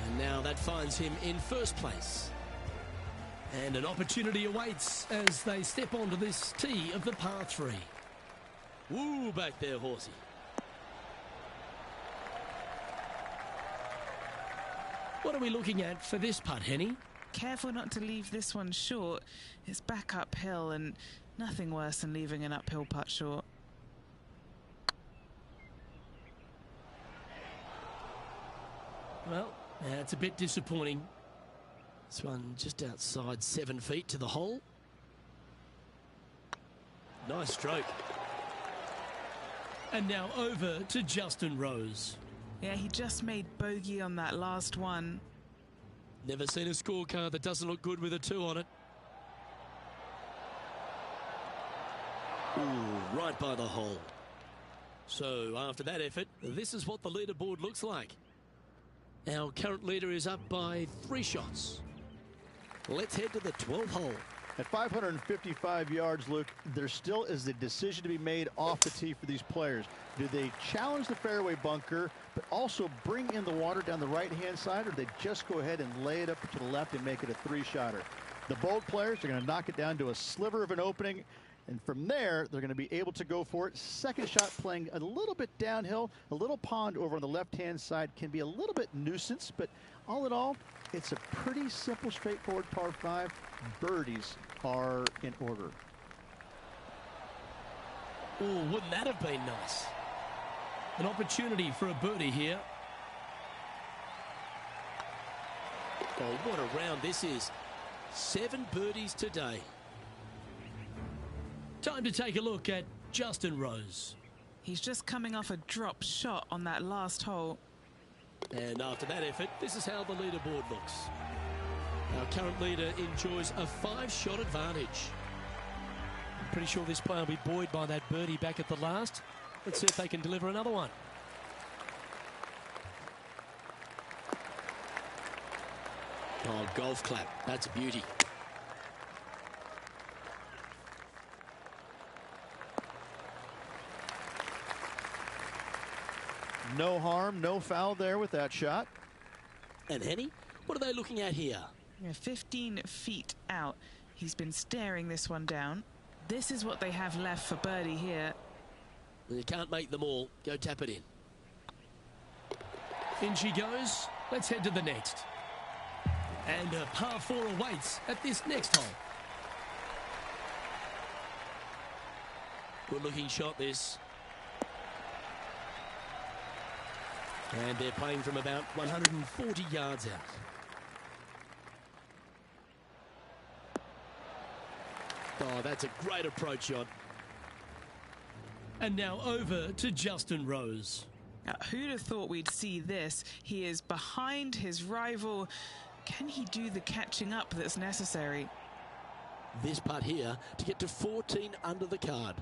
And now that finds him in first place. And an opportunity awaits as they step onto this tee of the par 3. Woo, back there, horsey. What are we looking at for this putt, Henny? Careful not to leave this one short. It's back uphill and nothing worse than leaving an uphill putt short. Well, it's a bit disappointing. This one just outside 7 feet to the hole. Nice stroke. And now over to Justin Rose. Yeah, he just made bogey on that last one. Never seen a scorecard that doesn't look good with a 2 on it. Ooh, right by the hole. So after that effort, this is what the leaderboard looks like. Our current leader is up by 3 shots. Let's head to the 12th hole. At 555 yards, Luke, there still is a decision to be made off the tee for these players. Do they challenge the fairway bunker, but also bring in the water down the right-hand side, or do they just go ahead and lay it up to the left and make it a 3-shotter? The bold players are going to knock it down to a sliver of an opening, and from there, they're going to be able to go for it. Second shot playing a little bit downhill. A little pond over on the left-hand side can be a little bit nuisance, but all in all, it's a pretty simple, straightforward par 5. Birdies are in order. Oh, wouldn't that have been nice? An opportunity for a birdie here. Oh, what a round this is. 7 birdies today. Time to take a look at Justin Rose. He's just coming off a drop shot on that last hole. And after that effort, this is how the leaderboard looks. Our current leader enjoys a 5-shot advantage. I'm pretty sure this player will be buoyed by that birdie back at the last. Let's see if they can deliver another one. Oh, golf clap. That's a beauty. No harm, no foul there with that shot. And Henny, what are they looking at here? 15 feet out. He's been staring this one down. This is what they have left for birdie here. You can't make them all. Go tap it in. In she goes. Let's head to the next. And a par 4 awaits at this next hole. Good looking shot this. And they're playing from about 140 yards out. Oh, that's a great approach shot. And now over to Justin Rose. Who'd have thought we'd see this? He is behind his rival. Can he do the catching up that's necessary? This putt here to get to 14 under the card.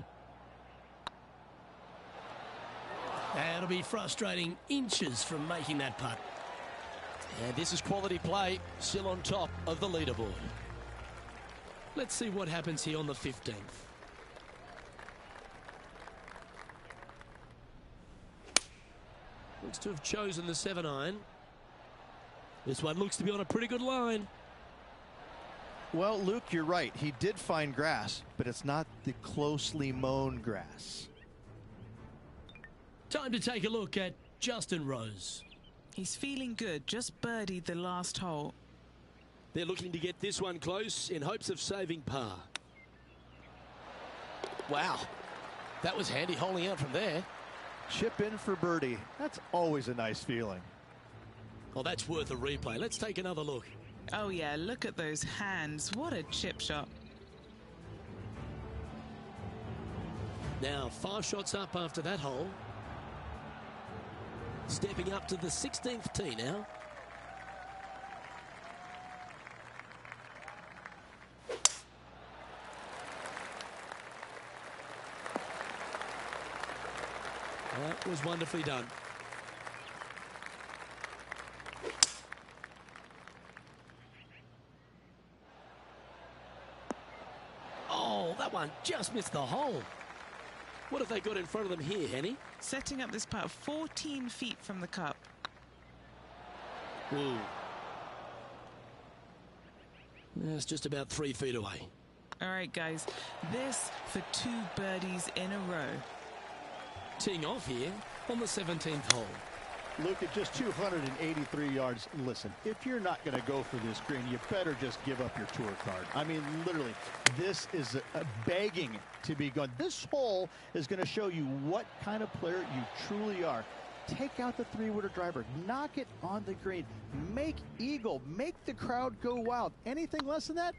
That'll be frustrating, inches from making that putt. And this is quality play, still on top of the leaderboard. Let's see what happens here on the 15th. Looks to have chosen the 7-iron. This one looks to be on a pretty good line. Well, Luke, you're right. He did find grass, but it's not the closely mown grass. Time to take a look at Justin Rose. He's feeling good, just birdied the last hole. They're looking to get this one close in hopes of saving par. Wow, that was handy holding out from there. Chip in for birdie. That's always a nice feeling. Well, that's worth a replay. Let's take another look. Oh yeah, look at those hands. What a chip shot. Now 5 shots up after that hole. Stepping up to the 16th tee now. That was wonderfully done. Oh, that one just missed the hole. What have they got in front of them here, Henny? Setting up this putt 14 feet from the cup. Ooh. That's just about 3 feet away. All right, guys. This for 2 birdies in a row. Teeing off here on the 17th hole. Luke, at just 283 yards, listen, if you're not going to go for this green, you better just give up your tour card. I mean, literally, this is a begging to be gone. This hole is going to show you what kind of player you truly are. Take out the 3-wooder driver, knock it on the green, make eagle, make the crowd go wild. Anything less than that?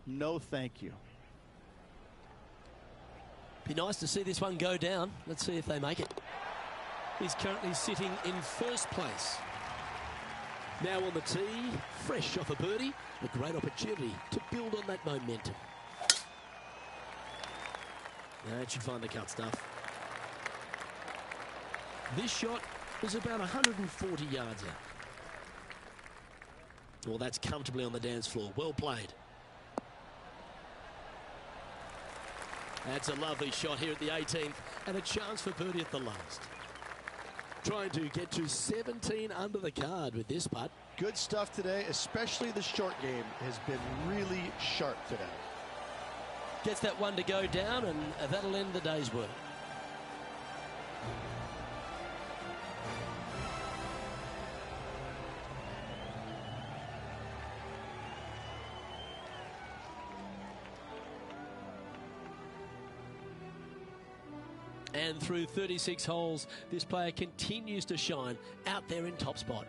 No, thank you. Be nice to see this one go down. Let's see if they make it. He's currently sitting in first place. Now on the tee, fresh off a birdie, a great opportunity to build on that momentum. That should find the cut stuff. This shot is about 140 yards out. Well, that's comfortably on the dance floor. Well played. That's a lovely shot here at the 18th, and a chance for birdie at the last. Trying to get to 17 under the card with this putt. Good stuff today, especially the short game has been really sharp today. Gets that one to go down, and that'll end the day's work. And through 36 holes, this player continues to shine out there in top spot.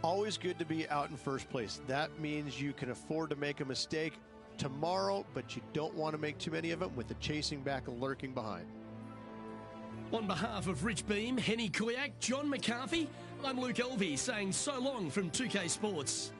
Always good to be out in first place. That means you can afford to make a mistake tomorrow, but you don't want to make too many of them with the chasing back and lurking behind. On behalf of Rich Beam, Henny Kuyak, John McCarthy, I'm Luke Elvey saying so long from 2K Sports.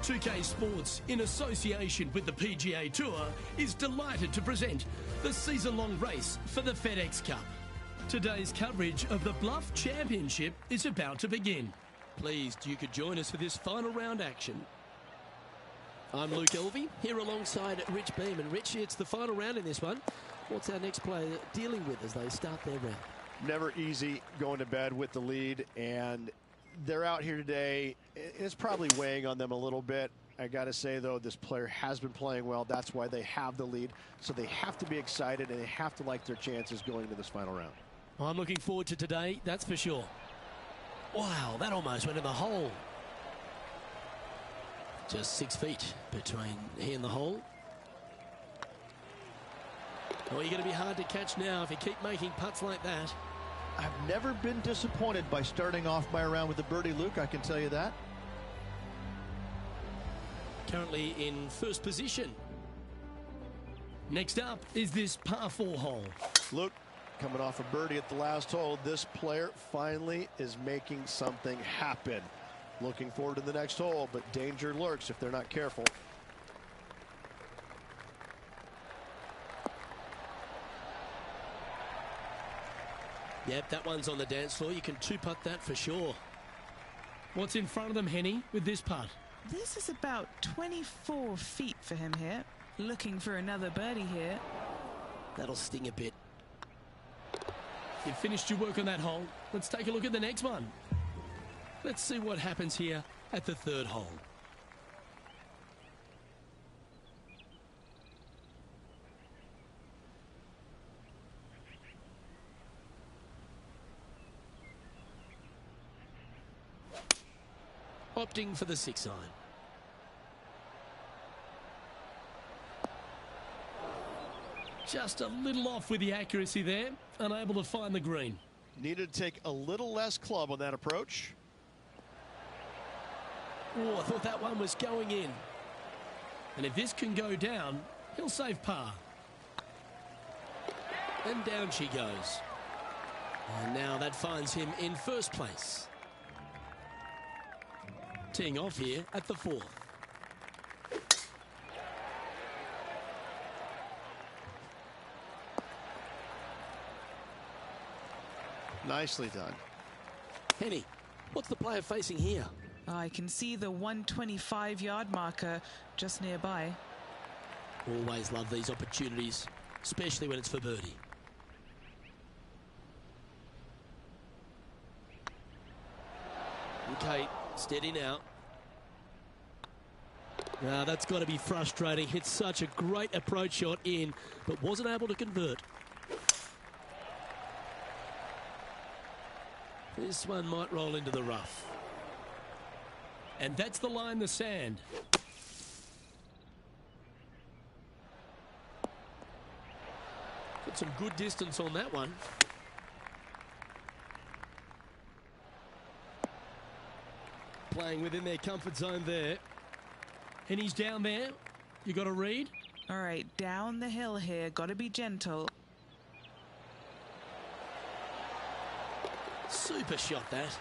2K Sports, in association with the PGA Tour, is delighted to present the season-long race for the FedEx Cup. Today's coverage of the Bluff Championship is about to begin. Pleased you could join us for this final round action. I'm Luke Elvey, here alongside Rich Beam. And Rich, it's the final round in this one. What's our next player dealing with as they start their round? Never easy going to bed with the lead, and they're out here today. It's probably weighing on them a little bit. I got to say, though, this player has been playing well. That's why they have the lead. So they have to be excited, and they have to like their chances going into this final round. Well, I'm looking forward to today, that's for sure. Wow, that almost went in the hole. Just 6 feet between he and the hole. Oh, you're going to be hard to catch now if you keep making putts like that. I've never been disappointed by starting off my round with a birdie, Luke, I can tell you that. Currently in first position. Next up is this par 4 hole. Luke, coming off a birdie at the last hole, this player finally is making something happen. Looking forward to the next hole, but danger lurks if they're not careful. Yep, that one's on the dance floor. You can two-putt that for sure. What's in front of them, Henny, with this putt? This is about 24 feet for him here. Looking for another birdie here. That'll sting a bit. You've finished your work on that hole. Let's take a look at the next one. Let's see what happens here at the third hole. Opting for the 6 iron. Just a little off with the accuracy there, unable to find the green. Needed to take a little less club on that approach. Oh, I thought that one was going in. And if this can go down, he'll save par. And down she goes. And now that finds him in first place. Teeing off here at the 4th. Nicely done. Henny, what's the player facing here? I can see the 125-yard marker just nearby. Always love these opportunities, especially when it's for birdie. Okay, steady now. Now that's got to be frustrating. Hit such a great approach shot in, but wasn't able to convert. This one might roll into the rough. And that's the line in the sand. Got some good distance on that one. Playing within their comfort zone there. And he's down there. You got to read. All right, down the hill here. Got to be gentle. Super shot that.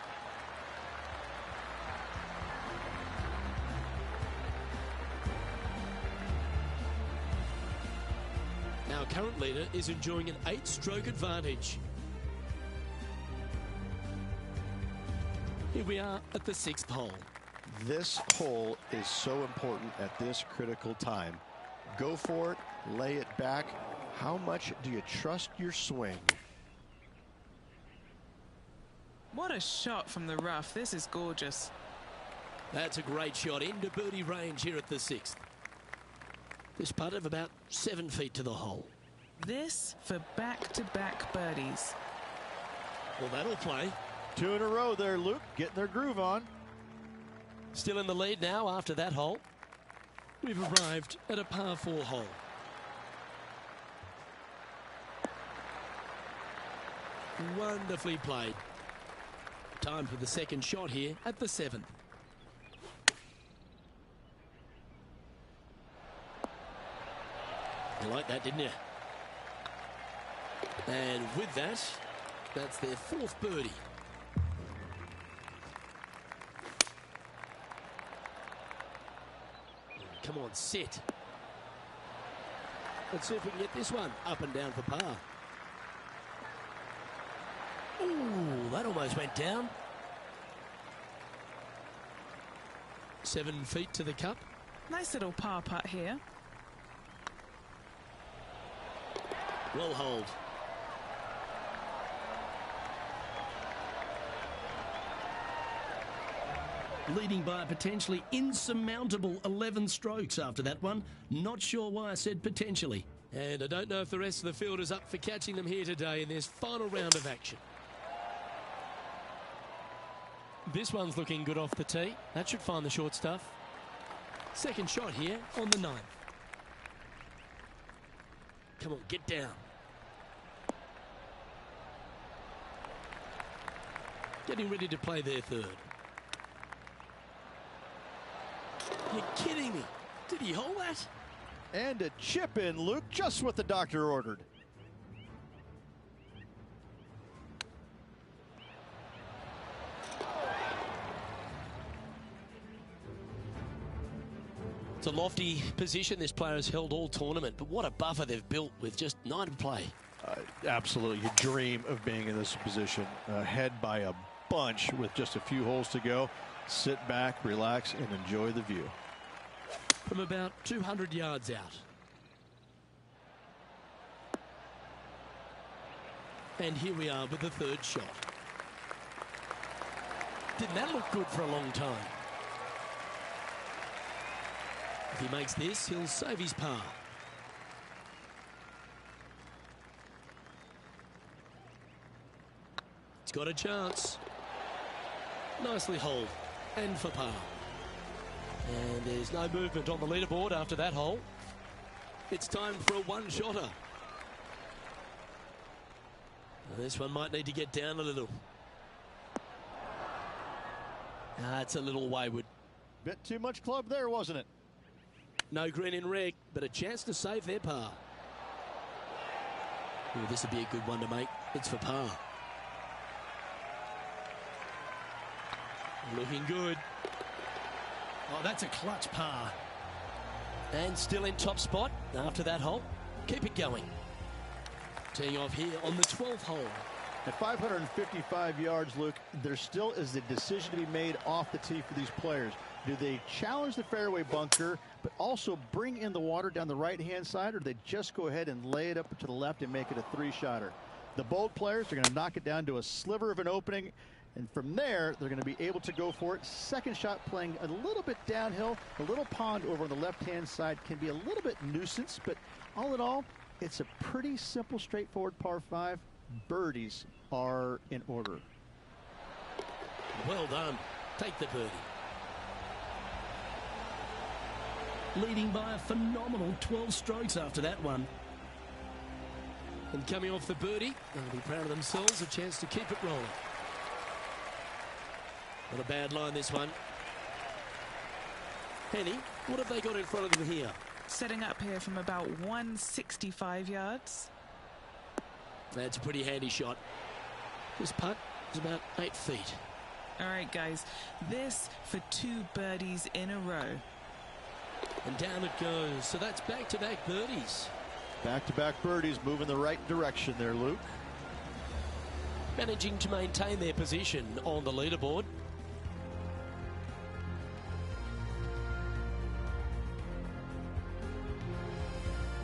Our current leader is enjoying an 8-stroke advantage. Here we are at the 6th hole. This hole is so important at this critical time. Go for it, lay it back. How much do you trust your swing? What a shot from the rough. This is gorgeous. That's a great shot into birdie range here at the 6th. This putt of about 7 feet to the hole. This for back-to-back birdies. Well, that'll play. 2 in a row there, Luke, getting their groove on. Still in the lead now after that hole. We've arrived at a par 4 hole. Wonderfully played. Time for the second shot here at the 7th. You like that, didn't you? And with that, that's their 4th birdie. Come on, sit. Let's see if we can get this one up and down for par. Ooh, that almost went down. 7 feet to the cup. Nice little par putt here. Well hold. Leading by a potentially insurmountable 11 strokes after that one. Not sure why I said potentially. And I don't know if the rest of the field is up for catching them here today in this final round of action. This one's looking good off the tee. That should find the short stuff. Second shot here on the 9th. Come on, get down. Getting ready to play their third. You're kidding me. Did he hold that? And a chip in, Luke, just what the doctor ordered. It's a lofty position this player has held all tournament, but what a buffer they've built with just 9 to play. Absolutely. You dream of being in this position, ahead by a bunch with just a few holes to go. Sit back, relax, and enjoy the view. From about 200 yards out. And here we are with the third shot. Didn't that look good for a long time? If he makes this, he'll save his par. He's got a chance. Nicely holed. And for par. And there's no movement on the leaderboard after that hole. It's time for a one-shotter. This one might need to get down a little. It's a little wayward. Bit too much club there, wasn't it? No green in red, but a chance to save their par. Ooh, this would be a good one to make. It's for par. Looking good. Oh, that's a clutch par. And still in top spot after that hole. Keep it going. Teeing off here on the 12th hole. At 555 yards, Luke, there still is a decision to be made off the tee for these players. Do they challenge the fairway bunker, but also bring in the water down the right-hand side, or do they just go ahead and lay it up to the left and make it a 3-shotter? The bold players are going to knock it down to a sliver of an opening, and from there, they're going to be able to go for it. Second shot playing a little bit downhill. The little pond over on the left-hand side can be a little bit nuisance, but all in all, it's a pretty simple, straightforward par 5. Birdies are in order. Well done. Take the birdie. Leading by a phenomenal 12 strokes after that one. And coming off the birdie, they'll be proud of themselves. A chance to keep it rolling. Not a bad line, this one. Henny, what have they got in front of them here? Setting up here from about 165 yards. That's a pretty handy shot. This putt is about 8 feet. All right, guys. This for 2 birdies in a row. And down it goes. So that's back-to-back birdies. Back-to-back birdies moving the right direction there, Luke. Managing to maintain their position on the leaderboard.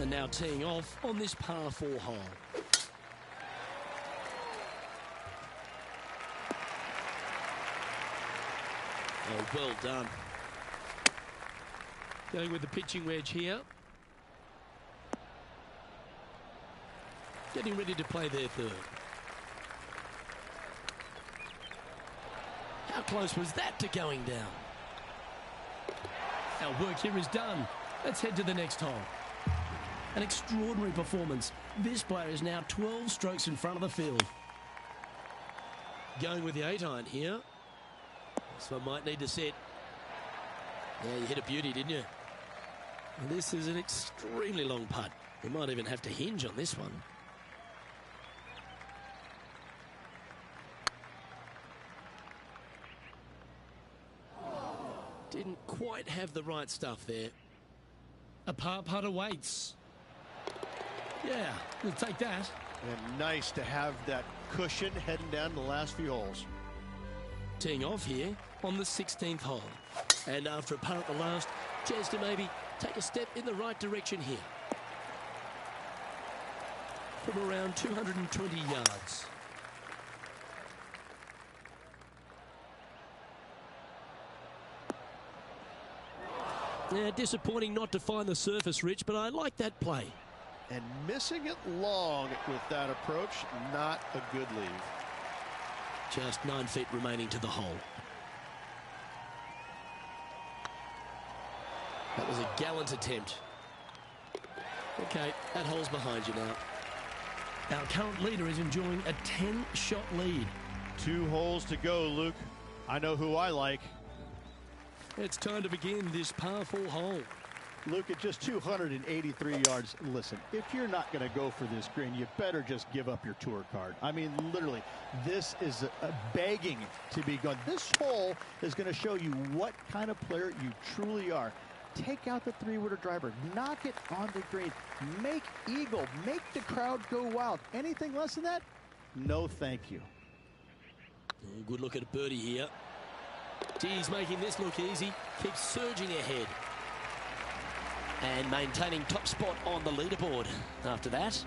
And now teeing off on this par 4 hole. Oh, well done. Going with the pitching wedge here. Getting ready to play their third. How close was that to going down? Our work here is done. Let's head to the next hole. An extraordinary performance. This player is now 12 strokes in front of the field. Going with the 8-iron here. This one might need to set. Yeah, you hit a beauty, didn't you? And this is an extremely long putt. You might even have to hinge on this one. Didn't quite have the right stuff there. A par putt awaits. Yeah, we'll take that. And nice to have that cushion heading down the last few holes. Teeing off here on the 16th hole. And after a par at the last, chance to maybe take a step in the right direction here. From around 220 yards. Yeah, disappointing not to find the surface, Rich, but I like that play. And missing it long with that approach, not a good leave. Just 9 feet remaining to the hole. That was a gallant attempt. Okay, that hole's behind you now. Our current leader is enjoying a 10-shot lead. 2 holes to go, Luke. I know who I like. It's time to begin this par 4 hole. Luke, at just 283 yards, listen, if you're not going to go for this green, you better just give up your tour card. I mean, literally, this is a begging to be gone. This hole is going to show you what kind of player you truly are. Take out the 3-wooder driver, knock it on the green, make eagle, make the crowd go wild. Anything less than that? No, thank you. Good look at a birdie here. He's making this look easy. Keeps surging ahead. And maintaining top spot on the leaderboard after that.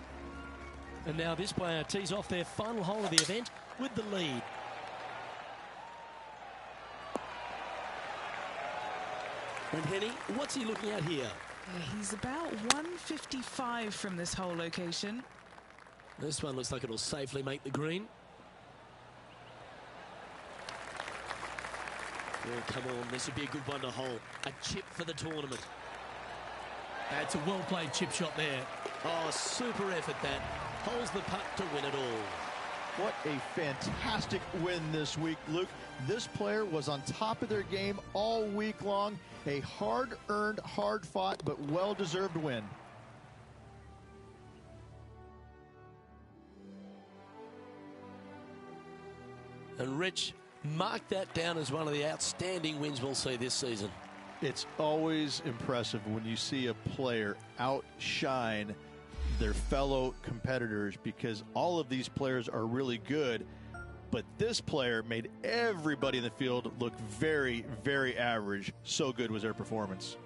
And now this player tees off their final hole of the event with the lead. And Henny, what's he looking at here? He's about 155 from this hole location. This one looks like it'll safely make the green. Oh, come on, this would be a good one to hole. A chip for the tournament. That's a well-played chip shot there. Oh, super effort that. Holds the putt to win it all. What a fantastic win this week, Luke. This player was on top of their game all week long. A hard-earned, hard-fought, but well-deserved win. And Rich, mark that down as one of the outstanding wins we'll see this season. It's always impressive when you see a player outshine their fellow competitors, because all of these players are really good, but this player made everybody in the field look very, very average. So good was their performance.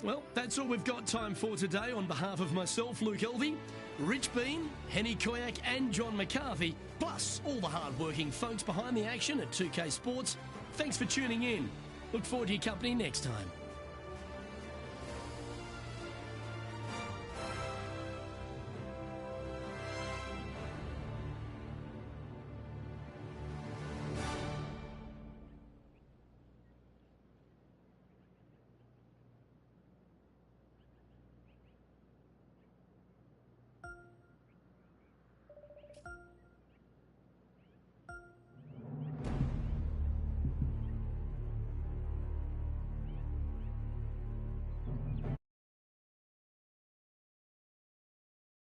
Well, that's all we've got time for today. On behalf of myself, Luke Elvey, Rich Bean, Henny Koyak and John McCarthy, plus all the hard-working folks behind the action at 2K Sports, thanks for tuning in. Look forward to your company next time.